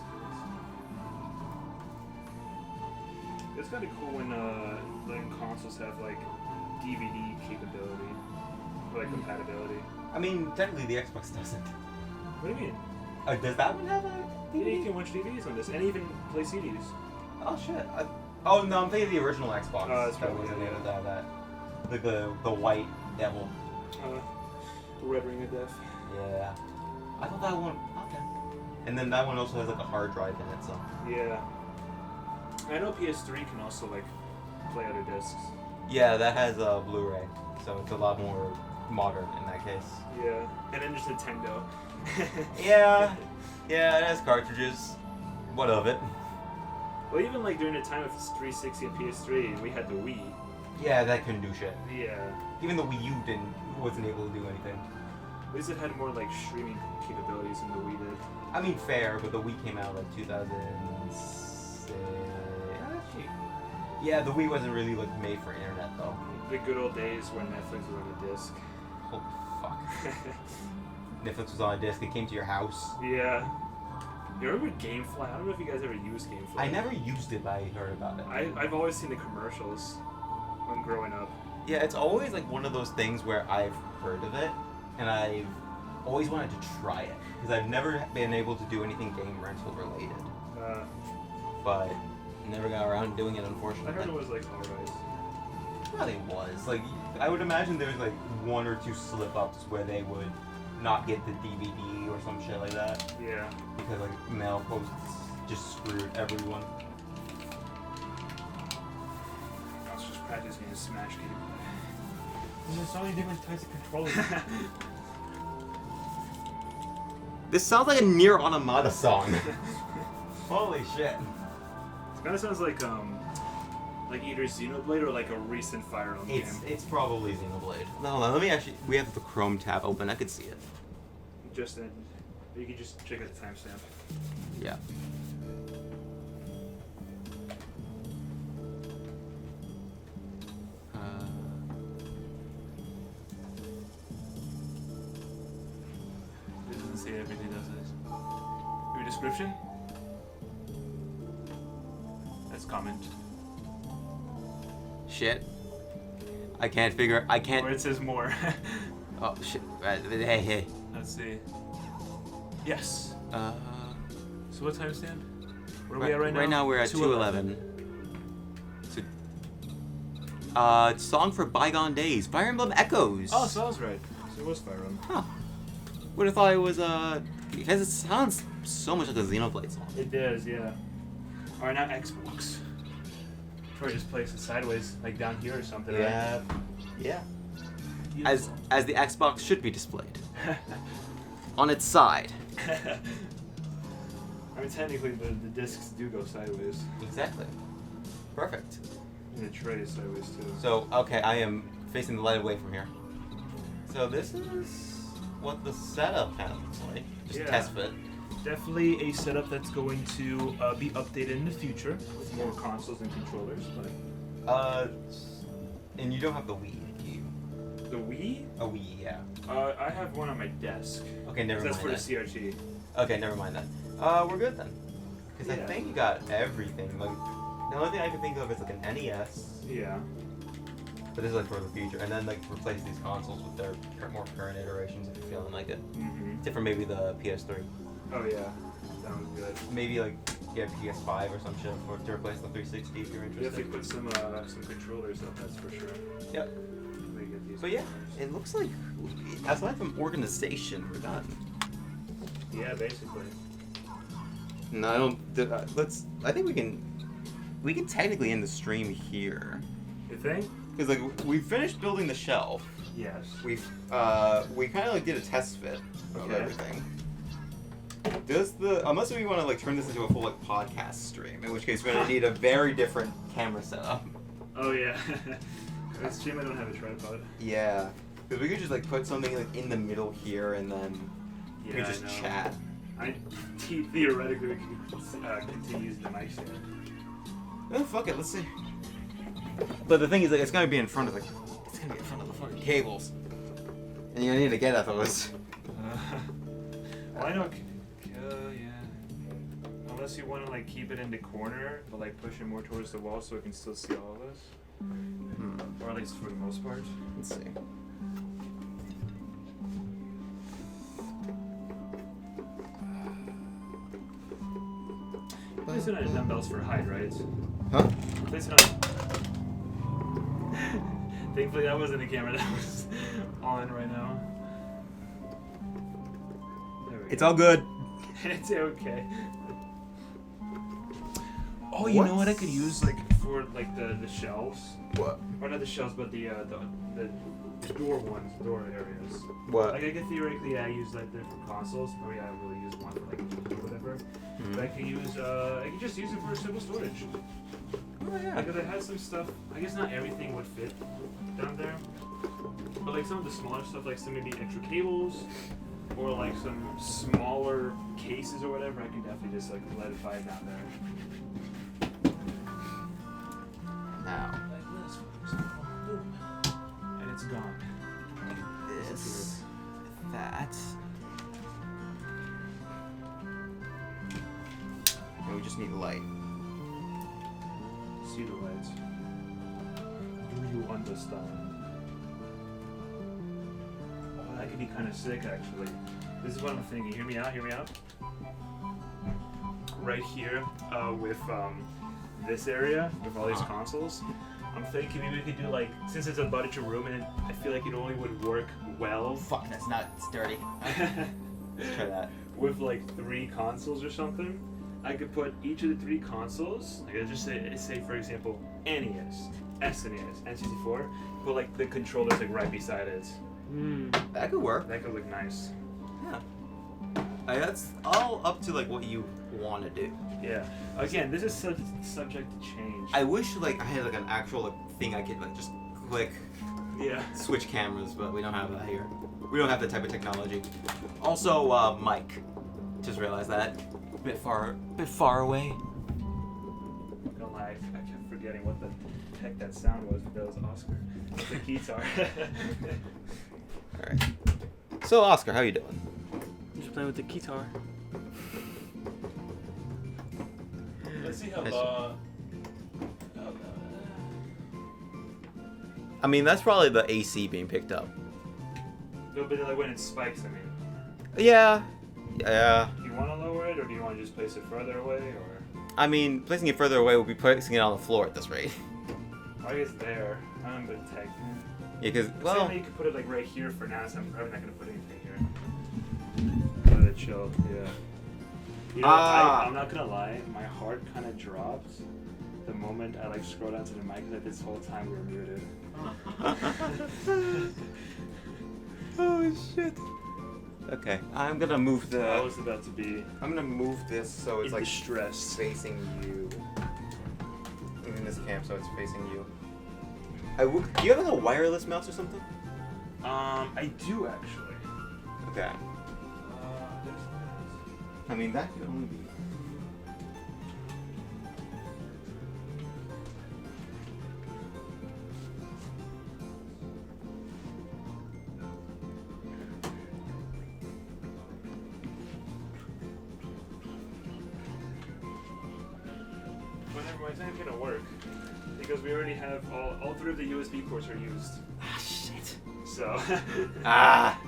It's kind of cool when consoles have like DVD capability, or like compatibility. I mean, technically the Xbox doesn't. What do you mean? Does that one have a Yeah, you DVD? can watch DVDs on this, and even play CDs. Oh shit. Oh no, I'm thinking of the original Xbox. Oh, that's that probably wasn't it, able to have that. Like the white devil. Red Ring of Death. Yeah. I thought that one. Okay. And then that one also has like a hard drive in it, so. Yeah. I know PS3 can also like play other discs. Yeah, that has a Blu-ray, so it's a lot more modern in that case. Yeah. And then there's Nintendo. Yeah. Yeah, it has cartridges. What of it? Well, even like during the time of 360 and PS3, we had the Wii. Yeah, that couldn't do shit. Yeah. Even the Wii U wasn't able to do anything. At least it had more like streaming capabilities than the Wii did. I mean, fair, but the Wii came out like 2006. Yeah, the Wii wasn't really like made for internet though. The good old days when Netflix was on a disc. Holy fuck. Netflix was on a disc. It came to your house. Yeah. You remember GameFly? I don't know if you guys ever used GameFly. I never used it, but I heard about it. I've always seen the commercials when growing up. Yeah, it's always like one of those things where I've heard of it, and I've always wanted to try it because I've never been able to do anything game rental related, but never got around to doing it, unfortunately. I heard it was like alright. Well, it was like I would imagine there was like one or two slip-ups where they would not get the DVD or some shit like that Yeah. because like mail posts just screwed everyone. I was just practicing a Smash game. There's so many different types of controllers. This sounds like a Nier Automata song. Holy shit. It kind of sounds like either Xenoblade or like a recent Fire Emblem game. It's probably Xenoblade. No, let me actually. We have the Chrome tab open. I could see it. Just in. You can just check out the timestamp. Yeah. It doesn't say everything, does it? Your description? That's comment. Shit. I can't figure. I Or can't. it says more. Oh shit. Hey. Let's see. Yes. Uh. So what timestamp? Where are we at right now? Right now we're at 2:11. Song for Bygone Days. Fire Emblem Echoes. Oh, so I was right. So it was Fire Emblem. Huh. Would have thought it was because it sounds so much like a Xenoblade song. It does, yeah. Alright, now Xbox. Probably just place it sideways, like down here or something, Yeah. As the Xbox should be displayed right? on its side. I mean, technically, the discs do go sideways. Exactly. Perfect. And the tray is sideways, too. So okay, I am facing the light away from here. So this is what the setup kind of looks like. Just Yeah. test fit. Definitely a setup that's going to be updated in the future with more consoles and controllers. But And you don't have the Wii, do you? the Wii, A Wii, yeah. I have one on my desk. Okay, never That's mind for the that. CRT. Okay, never mind that. We're good then. Because I Yeah. think you got everything. Like, the only thing I can think of is like an NES, Yeah. but this is like for the future. And then like replace these consoles with their more current iterations if you're feeling like it. Mm-hmm. Except for maybe the PS3. Oh yeah, sounds good. Maybe like get PS5 or some shit to replace the 360 if you're We definitely interested. put some controllers up. That's for sure. Yep. Let me get these But yeah, controllers. it looks like aside from organization, we're done. Yeah, basically. No, I don't. I think we can technically end the stream here You think? because like we finished building the shelf. Yes. We kind of like did a test fit of Okay. everything. Unless we want to like turn this into a full like podcast stream, in which case we're gonna need a very different camera setup. Oh yeah. This stream I don't have a tripod. Yeah, because we could just like put something like in the middle here and then we Yeah, could just I know. chat. Theoretically, we could continue using the mic stand. Oh fuck it, let's see. But the thing is, like, it's gonna be in front of the fucking cables, and you're gonna need to get at those. Well, I know. Yeah. Unless you want to like keep it in the corner, but like push it more towards the wall so we can still see all of us, or at least for the most part. Let's see. place it on dumbbells for height, right? Huh? Place it on. Thankfully, that wasn't the camera that was on right now. There we It's go. all good. It's okay. Oh, you know what I could use like for like the shelves, What? or not the shelves, but the door ones, door areas. What? Like I could theoretically use like different consoles. Maybe I will use one for like games or whatever. But I could use I could just use it for simple storage. Oh yeah. Because it has some stuff. I guess not everything would fit down there, but like some of the smaller stuff, like some maybe extra cables, or like some smaller cases or whatever, I can definitely just like let it fire down there. Now Like this, for example. Boom. And it's gone. this, that, and we just need light. See the lights. Do you understand? Oh, that could be kind of sick, actually. This is what I'm thinking. Hear me out. Hear me out. Right here, with this area with all these consoles, I'm thinking maybe we could do like, since it's a budget room, and I feel like it only would work well Fuck, that's not. It's dirty. Let's try that. with like 3 consoles or something. I could put each of the 3 consoles, like I just say for example, NES, SNES, N64, put like the controllers like right beside it. That could work. That could look nice. Yeah. That's all up to like what you want to do. Yeah. Again, this is subject to change. I wish like I had like an actual like, thing I could like just click, Yeah. switch cameras, but we don't have that here. We don't have that type of technology. Also, mic. Just realized that. Bit far away. Don't lie, I kept forgetting what the heck that sound was, but that was Oscar. The guitar. All right. So Oscar, how you doing? Just playing with the guitar. Let's see how Yes. I mean, that's probably the AC being picked up. No, but like when it spikes, I mean. Yeah. Yeah. Do you want to lower it, or do you want to just place it further away, or? I mean, placing it further away would be placing it on the floor at this rate. I guess there. I'm a bit tech. Yeah, because Well, well, you could put it like right here for now, so I'm probably not gonna put anything here. Let it chill. Yeah. You know, I'm not gonna lie. My heart kind of dropped the moment I like scrolled down to the mic. That this whole time we were muted. oh shit. Okay, I'm gonna move I the. was about to be I'm gonna move this so it's in like distress. facing you. In this cam, so it's facing you. Do you have like a wireless mouse or something? I do actually. Okay. I mean, that could only be. But never mind, it's not gonna work because we already have all 3 of the USB ports are used. Ah, shit. So. Ah.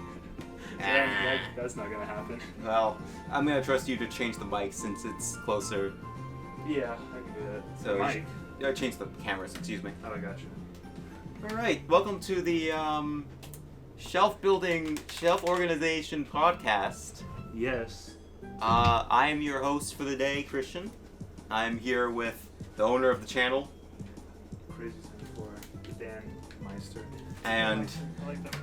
That's not gonna happen. Well, I'm gonna trust you to change the mic since it's closer. Yeah, I can do that. So you Mike. change the cameras. Excuse me. Oh, I got you. All right, welcome to the shelf organization podcast. Yes. I am your host for the day, Christian. I'm here with the owner of the channel Crazy 74. Dan Meister. and I like that.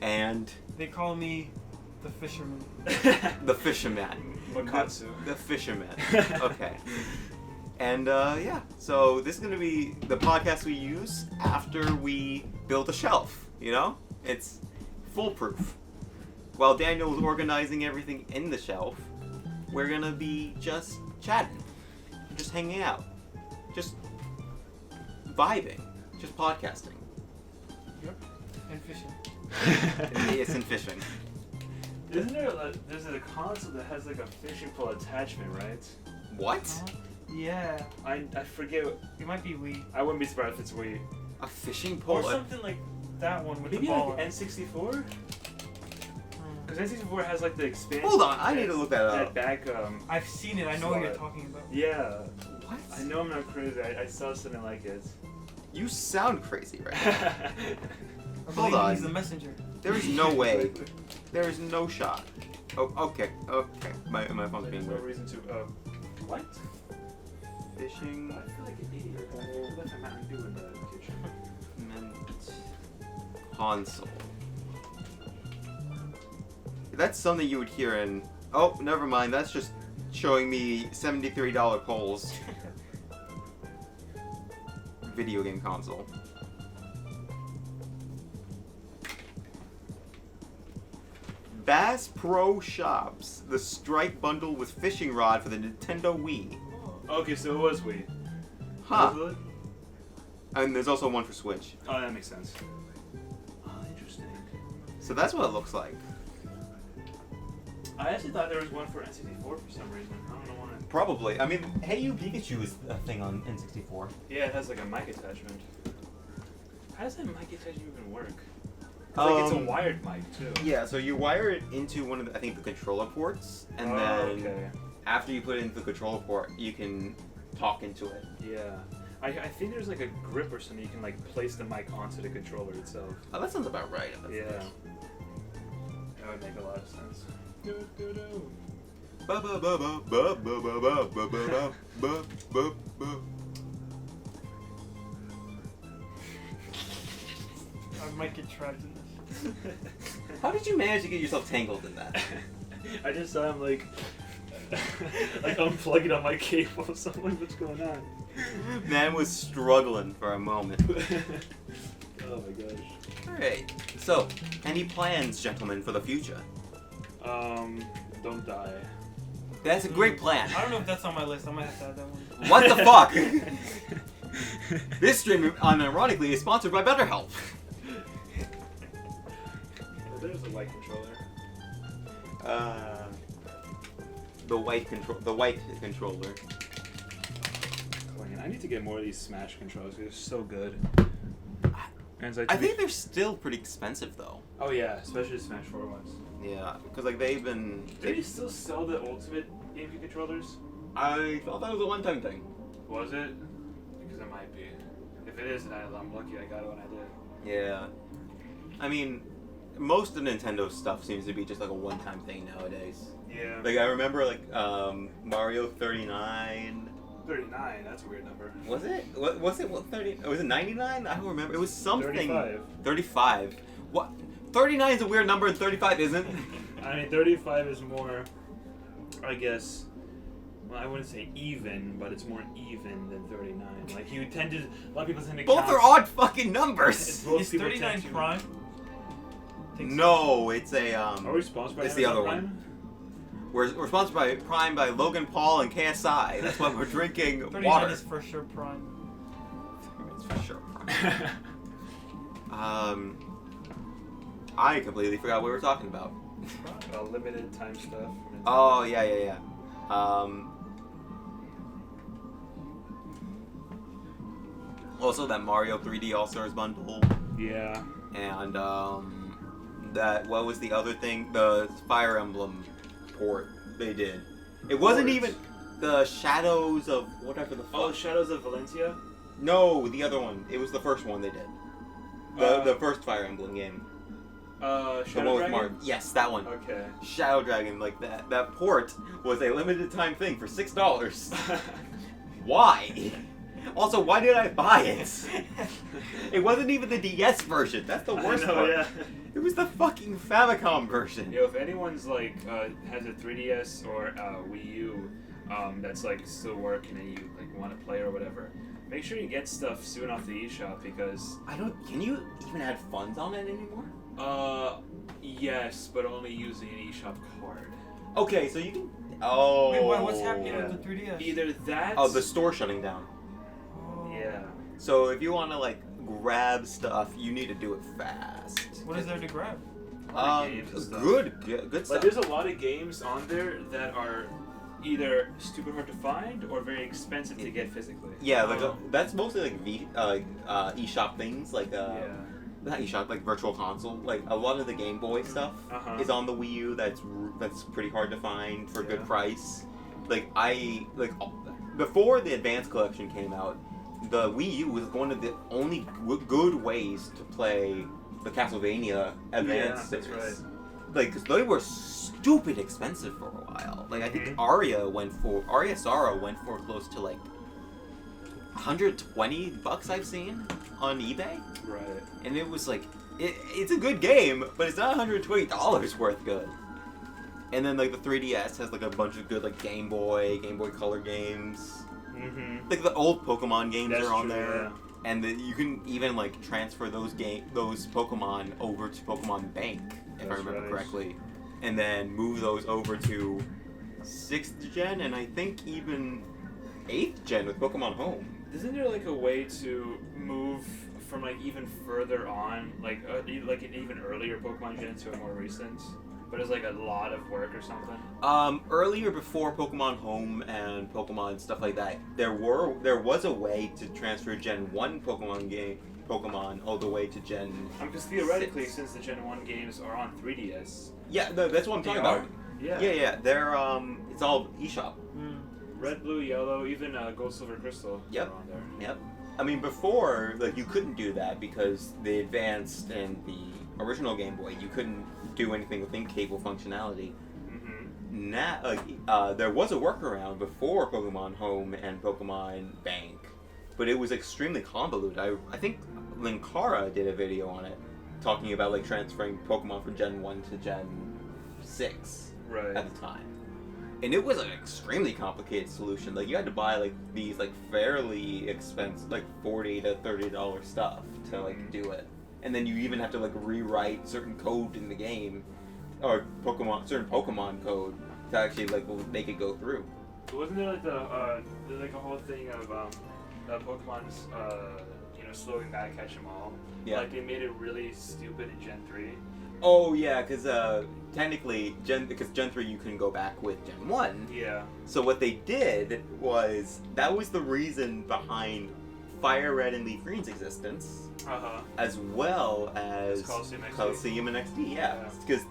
and They call me the fisherman. the fisherman. Makatsu. The fisherman. Okay. And yeah, so this is gonna be the podcast we use after we build a shelf. You know, it's foolproof. While Daniel is organizing everything in the shelf, we're gonna be just chatting, just hanging out, just vibing, just podcasting. And fishing. It's in fishing. Isn't there there's a console that has like a fishing pole attachment, right? What? Yeah. I forget. It might be Wii. I wouldn't be surprised if it's Wii. A fishing Or pole? something like that one with Maybe the ball. like N64? Because N64 has like the expansion. Hold on, I need to look that That up. back. I've seen it. I know what you're talking about. Yeah. What? I know I'm not crazy. I saw something like it. You sound crazy right now. I Hold believe on. he's the messenger. There is no way. There is no shot. Oh, okay. Okay. My phone's being There's no weird. reason to. What? Fishing. I feel like an idiot. I left my Mountain Dew in the kitchen. Mint console. That's something you would hear in. Oh, never mind. That's just showing me $73 polls. Video game console. Bass Pro Shops, the Strike bundle with fishing rod for the Nintendo Wii. Okay, so it was Wii. Huh. Was it? And there's also one for Switch. Oh, that makes sense. Oh, interesting. So that's what it looks like. I actually thought there was one for N64 for some reason. I don't know why. Probably. I mean, Hey You Pikachu is a thing on N64. Yeah, it has like a mic attachment. How does that mic attachment even work? It's a wired mic too. Yeah, so you wire it into one of the, I think, the controller ports, and then okay. after you put it into the controller port, you can talk into it. Yeah. I think there's like a grip or something you can like place the mic onto the controller itself. Oh, that sounds about right. Yeah. That would make a lot of sense. Ba ba ba ba ba ba ba ba ba ba ba ba ba. I might get trapped in this. How did you manage to get yourself tangled in that? I just saw him like unplugging on my cable. So I'm like, what's going on? Man was struggling for a moment. Oh my gosh. Alright, so, any plans, gentlemen, for the future? Don't die. That's a great plan. I don't know if that's on my list. I might have to add that one. What the fuck? This stream, unironically, is sponsored by BetterHelp. Well, there's the white controller. The white controller. I need to get more of these Smash controllers. They're so good. And it's like I think they're still pretty expensive though. Oh yeah, especially the Smash 4 ones. Yeah, because like they've been. Do they still sell the Ultimate GameCube controllers? I thought that was a one-time thing. Was it? Because it might be. If it is, I'm lucky I got it when I did. Yeah. I mean, most of Nintendo stuff seems to be just like a one-time thing nowadays. Yeah. Like I remember like Mario 39. 39. That's a weird number. Was it? Was it 30? Was it 99? I don't remember. It was something. 35. 35. What? 39 is a weird number and 35 isn't. I mean, 35 is more, I guess. Well, I wouldn't say even, but it's more even than 39. Like you tend to, a lot of people tend to. Both count, are odd fucking numbers. both Is people 39 tend to- Prime? Think so. No, it's a Are we sponsored by It's the Amazon other Prime? one. We're sponsored by Prime by Logan Paul and KSI. That's why we're drinking 39 water. is for sure Prime. It's for sure. I completely forgot what we were talking about. Limited time stuff. Oh yeah. Also that Mario 3D All Stars bundle, Yeah. and that what was the other thing? The Fire Emblem port they did. It wasn't Ports. even the Shadows of whatever the fuck. Oh, Shadows of Valencia. No, the other one. It was the first one they did. The first Fire Emblem game. The Shadow one with Dragon. Mario. Yes, that one. Okay. Shadow Dragon, like that port was a limited time thing for $6. Why? Also, why did I buy it? It wasn't even the DS version. That's the worst I know, part. yeah. It was the fucking Famicom version. Yo, if anyone's like has a 3DS or Wii U that's like still working and you like want to play or whatever, make sure you get stuff soon off the eShop because I don't. Can you even add funds on it anymore? yes, but only using an eShop card. Okay, so you can. Oh. Wait, what's happening Yeah. with the 3DS? Either that. Oh, the store shutting down. Oh. Yeah. So if you want to like grab stuff, you need to do it fast. What is there to grab? Games and stuff. Good Like stuff. there's a lot of games on there that are either stupid hard to find or very expensive to get physically. Yeah, like Oh. that's mostly like eShop things. Like Yeah. not eShop, like Virtual Console. Like a lot of the Game Boy stuff Uh-huh. is on the Wii U. That's pretty hard to find for a good Yeah. price. Before the Advanced Collection came out, the Wii U was one of the only good ways to play the Castlevania Advanced that's series. Like, 'cause they were stupid expensive for a while. Like, I think Aria Sara went for close to like $120 I've seen on eBay, Right. and it was like it's a good game, but it's not $120 worth good. And then like the 3DS has like a bunch of good like Game Boy Color games. Mm-hmm. Like the old Pokemon games That's are on true, there, yeah. and you can even like transfer those Pokemon over to Pokemon Bank, if I That's remember right. correctly, and then move those over to 6th gen and I think even 8th gen with Pokemon Home. Isn't there like a way to move from like even further on, like an even earlier Pokemon gen to a more recent? But it's like a lot of work or something. Earlier, before Pokemon Home and Pokemon stuff like that, there was a way to transfer Gen 1 Pokemon all the way to Gen. Because theoretically, 6. since the Gen 1 games are on 3DS. Yeah, no, that's what I'm talking They are? about. Yeah. Yeah, they're it's all eShop. Red, blue, yellow, even Gold, silver, crystal. Yep. Are on there. Yep. I mean, before, like, you couldn't do that because the Advanced and the original Game Boy, you couldn't do anything with cable functionality. Mm-hmm. Now, there was a workaround before Pokemon Home and Pokemon Bank, but it was extremely convoluted. I think Linkara did a video on it, talking about like transferring Pokemon from Gen 1 to Gen 6 Right. at the time. And it was an extremely complicated solution. Like you had to buy like these like fairly expensive, like $40 to $30 stuff to like do it. And then you even have to like rewrite certain code in the game, or certain Pokemon code to actually like make it go through. Wasn't there like there's like a whole thing of Pokemon's slowing back, catch 'em all? Yeah. Like they made it really stupid in Gen 3. Oh yeah, because technically because Gen 3 you can go back with Gen 1. Yeah. So what they did was that was the reason behind Fire Red and Leaf Green's existence, as well as Colosseum XD. Colosseum and XD. Yeah, Yeah. because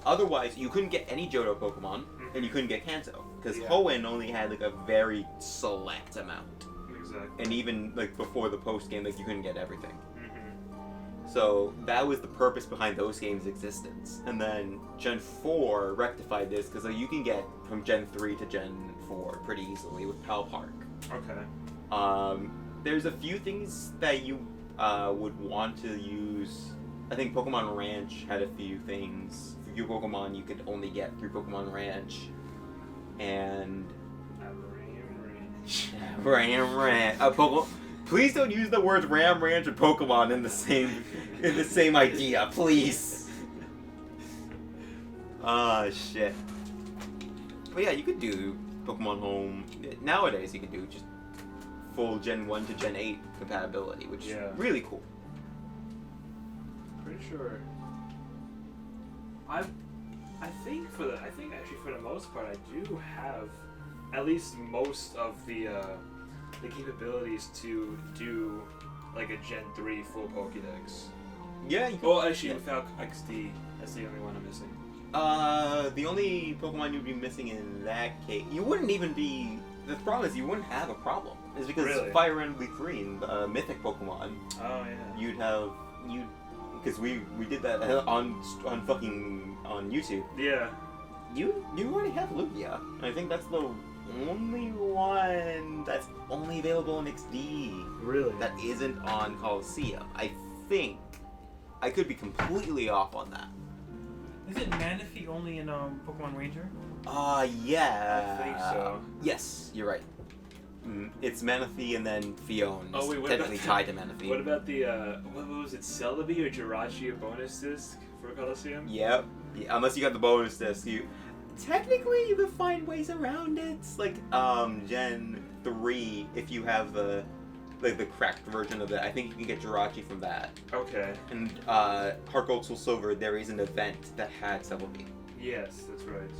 otherwise you couldn't get any Johto Pokemon and you couldn't get Kanto because Yeah. Hoenn only had like a very select amount, Exactly. and even like before the post game, like you couldn't get everything. Mm-hmm. So that was the purpose behind those games' existence. And then Gen 4 rectified this because you can get from Gen 3 to Gen 4 pretty easily with Pal Park. Okay. There's a few things that you would want to use. I think Pokemon Ranch had a few things. For few Pokemon you could only get through Pokemon Ranch. And Ram Ranch. Please don't use the words Ram Ranch and Pokemon in the same idea, please. Shit. But yeah, you could do Pokemon Home. Nowadays, you can do just full Gen 1 to Gen 8 compatibility, which Yeah. is really cool. Pretty sure. I think actually for the most part I do have at least most of the capabilities to do like a Gen 3 full Pokédex. Yeah, you Well, actually yeah. without XD, that's the only one I'm missing. The only Pokemon you'd be missing in that case, you wouldn't even be. The problem is you wouldn't have a problem. It's because Really? Fire Red and Leaf Green, mythic Pokemon, Oh yeah. you'd because we did that on YouTube. Yeah. You already have Lugia. I think that's the only one that's only available in XD Really? that isn't on Colosseum. I think. I could be completely off on that. Is it Manaphy only in Pokemon Ranger? Yeah. I think so. Yes, you're right. It's Manaphy and then Fionn. Oh, wait, what technically about- tied to Manaphy. What about the what was it, Celebi or Jirachi bonus disc for Colosseum? Yep. Yeah, unless you got the bonus disc, you technically you can find ways around it. It's like Gen 3 if you have the cracked version of it. I think you can get Jirachi from that. Okay. And Heart Gold Soul Silver, there is an event that had Celebi. Yes, that's right.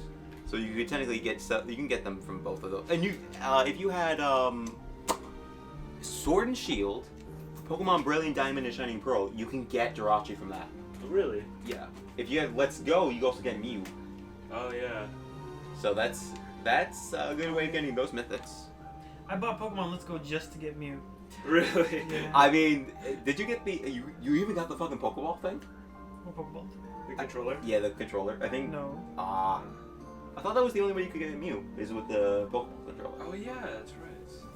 So you could technically get them from both of those. And you if you had Sword and Shield, Pokemon Brilliant Diamond and Shining Pearl, you can get Jirachi from that. Really? Yeah. If you have Let's Go, you also get Mew. Oh yeah. So that's a good way of getting those mythics. I bought Pokemon Let's Go just to get Mew. Really? Yeah. I mean, did you get the you even got the fucking Pokeball thing? What Pokeball? The controller? Yeah, the controller. I think. No. I thought that was the only way you could get a Mew is with the Pokeball controller. Oh yeah, that's right.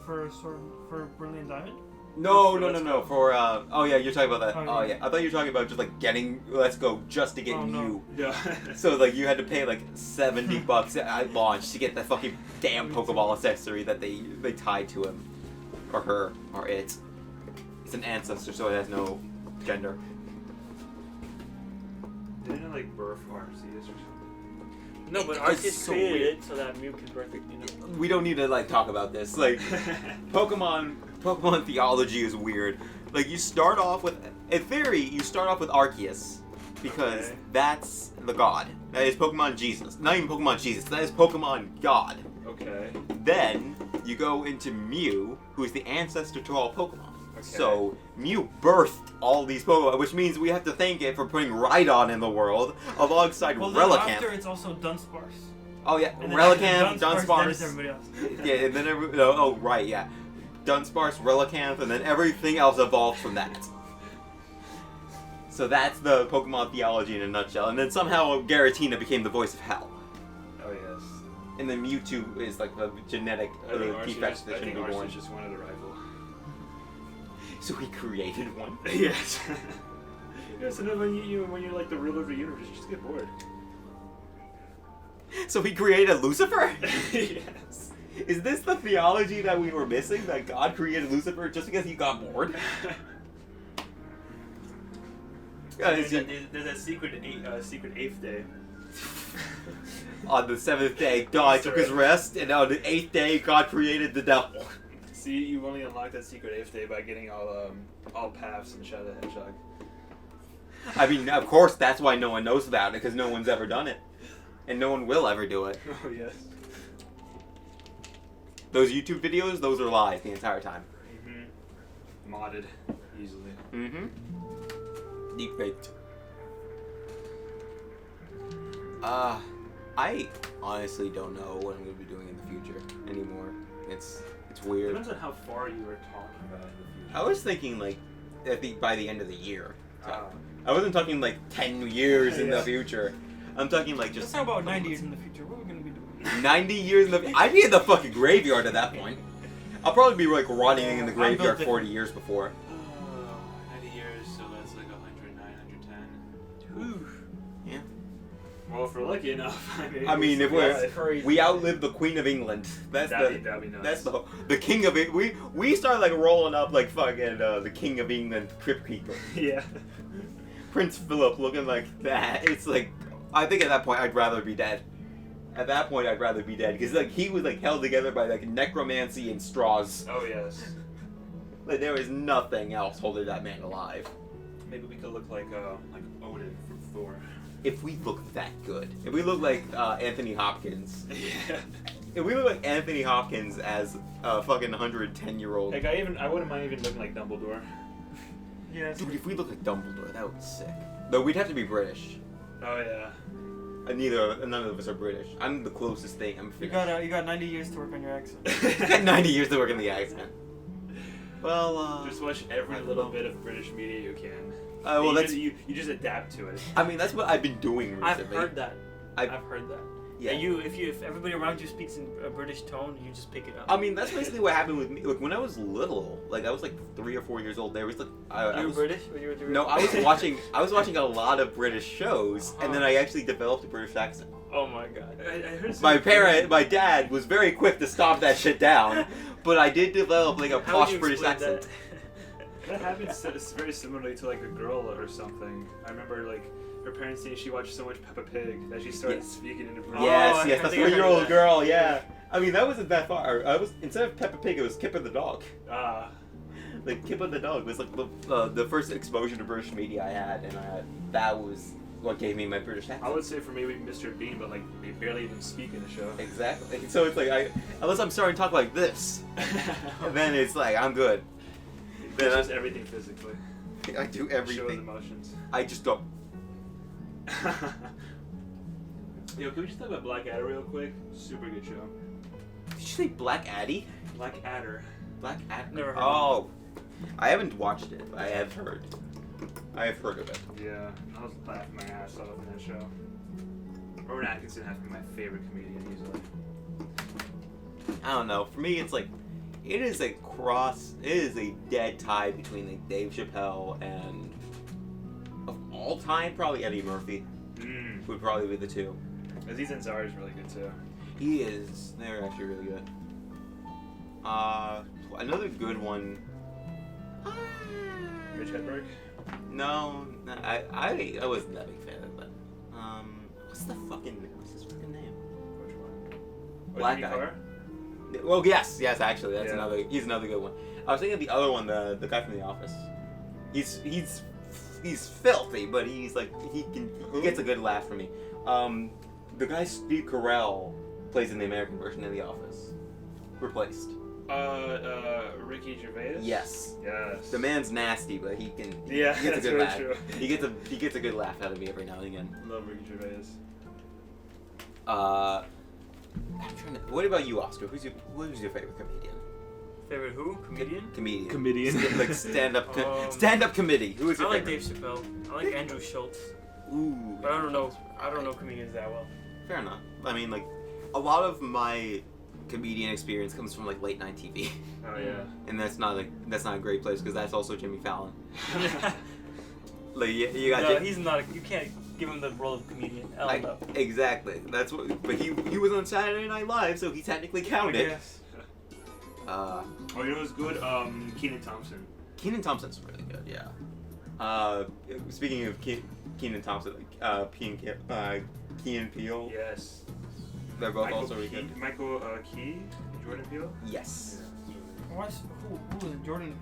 For Brilliant Diamond? No, For no, no, Let's no. Go. For oh yeah, you're talking about that. Oh, Oh yeah. yeah, I thought you were talking about just like getting Let's Go just to get Oh, no. Mew. Yeah. So like you had to pay like $70 at launch to get the fucking damn Pokeball accessory that they tied to him, or her, or it. It's an ancestor, so it has no gender. Didn't it like birth Arceus or something? No, but It's Arceus so created weird. it so that Mew could birth it, you know. We don't need to like talk about this. Like Pokemon theology is weird. Like you start off with, in theory, you start off with Arceus because Okay. that's the god. That is Pokemon Jesus. Not even Pokemon Jesus. That is Pokemon God. Okay. Then you go into Mew, who is the ancestor to all Pokemon. Okay. So Mew birthed all these Pokemon, which means we have to thank it for putting Rhydon in the world alongside Well, then Relicanth. after it's also Dunsparce. Oh yeah, And then after Relicanth, then it's Dunsparce. everybody else. Yeah, and then oh right, yeah, Dunsparce, Relicanth, and then everything else evolved from that. So that's the Pokemon theology in a nutshell. And then somehow Garatina became the voice of hell. Oh yes. And then Mewtwo is like the genetic I think defect that I think shouldn't be born. Arceus just wanted a rival. So he created one. Yes. Yes, and then when you're like the ruler of the universe, you just get bored. So he created Lucifer? Yes. Is this the theology that we were missing? That God created Lucifer just because he got bored? There's that secret eighth day. On the 7th day, God took his rest, and on the 8th day, God created the devil. See, you only unlock that secret eighth day by getting all paths and Shadow the Hedgehog. I mean, of course, that's why no one knows about it, because no one's ever done it. And no one will ever do it. Oh yes. Those YouTube videos, those are lies the entire time. Mm-hmm. Modded easily. Mm-hmm. Deep faked. I honestly don't know what I'm going to be doing in the future anymore. It's weird. Depends on how far you were talking about in the future. I was thinking, like, by the end of the year. Ah. I wasn't talking, like, 10 years in the Yeah. future. I'm talking, like, Let's just... talk about 90 years in the future. What are we gonna be doing? 90 years in the... I'd be in the fucking graveyard at that point. I'll probably be, like, rotting in the I graveyard built it. 40 years before. 90 years, so that's like 109, 110. Ooh. Yeah. Well, if we're lucky enough, I mean, if we're we outlived the Queen of England. That'd that'd be That's nice. the King of it. We start like rolling up like fucking the King of England Crypt Keeper, Yeah. Prince Philip, looking like that. It's like I think at that point I'd rather be dead. At that point I'd rather be dead because like he was like held together by like necromancy and straws. Oh yes. Like there is nothing else holding that man alive. Maybe we could look like Odin from Thor. If we look that good, if we look like Anthony Hopkins, Yeah. if we look like Anthony Hopkins as a fucking 110-year-old. Like I wouldn't mind even looking like Dumbledore. Yes. Dude, if we look like Dumbledore, that would be sick. Though we'd have to be British. Oh yeah. None of us are British. I'm the closest thing. I'm You Finnish. got 90 years to work on your accent. I got 90 years to work in the accent. Well, Just watch every little bit of British media you can. well, you that's. just, you just adapt to it. I mean, that's what I've been doing I've recently. heard that. I've- I've heard that. Yeah. And if everybody around you speaks in a British tone, you just pick it up. I mean, that's basically what happened with me. Like when I was little, like I was like 3 or 4 years old. There was like I you were was, British when you were doing No, I was watching. I was watching a lot of British shows, and then I actually developed a British accent. Oh my god. I heard My dad, was very quick to stop that shit down, but I did develop like a How would posh you British explain accent. That happens very similarly to like a girl or something. I remember like her parents saying she watched so much Peppa Pig that she started Yes. speaking in a British. Yes, I yes, the think I heard 3-year-old that. girl, yeah. I mean, that wasn't that far. I was instead of Peppa Pig, it was Kipper the dog. Ah. Like Kipper the dog was like the first exposure to British media I had, and that was what gave me my British accent. I would say for maybe Mr. Bean, but like they barely even speak in the show. Exactly. So it's like unless I'm starting to talk like this, then it's like I'm good. Then It's just everything physically. I do Shows everything. emotions. I just don't. Yo, can we just talk about Blackadder real quick? Super good show. Did you say Black Addy? Blackadder. Black Addy? Never heard of Oh. I haven't watched it, but I have heard. I have heard of it. Yeah, I was laughing my ass off in that show. Rowan Atkinson has to be my favorite comedian easily. I don't know. For me, it's like, it is a dead tie between like Dave Chappelle and, of all time, probably Eddie Murphy would probably be the two. Aziz Ansari is really good too. He is. They're actually really good. Another good one. Rich Hedberg? No, I wasn't that big fan of that. What's his fucking name? Which one? Black Jimmy guy. Carr? Well, yes, actually, that's Yeah. he's another good one. I was thinking of the other one, the guy from The Office. He's filthy, but he's like, he gets a good laugh from me. The guy Steve Carell plays in the American version of The Office. Replaced. Ricky Gervais? Yes. Yes. The man's nasty, but he gets a Yeah, good that's very laugh. true. He gets a good laugh out of me every now and again. Love Ricky Gervais. I'm trying to. What about you, Oscar? Who's your favorite comedian? Favorite who? Comedian? Comedian. Comedian. Like stand-up Um, committee. Who is I your like favorite? Dave Chappelle. I like Andrew Schultz. Ooh. But I don't know comedians that well. Fair enough. I mean, like, a lot of my comedian experience comes from like late night TV, Oh yeah. and that's not a great place because that's also Jimmy Fallon. Like you got. No, he's not. You can't give him the role of comedian. I don't know. Exactly. That's what. But he was on Saturday Night Live, so he technically counted. Yes. Uh, Oh, you know what's good? Kenan Thompson. Keenan Thompson's really good. Yeah. Speaking of Keenan Thompson, Key and Peele. Yes. They're both Michael also really Key, good. Michael Key, Jordan Peele. Yes. I watched who was it? Jordan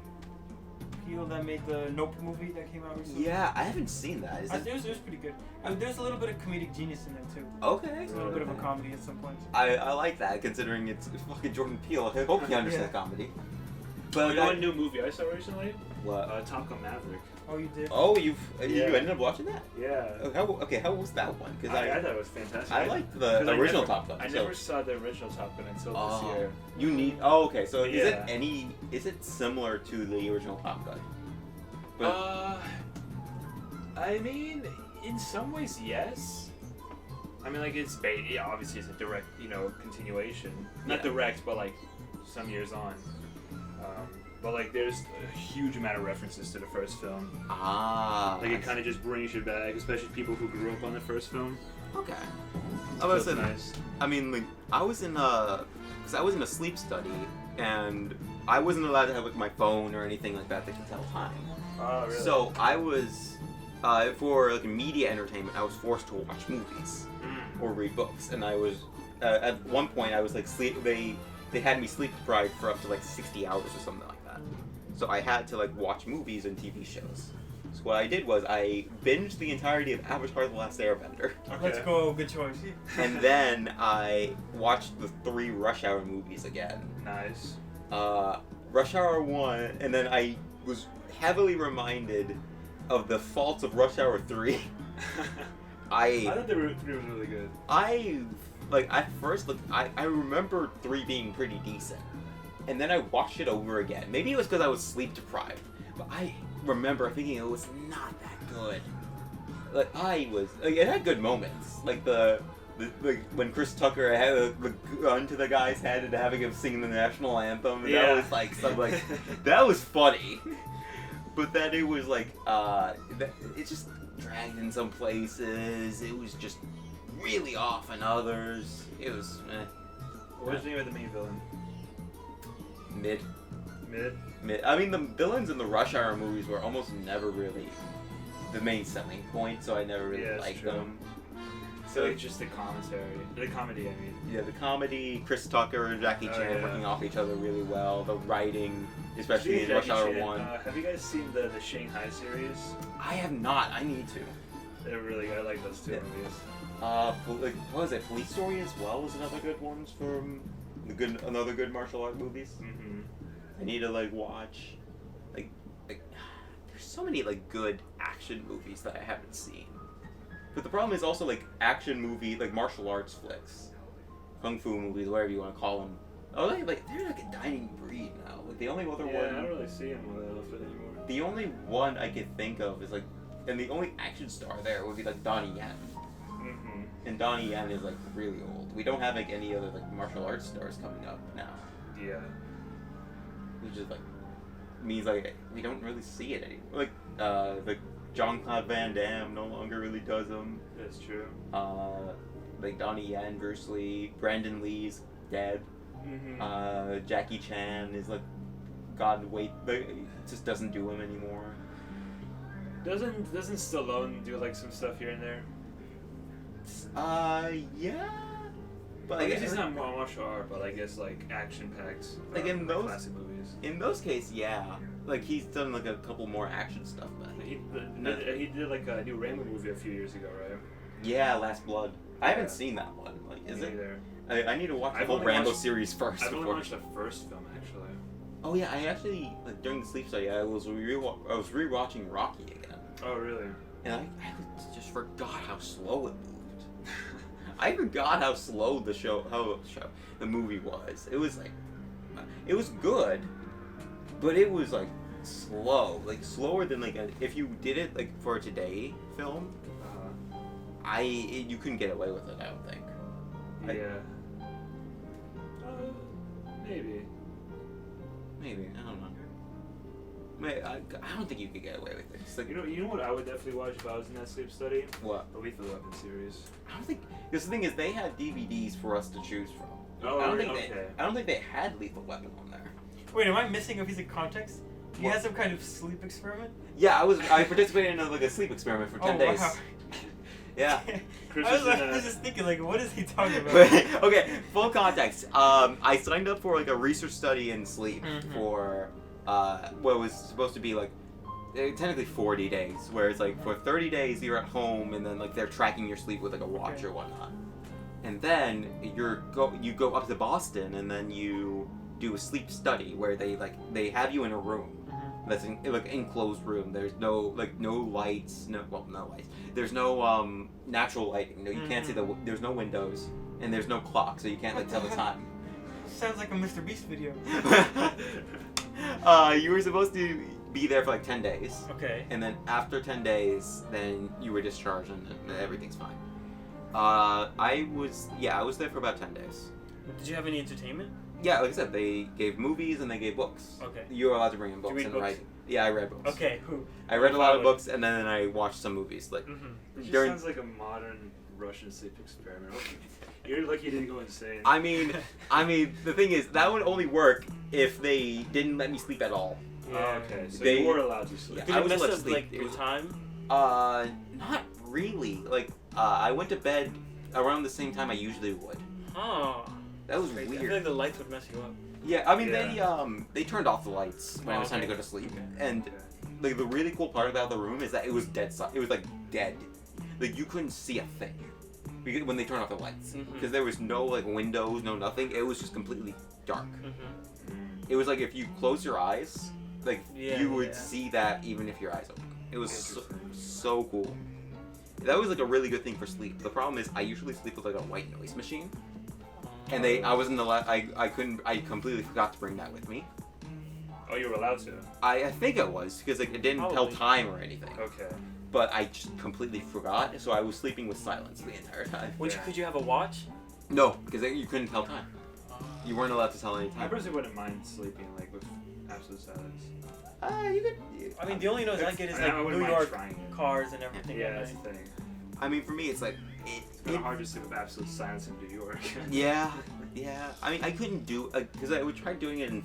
Peele that made the Nope movie that came out recently. Yeah, I haven't seen that. Is it? It was pretty good. There's a little bit of comedic genius in there too. Okay. There's a little bit of a comedy at some points. I like that, considering it's fucking Jordan Peele. I hope he understands comedy. But You know what new movie I saw recently? what? Top Gun Maverick. Oh, you did? Oh, you Yeah. ended up watching that? Yeah. How was that one? Because I thought it was fantastic. I liked Because the I original never- Top Gun. I so- never saw the original Top Gun until Oh. this year. You need. Oh, okay. So Yeah. is it similar to the original Top Gun? I mean, in some ways, yes. I mean, like obviously it's a direct, continuation. Not Yeah. direct, but like some years on. But like, there's a huge amount of references to the first film. Ah. Like, it kind of just brings you back, especially people who grew up on the first film. Okay. I So was it's in. nice. I mean, like, I was in because I was in a sleep study, and I wasn't allowed to have like my phone or anything like that can tell time. Oh, really? So I was, for like media entertainment, I was forced to watch movies Mm. or read books, and I was, at one point, I was like They had me sleep deprived for up to like 60 hours or something like that. So I had to like watch movies and TV shows. So what I did was I binged the entirety of Avatar: The Last Airbender. Okay. Let's go. Good choice. And then I watched the 3 Rush Hour movies again. Nice. Rush Hour 1, and then I was heavily reminded of the faults of Rush Hour 3. I thought the 3 was really good. At first, I remember 3 being pretty decent. And then I watched it over again. Maybe it was because I was sleep deprived, but I remember thinking it was not that good. It had good moments. Like when Chris Tucker had the gun to the guy's head and having him sing the national anthem. And that was like that was funny. But then it was like it just dragged in some places. It was just really off in others. It was What was the name of the main villain? mid. Mid? I mean, the villains in the Rush Hour movies were almost never really the main selling point, so I never really Yeah, that's liked true. them. So it's just the comedy, I mean. Yeah, the comedy, Chris Tucker and Jackie Oh, Chan yeah. working off each other really well. The writing, especially in Speaking of Rush Jackie Hour Chan, 1. have you guys seen the Shanghai series? I have not. I need to. They're really good. I like those two Yeah. movies. What was it? Police Story as well was another good one from another good martial art movies. Mm-hmm. I need to watch. there's so many like good action movies that I haven't seen. But the problem is also like action movie, like martial arts flicks, kung fu movies, whatever you want to call them. Oh, they're like a dying breed now. Like the only other Yeah, one. I don't really see him with Elephant anymore. The only one I could think of is like, and the only action star there would be like Donnie Yen. Mm-hmm. And Donnie Yen is like really old. We don't have like any other like martial arts stars coming up now. Yeah. Which is like means like we don't really see it anymore. Like Jean-Claude Van Damme no longer really does them. That's true. Like Donnie Yen, Bruce Lee, Brandon Lee's dead. Mm-hmm. Jackie Chan is like God wait, like, just doesn't do him anymore. Doesn't Stallone do like some stuff here and there? Yeah. But I like, guess he's not martial art, but I guess like action packed. Like in those- classic movies. in those cases, yeah. Like he's done like a couple more action stuff, but He did like a new Rainbow movie a few years ago, right? yeah, Last Blood. I haven't Yeah. seen that one. Like, is Me it? neither. I need to watch the I've whole only Rambo watched- series first. I've only before. watched the first film actually. Oh yeah, I actually like during the sleep study I was rewatching Rocky again, Oh really? and I just forgot how slow it moved. I forgot how slow the movie was. It was like, it was good, but it was like slow, like slower than like if you did it like for a today film, you couldn't get away with it. I don't think. Yeah. Maybe. Maybe I don't know. I don't think you could get away with it. It's like, You know what I would definitely watch if I was in that sleep study? what? The Lethal Weapon series. I don't think because the thing is they had DVDs for us to choose from. Oh, I don't think they had Lethal Weapon on there. Wait, am I missing a piece of context? You What? had some kind of sleep experiment? Yeah, I participated in like a sleep experiment for 10 days. Wow. Yeah. Chris I was in was a, just thinking, like, what is he talking about? But, okay, full context. I signed up for like a research study in sleep Mhm. for what was supposed to be like technically 40 days, where it's like for 30 days you're at home and then like they're tracking your sleep with like a watch Okay. or whatnot, and then you go up to Boston and then you do a sleep study where they have you in a room that's like enclosed room. There's no lights, no lights. There's no natural lighting. No, you can't see there's no windows and there's no clock, so you can't like tell the time. Sounds like a Mr. Beast video. You were supposed to be there for like 10 days, Okay. and then after 10 days, then you were discharged and everything's fine. I was there for about 10 days. Did you have any entertainment? Yeah, like I said, they gave movies and they gave books. Okay. You were allowed to bring in you books read and books? write. Yeah, I read books. Okay, who? I read a lot of Follow. books and then I watched some movies. Like, it just during- sounds like a modern Russian sleep experiment. You're lucky you didn't go insane. I mean, the thing is, that would only work if they didn't let me sleep at all. Oh, okay, so They- you were allowed to sleep. Yeah. Did I it was mess allowed to up sleep. like It your was- time? Not really. Like, I went to bed around the same time I usually would. Oh. That was I feel weird. like the lights would mess you up. Yeah, I mean Yeah. they turned off the lights when it was time to okay. go to sleep, Okay. and Okay. like the really cool part about the room is that it was dead. It was like dead. Like you couldn't see a thing because when they turned off the lights, Mhm. because there was no like windows, no nothing. It was just completely dark. Mm-hmm. It was like if you close your eyes, like Yeah, you would yeah. see that even if your eyes open. It was Interesting. so cool. That was like a really good thing for sleep. The problem is I usually sleep with like a white noise machine, and I wasn't allowed. I completely forgot to bring that with me. Oh, you were allowed to. I think it was because like it didn't tell Probably. time or anything. Okay. But I just completely forgot, so I was sleeping with silence the entire time. Yeah. Could you have a watch? No, because you couldn't tell time. You weren't allowed to tell any I time. personally wouldn't mind sleeping like with absolute silence. You could. I mean, the only noise I get is like I wouldn't New mind York trying it. cars and everything. Yeah, at that's night. the thing. I mean, for me, it's like It's kind of hard to sleep with absolute silence in New York. Yeah. I mean, I couldn't do because I would try doing it in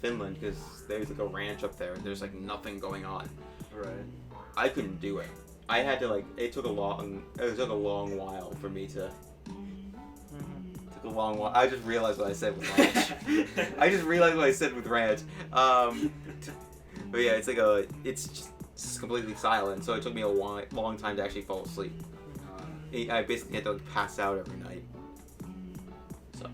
Finland because there's like a ranch up there. There's like nothing going on. Right. I couldn't do it. I had to like. It took a long while for me to. Took a long while. I just realized what I said with ranch. I just realized what I said with ranch. But yeah, it's just completely silent. So it took me a long time to actually fall asleep. I basically had to like, pass out every night. So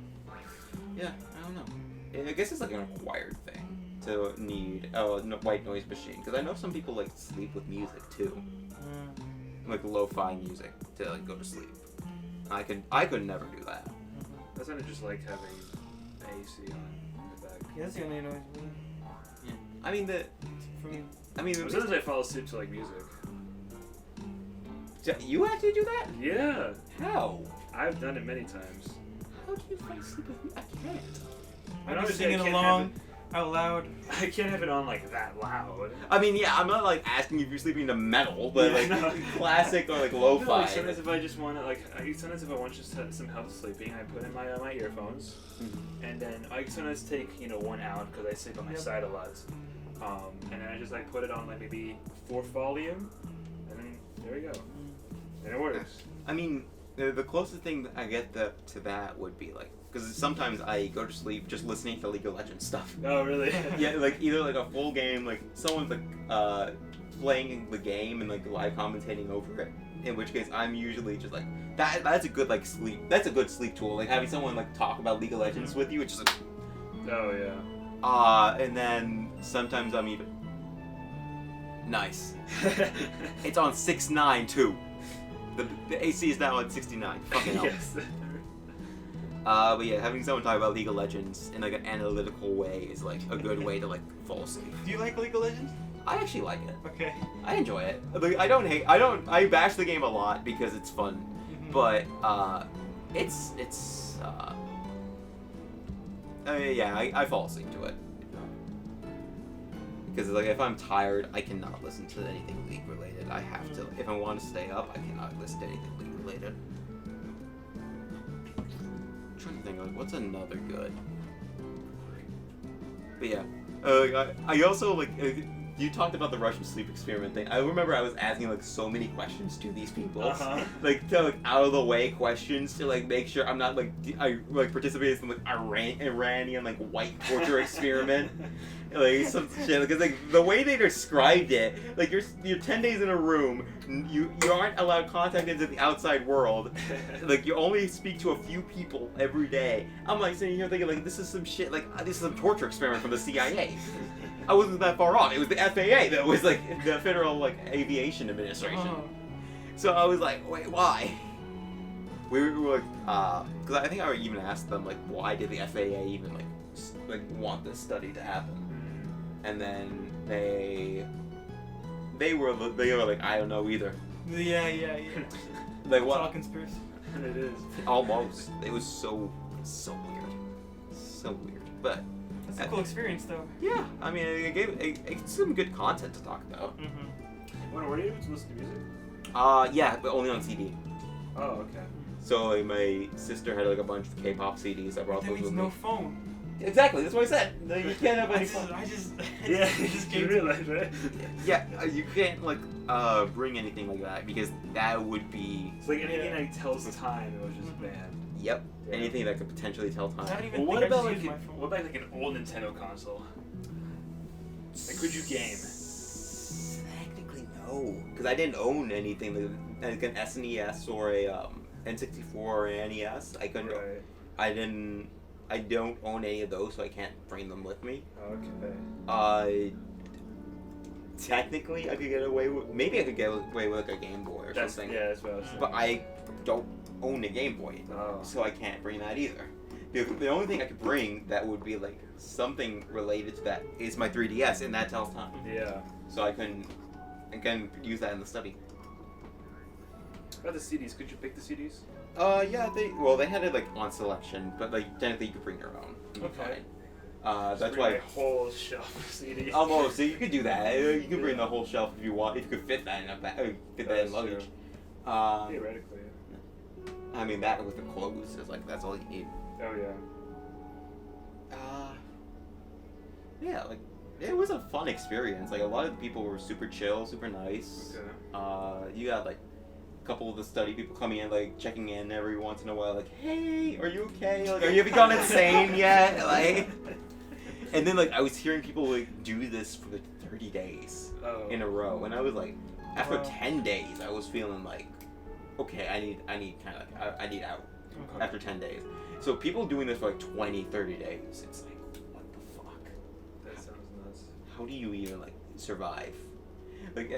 yeah, I don't know. I guess it's like an acquired thing to need a white noise machine because I know some people like sleep with music too, like lo-fi music to like go to sleep. I could never do that. That's kind of just like having AC on the back. Yeah, that's the only noise. I mean Sometimes I fall asleep to like music. you actually do that? Yeah, How? I've done it many times. How do you fall asleep with me? I can't. And I'm obviously I singing can't along out loud. I can't have it on like that loud. I mean, yeah, I'm not like asking if you're sleeping to metal, but Yeah, like no. classic or like No, lo-fi. like sometimes if I just want to sometimes if I want just some help sleeping, I put in my earphones, and then I sometimes take one out because I sleep on my side a lot, and then I just like put it on like maybe 4 volume, and then there we go, and it works. I mean, the closest thing I get to that would be like, because sometimes I go to sleep just listening to League of Legends stuff. Oh really? Yeah, like either like a full game, like someone's like playing the game and like live commentating over it. In which case, I'm usually just like that. That's a good like sleep. That's a good sleep tool. Like having someone like talk about League of Legends with you, it's just like, Oh yeah. and then sometimes I'm even nice. It's on 6.9 too. The AC is now on 69. Fucking hell. Yes. But yeah, having someone talk about League of Legends in like an analytical way is like a good way to like fall asleep. Do you like League of Legends? I actually like it. Okay. I enjoy it. Like, I bash the game a lot because it's fun, but I fall asleep to it. Because like if I'm tired, I cannot listen to anything League related. I have to. If I want to stay up, I cannot listen to anything League related. I'm trying to think like what's another good. But yeah, I also like. You talked about the Russian sleep experiment thing. I remember I was asking like so many questions to these people, like to like out of the way questions to like make sure I'm not like I like participated in like Iranian like white torture experiment, like some shit. Because like the way they described it, like you're 10 days in a room, you aren't allowed contact into the outside world, like you only speak to a few people every day. I'm like sitting here thinking like this is some shit, like this is some torture experiment from the CIA. I wasn't that far off. It was the FAA that was like the Federal like Aviation Administration. So I was like, wait, why? We were like, because I think I even asked them like, why did the FAA even like want this study to happen? And then they were like, I don't know either. Yeah. Like It's what? all conspiracy. It is. Almost. It was so weird, so weird. But It's a cool experience, though. yeah, I mean, it some good content to talk about. When were you able to listen to music? Yeah, but only on CD. Oh, okay. So like, my sister had like a bunch of K-pop CDs. I brought That those means with no me. phone. Exactly, that's what I said. Like, you can't have any I phone. just Yeah, it just you came to realize, right? Yeah, you can't like bring anything like that because that would be It's like anything that tells time, it was just banned. yep Yeah. anything that could potentially tell I time. don't even Well, what think I about just like used my phone. what about like an old Nintendo console? Like, could you game? Technically, no, because I didn't own anything like an SNES or a N64 or an NES. I couldn't. Right. I don't own any of those, so I can't bring them with me. Okay. Technically, I could get away with. Maybe I could get away with like a Game Boy or something. Yeah, that's what I was saying. But I don't own a Game Boy, Oh. so I can't bring that either. The only thing I could bring that would be like something related to that is my 3DS, and that tells time. Yeah. So I can use that in the study. About the CDs, could you pick the CDs? Yeah, they had it like on selection, but like technically you could bring your own. You'd be Okay. fine. That's Bring why. my whole shelf of CDs. Almost. So you could do that. You could bring the whole shelf if you want. If you could fit that in a bag, fit that in That's luggage. Theoretically. I mean that with the clothes is like that's all you need. Oh yeah. Yeah, like it was a fun experience. Like a lot of the people were super chill, super nice. Okay. You got like a couple of the study people coming in, like checking in every once in a while, like, hey, are you okay? Like, have you gone insane yet? Like, and then like I was hearing people like do this for like 30 days Oh. in a row, and I was like, after Wow. 10 days, I was feeling like, okay, I need kind of I need out Okay. after 10 days. So people doing this for like 20, 30 days, it's like, what the fuck? That sounds how do you even like survive? Like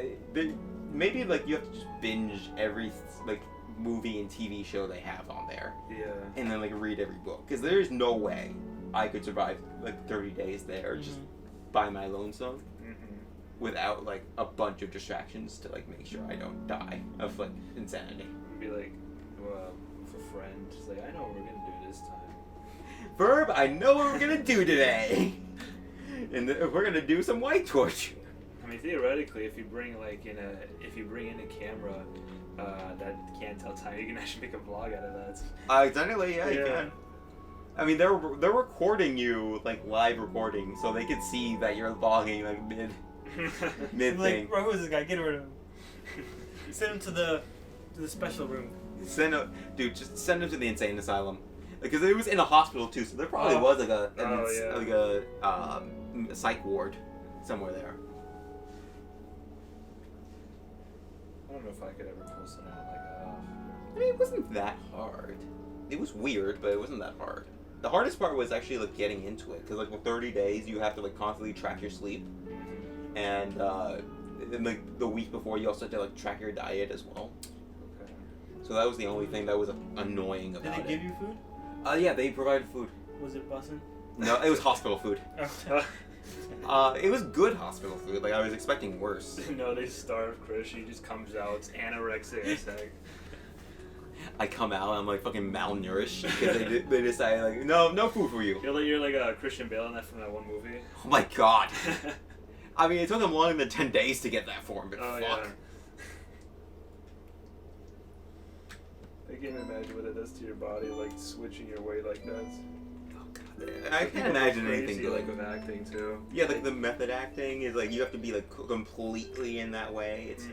maybe like you have to just binge every like movie and TV show they have on there, Yeah. and then like read every book, because there's no way I could survive like 30 days there just by my lonesome without like a bunch of distractions to like make sure I don't die of like insanity. Be like, well, with a friend, just like, I know what we're gonna do this time. Verb, I know what we're gonna do today, and we're gonna do some White Torch. I mean, theoretically, if you bring in a camera that can't tell time, you can actually make a vlog out of that. Technically, yeah, you can. I mean, they're recording you like live recording, so they can see that you're logging like mid Like, thing. bro, who is this guy? Get rid of him. Send him to the special room. Just send him to the insane asylum, because it was in a hospital too, so there probably was like a psych ward somewhere there. I don't know if I could ever pull something out like that. I mean, it wasn't that hard. It was weird, but it wasn't that hard. The hardest part was actually like getting into it, because like for 30 days you have to like constantly track your sleep, and like the week before you also have to like track your diet as well. Okay. So that was the only thing that was annoying Did about they give you food? Yeah, they provided food. Was it bussin'? No, it was hospital food. Oh. It was good hospital food. Like I was expecting worse. No, they starve Chris. She just comes out, it's anorexic. It's like, I come out, I'm like fucking malnourished because they decided like no food for you. you're like a Christian Bale in that from that one movie. Oh my god. I mean, it took them longer than 10 days to get that form, but Oh fuck. yeah. I can't imagine what it does to your body, like switching your weight like that. I can't People go imagine anything crazy, good. like with acting too. Yeah, like the method acting is like you have to be like completely in that way. It's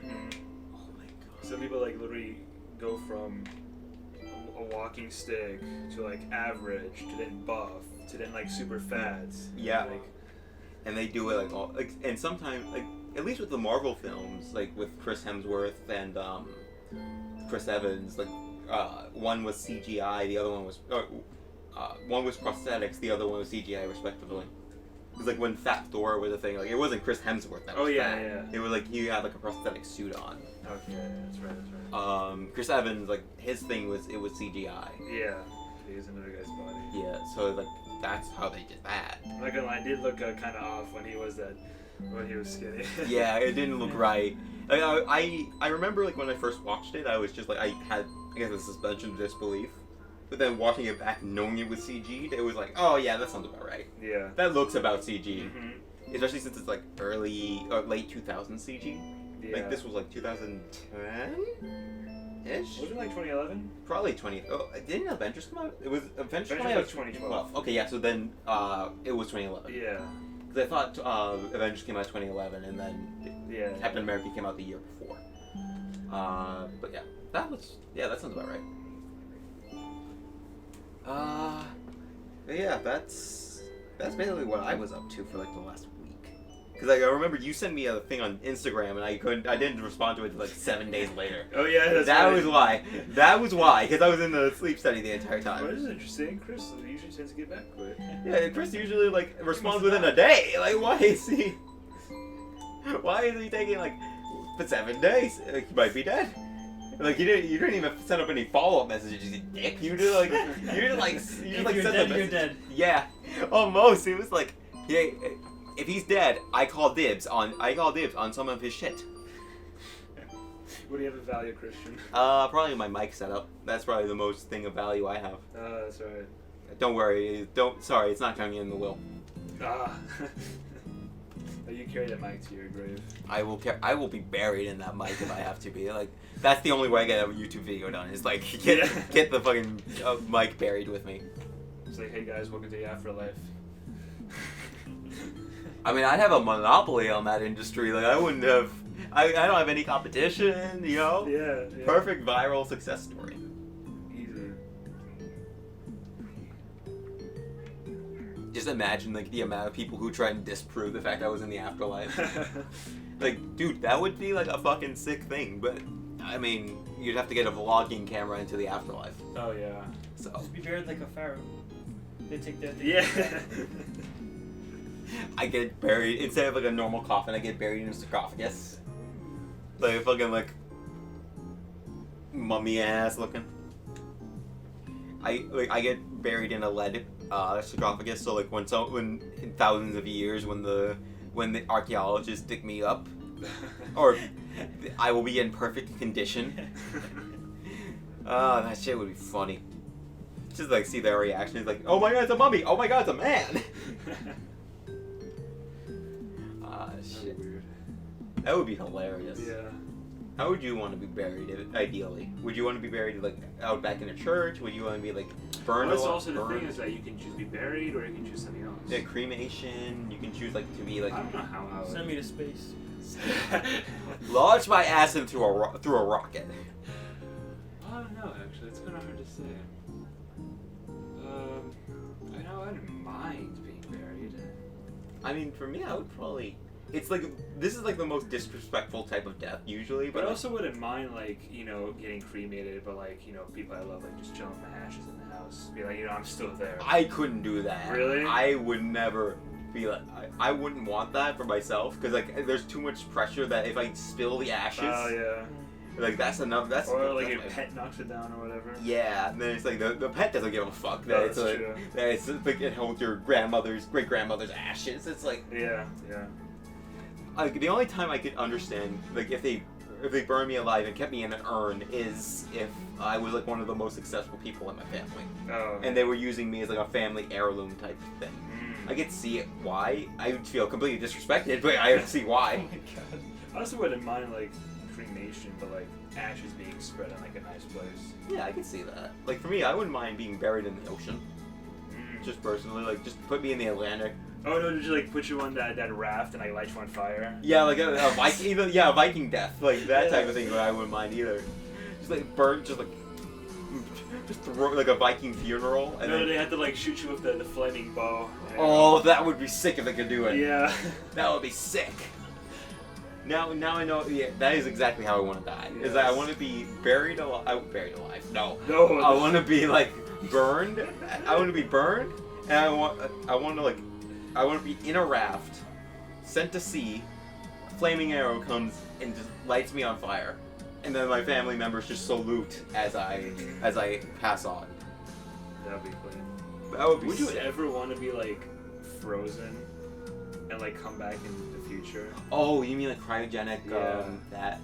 oh my god. Some people like literally go from a walking stick to like average to then buff to then like super fat. Yeah. Like, And they do it like all like, and sometimes like at least with the Marvel films, like with Chris Hemsworth and Chris Evans, like one was CGI, the other one was one was prosthetics, the other one was CGI, respectively. Because like when Fat Thor was a thing, like it wasn't Chris Hemsworth that was fat. yeah. It was like he had like a prosthetic suit on. Okay, that's right. Chris Evans, like his thing was CGI. Yeah, he's another guy's body. Yeah, so like that's how they did that. I'm not gonna lie, I did look kind of off when he was skinny. Yeah, it didn't look right. Like, I remember like when I first watched it, I was just like I guess a suspension of disbelief. But then watching it back, knowing it was CG'd, it was like, oh yeah, that sounds about right. Yeah. That looks about CG, Mm-hmm. especially since it's like early or late 2000s CG. Yeah. Like this was like 2010 ish. Was it like 2011? Probably 20. Oh, didn't Avengers come out? It was Avengers came out was 2012. Okay, yeah. So then it was 2011. Yeah. Because I thought Avengers came out 2011, and then Yeah. Captain America came out the year before. But yeah, that sounds about right. But yeah, that's basically what I was up to for like the last week. Because like I remember you sent me a thing on Instagram, and I didn't respond to it until like 7 days later. Oh yeah, that's That right. was why. That was why. Because I was in the sleep study the entire Well, this time. is interesting. Chris usually tends to get back quick. Yeah, Chris usually like responds within a day. Like, why is he? Why is he taking like for 7 days? Like, he might be dead. Like you didn't even send up any follow-up messages, you dick. You just like If you're sent the dead, you're message. dead. Yeah, almost. It was like, yeah, if he's dead, I call dibs on some of his shit. What do you have of value, Christian? Probably my mic setup. That's probably the most thing of value I have. That's right. Don't worry. Sorry, it's not coming in the will. Ah. You carry that mic to your grave. I will be buried in that mic if I have to be. Like, that's the only way I get a YouTube video done. Is like get the fucking mic buried with me. It's like, hey guys, welcome to the afterlife. I mean, I'd have a monopoly on that industry. Like, I wouldn't have. I don't have any competition. You know. Yeah. Perfect viral success story. Easy. Just imagine like the amount of people who try and disprove the fact I was in the afterlife. Like, dude, that would be like a fucking sick thing. But I mean, you'd have to get a vlogging camera into the afterlife. Oh yeah. So Just be buried like a pharaoh. They take that. Yeah. I get buried instead of like a normal coffin. I get buried in a sarcophagus, like a fucking like mummy ass looking. I get buried in a lead sarcophagus. So like when in thousands of years when the archaeologists dig me up, or I will be in perfect condition. That shit would be funny. Just like see their reaction. It's like, oh my god, it's a mummy. Oh my god, it's a man. Shit. Weird. That would be hilarious. Yeah. How would you want to be buried, ideally? Would you want to be buried like out back in a church? Would you want to be like burned? Well, that's also the thing is that you can choose to be buried or you can choose something else. Yeah, cremation. You can choose like to be like I don't know how I would. Send me to space. launch my ass into through a rocket. I don't know, actually. It's kind of hard to say. I know I wouldn't mind being buried. I mean, for me, I would probably. It's like this is like the most disrespectful type of death usually, But I but also wouldn't mind, like, you know, getting cremated, but, like, you know, people I love, like, just chilling with my ashes in the house. Be like, you know, I'm still there. I couldn't do that. Really? I would never be like. I wouldn't want that for myself because like there's too much pressure that if I spill the ashes, Oh, yeah. like that's enough. That's Or, like, that's your my- pet knocks it down or whatever. Yeah, and then it's like the pet doesn't give a fuck that No, it's that's like true. that it's like it holds your great grandmother's ashes. It's like Yeah, yeah. the only time I could understand like if they burned me alive and kept me in an urn is if I was like one of the most successful people in my family Oh. and they were using me as like a family heirloom type of thing. Mm. I could see it why. I would feel completely disrespected, but I would see why. my god. I also wouldn't mind, like, cremation, but, like, ashes being spread in, like, a nice place. Yeah, I could see that. Like for me, I wouldn't mind being buried in the ocean. Mm. Just personally, like just put me in the Atlantic. Oh, no, just, like, put you on that raft and, like, light you on fire? Yeah, like a Viking, even a Viking death, like that type of thing. But I wouldn't mind either. Just like burn, just throw like a Viking funeral. And No, then, they had to, like, shoot you with the flaming bow. oh, that would be sick if they could do it. Yeah. That would be sick. Now I know. Yeah, that is exactly how I want to die. Is that I Yes. want to be buried alive. Buried alive. No. No. I want to be like burned. I want to be burned, and I want to be in a raft, sent to sea. A flaming arrow comes and just lights me on fire, and then my family members just salute as I pass on. That'd be funny. That would be. Would you sick. ever want to be, like, frozen and, like, come back in the future? Oh, you mean like cryogenic? Yeah. That.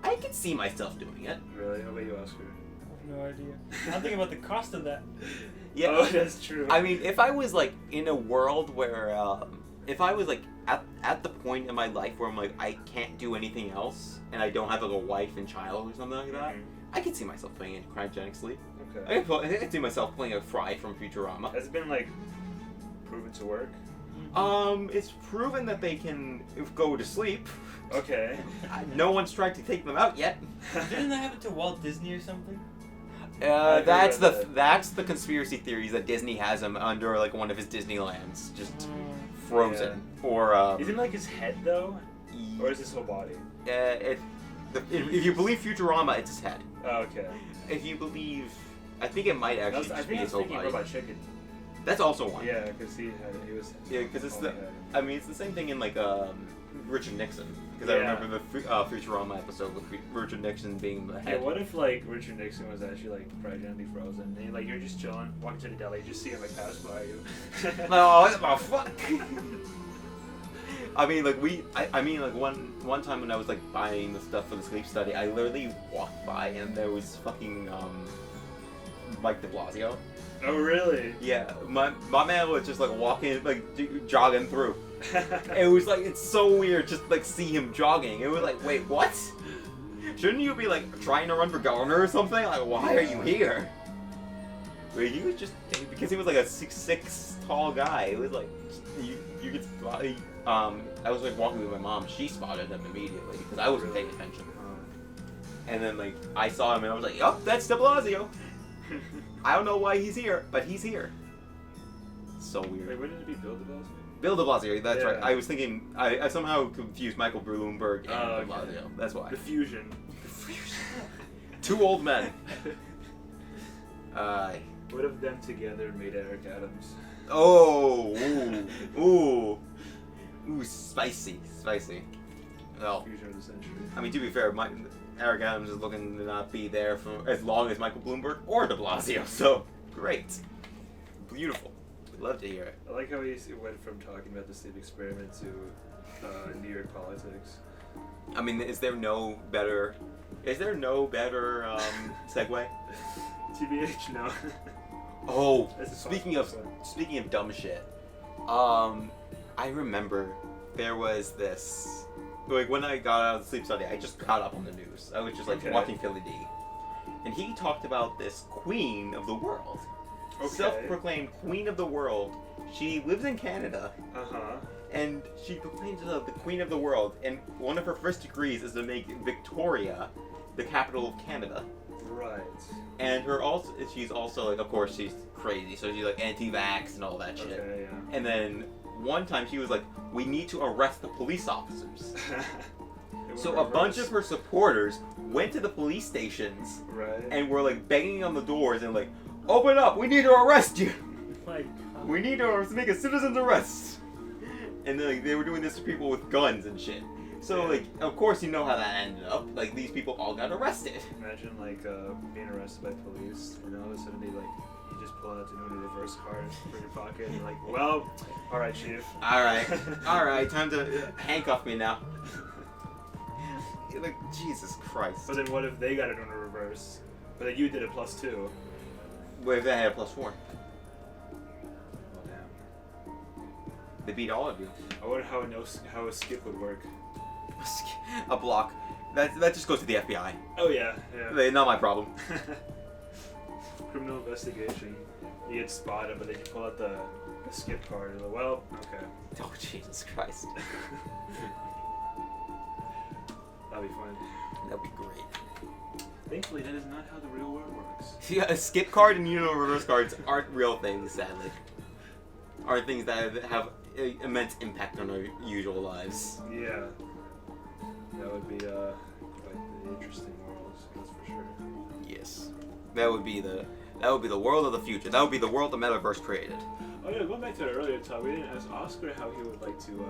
I could see myself doing it. Really? How about you, Oscar? I have no idea. I'm thinking about the cost of that. Yeah. Oh, that's true. I mean, if I was like in a world where, if I was like at the point in my life where I'm like I can't do anything else and I don't have like a wife and child or something like that, Mhm. I could see myself playing in cryogenic sleep. Okay. I could see myself playing a Fry from Futurama. Has it been, like, proven to work? It's proven that they can go to sleep. Okay. No one's tried to take them out yet. Didn't that happen to Walt Disney or something? heard That's about that's the conspiracy theories that Disney has him under like one of his Disneylands, just frozen or Isn't, like, his head, though? Or is his whole body? if you believe Futurama, it's his head. Oh, okay. If you believe, I think it might I actually was just be thinking his whole body. Robot Chicken. That's also one. Yeah, because he was. Yeah, because it's oh, the. yeah. I mean, it's the same thing in like Richard Nixon. Because I Yeah. remember the Futurama episode with Richard Nixon being the Yeah, head. what if, like, Richard Nixon was actually, like, cryogenically frozen? And, like, you're just chilling, walking to the deli, you just see him, like, pass by you. No, oh fuck. I mean, like I mean, like one time when I was like buying the stuff for the sleep study, I literally walked by and there was fucking Mike De Blasio. Oh, really? Yeah, my man was just like walking, like jogging through. It was like it's so weird just like see him jogging. It was like, wait, what? Shouldn't you be like trying to run for governor or something? Like, why are you here? But he was just because he was like a 6'6" tall guy. It was like you could spot. I was like walking with my mom. She spotted him immediately because I wasn't paying attention. And then like I saw him and I was like, "Yup, that's De Blasio." I don't know why he's here, but he's here. So weird. Wait, wouldn't it be Bill de Blasio? Bill De Blasio, that's Yeah. right. I was thinking, I somehow confused Michael Bloomberg and Oh, De okay. Blasio. That's why. The fusion. Two old men. What if them together made Eric Adams? Oh, ooh, spicy. Well, Fusion of the century. I mean, to be fair, Eric Adams is looking to not be there for as long as Michael Bloomberg or De Blasio. So great, beautiful. We'd love to hear it. I like how he went from talking about the sleep experiment to New York politics. I mean, is there no better segue? TBH, no. Oh, This is speaking possible. of dumb shit, I remember there was this, like, when I got out of the sleep study, I just got up on the news. I was just like Okay. watching Philly D, and he talked about this queen of the world, Okay. self-proclaimed queen of the world. She lives in Canada, Uh-huh. and she proclaims herself the queen of the world. And one of her first degrees is to make Victoria the capital of Canada. Right. And she's also like, of course, she's crazy, so she's like anti-vax and all that shit. Okay, yeah. And then one time she was like, we need to arrest the police officers. So a bunch of her supporters went to the police stations Right. and were like banging on the doors and like, open up, we need to arrest you. Like, We need to make a citizen's arrest. And then, like, they were doing this to people with guns and shit. So Yeah. like, of course you know how that ended up. Like, these people all got arrested. Imagine like being arrested by police, and all of a sudden they like you just pull out the new reverse card from your pocket, and you're like, well, all right, chief. All right, time to handcuff me now. Like, Jesus Christ. But then what if they got it on a reverse, but then you did it +2? What if they had a +4? Oh damn. They beat all of you. I wonder how a skip would work. A block. That just goes to the FBI. Oh yeah, yeah. Not my problem. Criminal investigation. You get spotted, but then you pull out the skip card. And you're like, well, okay. Oh, Jesus Christ. That'll be fun. That'd be great. Thankfully, that is not how the real world works. Yeah, a skip card and reverse cards aren't real things, sadly. Are things that have immense impact on our usual lives. Yeah. That would be quite the interesting world, that's for sure. Yes. That would be the world of the future. That would be the world the metaverse created. Oh yeah, going back to the earlier talk, we didn't ask Oscar how he would like to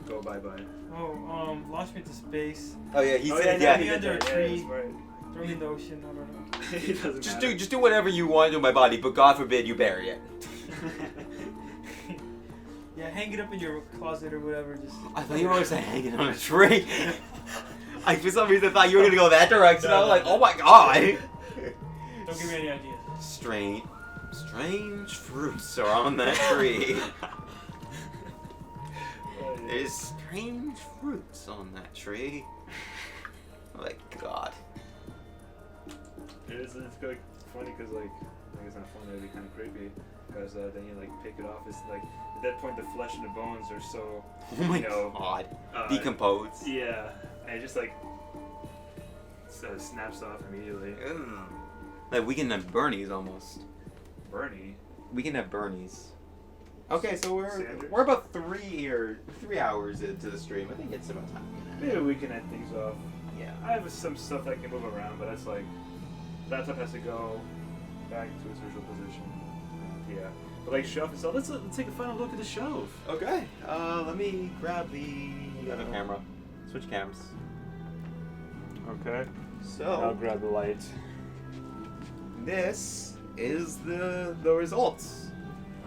go bye-bye. Oh, launch me to space. Oh yeah, he Oh, said yeah, yeah. he Be did under a that, yeah, tree. that's right. Throw me in the ocean. I don't know. It doesn't matter. Just do whatever you want to my body, but God forbid you bury it. Yeah, hang it up in your closet or whatever. Just. I thought you were always saying hanging on a tree. I for some reason thought you were gonna go that direction. I was like, oh my God. Don't give me any ideas. Strange fruits are on that tree. Oh, yeah. There's strange fruits on that tree. Like, God. It's like funny because like it's not funny, it'd be kind of creepy because then you like pick it off. It's like at that point the flesh and the bones are so Oh my you know, God. uh, Decompose. yeah, and it just like snaps off immediately. Ugh. Like, we can have Bernie's almost. Bernie. We can have Bernie's. Okay, so Sanders? we're about 3 hours into the stream. I think it's about time. Maybe we can end things off. Yeah. I have some stuff that can move around, but that's like laptop has to go back to its original position. Yeah, but like shelf and stuff. Let's take a final look at the shelf. Okay. Let me grab the other camera. Switch cameras. Okay. I'll So grab the light. this is the results.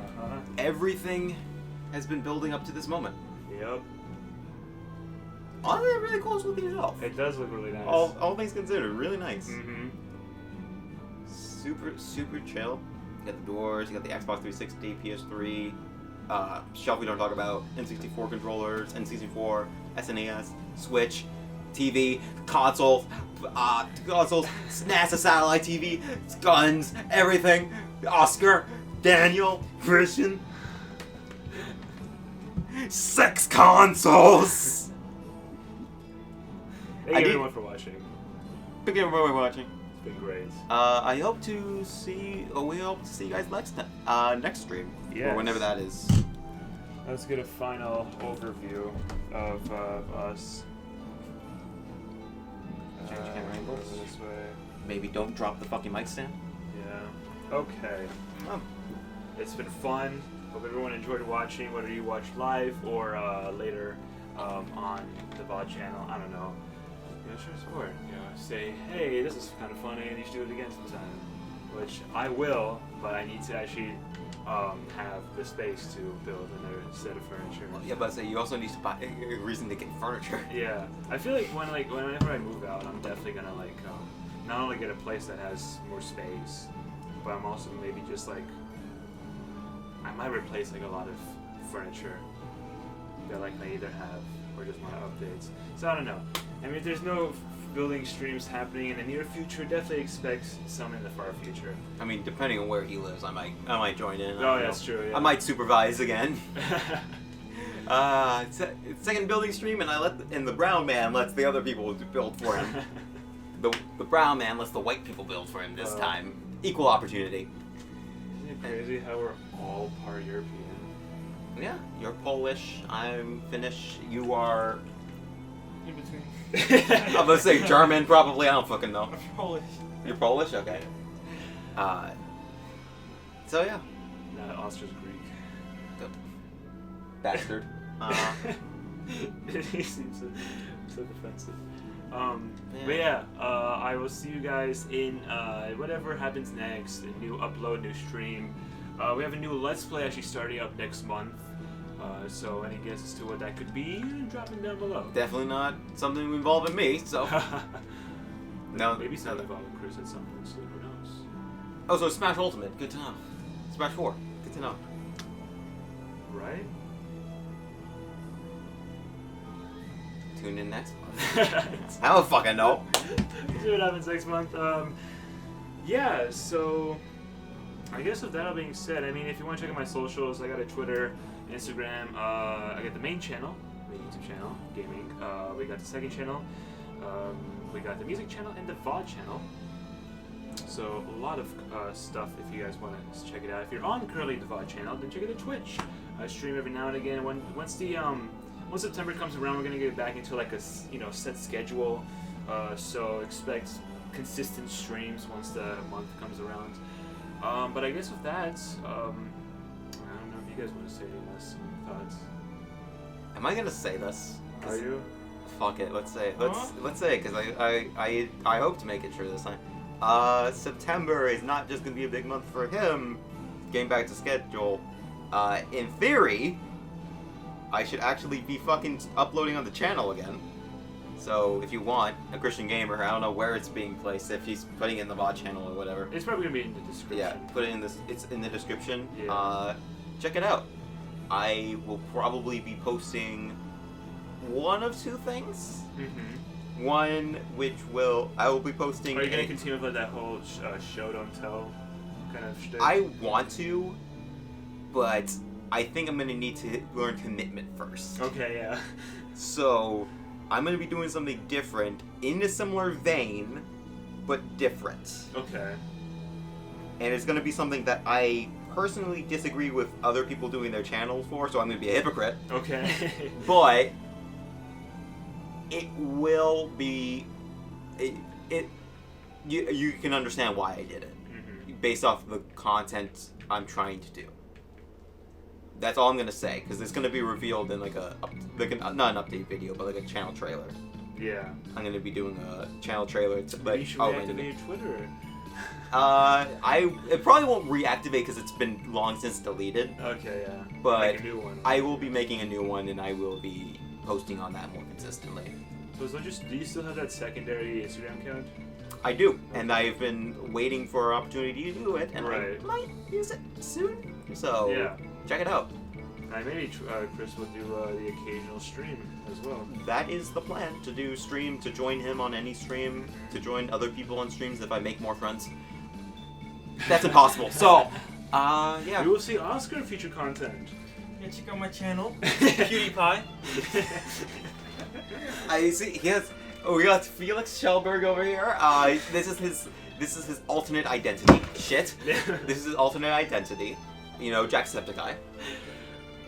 Uh-huh. Everything has been building up to this moment. Yep. Honestly, a really close looking shelf. It does look really nice. All things considered, really nice. Mm-hmm. Super chill. You got the doors, you got the Xbox 360, PS3, shelf we don't talk about, N64 controllers, N64, SNES, Switch, TV, consoles, NASA satellite TV, guns, everything. Oscar, Daniel, Christian. 6 consoles! Thank I you did- everyone for watching. Thank you everybody for watching. It's been great. I hope to see. We hope to see you guys next stream, or Yes. whenever that is. Let's get a final overview of us. Change camera angles. This way. Maybe don't drop the fucking mic stand. Yeah. Okay. Oh. It's been fun. Hope everyone enjoyed watching, whether you watched live or later on the VOD channel. I don't know. Share support. Say, hey, this is kind of funny, and you should do it again sometime. Which I will, but I need to actually have the space to build another set of furniture. Yeah, but say you also need to buy a reason to get furniture. Yeah, I feel like whenever I move out, I'm definitely gonna not only get a place that has more space, but I'm also maybe just like I might replace like a lot of furniture that like I either have or just want updates. So I don't know. I mean, if there's no building streams happening in the near future, definitely expect some in the far future. I mean, depending on where he lives, I might join in. Oh, that's true. Yeah. I might supervise again. Second building stream, and the brown man lets the other people build for him. the brown man lets the white people build for him this time. Equal opportunity. Isn't it crazy how we're all part European? Yeah, you're Polish. I'm Finnish. You are. In between. I'm gonna say German, probably. I don't fucking know. I'm Polish. You're Polish, okay. So yeah. No, Austria's Greek. Bastard. He seems so defensive. But yeah, I will see you guys in whatever happens next. A new upload, new stream. We have a new Let's Play actually starting up next month. So any guesses to what that could be? Drop them down below. Definitely not something involving me. So no. Maybe something involving Chris at some point soon. Who knows? Oh, so Smash Ultimate. Good to know. Smash 4. Good to know. Right? Tune in next month. I don't fucking know. See what happens next month. Yeah, so I guess with that all being said, I mean, if you want to check out my socials, I got a Twitter, Instagram. I got the main channel, the YouTube channel, gaming. We got the second channel. We got the music channel and the VOD channel. So a lot of stuff if you guys want to check it out. If you're on currently the VOD channel, then check out the Twitch. I stream every now and again. Once September comes around, we're gonna get back into like a set schedule. So expect consistent streams once the month comes around. But I guess with that, I don't know if you guys want to say any last thoughts. Am I gonna say this? Are you? Fuck it. Let's say it because I hope to make it true this time. September is not just gonna be a big month for him. Getting back to schedule. In theory, I should actually be fucking uploading on the channel again. So if you want a Christian gamer, I don't know where it's being placed. If he's putting it in the VOD channel or whatever. It's probably gonna be in the description. Yeah, put it in this. It's in the description. Yeah. Check it out. I will probably be posting one of two things. Mm-hmm. One which I will be posting. Are you gonna continue with that whole show don't tell kind of shtick? I want to, but I think I'm gonna need to learn commitment first. Okay, yeah. So I'm gonna be doing something different in a similar vein, but different. Okay. And it's gonna be something that I personally disagree with other people doing their channels for, so I'm gonna be a hypocrite. Okay. But it will be you can understand why I did it based off the content I'm trying to do. That's all I'm gonna say because it's gonna be revealed in not an update video, but like a channel trailer. Yeah. I'm gonna be doing a channel trailer to Maybe you should reactivate your Twitter. It probably won't reactivate because it's been long since deleted. Okay, yeah. But Make a new one. I will be making a new one and I will be posting on that more consistently. So do you still have that secondary Instagram account? I do, and I've been waiting for an opportunity to do it, and Right. I might use it soon. So Yeah. check it out. And maybe Chris will do the occasional stream as well. That is the plan, to do stream, to join him on any stream, to join other people on streams if I make more friends. That's impossible. So, yeah. We will see Oscar in future content. Yeah, check out my channel, PewDiePie. I see. We got Felix Schellberg over here. This is his alternate identity. Shit. This is his alternate identity. You know, Jacksepticeye.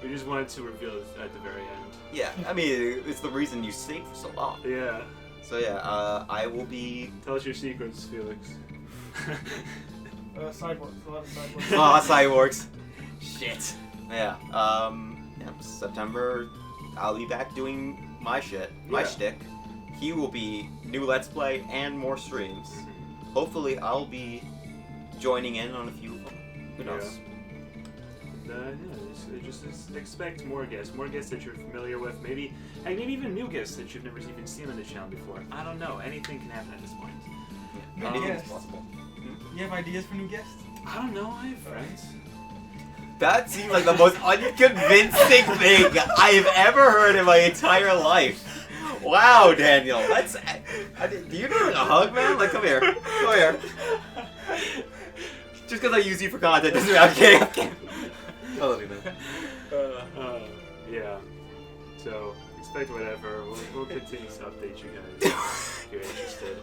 We just wanted to reveal it at the very end. Yeah, I mean, it's the reason you stayed for so long. Yeah. So yeah, I will be. Tell us your secrets, Felix. Cyborgs, a lot of cyborgs. Cyborgs. Shit. Yeah. September, I'll be back doing my shit, my Yeah. shtick. He will be new Let's Play and more streams. Hopefully, I'll be joining in on a few of them. Who knows? Just expect more guests that you're familiar with. Maybe even new guests that you've never even seen on the channel before. I don't know. Anything can happen at this point. Anything Yes. is possible. You have ideas for new guests? I don't know. I have friends. That seems like the most unconvincing thing I've ever heard in my entire life. Wow, Daniel. Do you need a hug, man? Like, come here. Come here. Just because I use you for content doesn't mean I'm kidding. I'm kidding. Totally, man. Yeah. So expect whatever. We'll continue to update you guys if you're interested.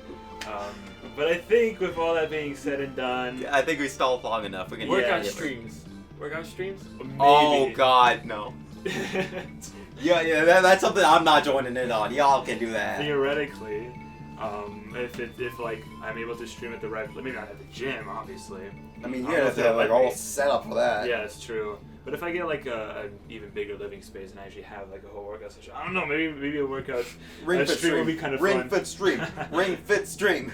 But I think with all that being said and done, I think we stalled long enough. We can Workout yeah. streams. Workout streams? maybe. Oh God, no. Yeah, that's something I'm not joining in on. Y'all can do that. Theoretically, if like I'm able to stream at the right, maybe not at the gym, obviously. I mean, you have to have, like, all set up for that. Yeah, it's true. But if I get like an even bigger living space and I actually have like a whole workout session, I don't know. Maybe a workout Ring a fit stream stream. would be kind of Ring fun. fit stream. Ring fit stream.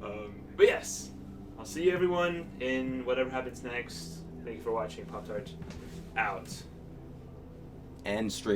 But yes, I'll see you everyone in whatever happens next. Thank you for watching. Pop Tart out. And stream.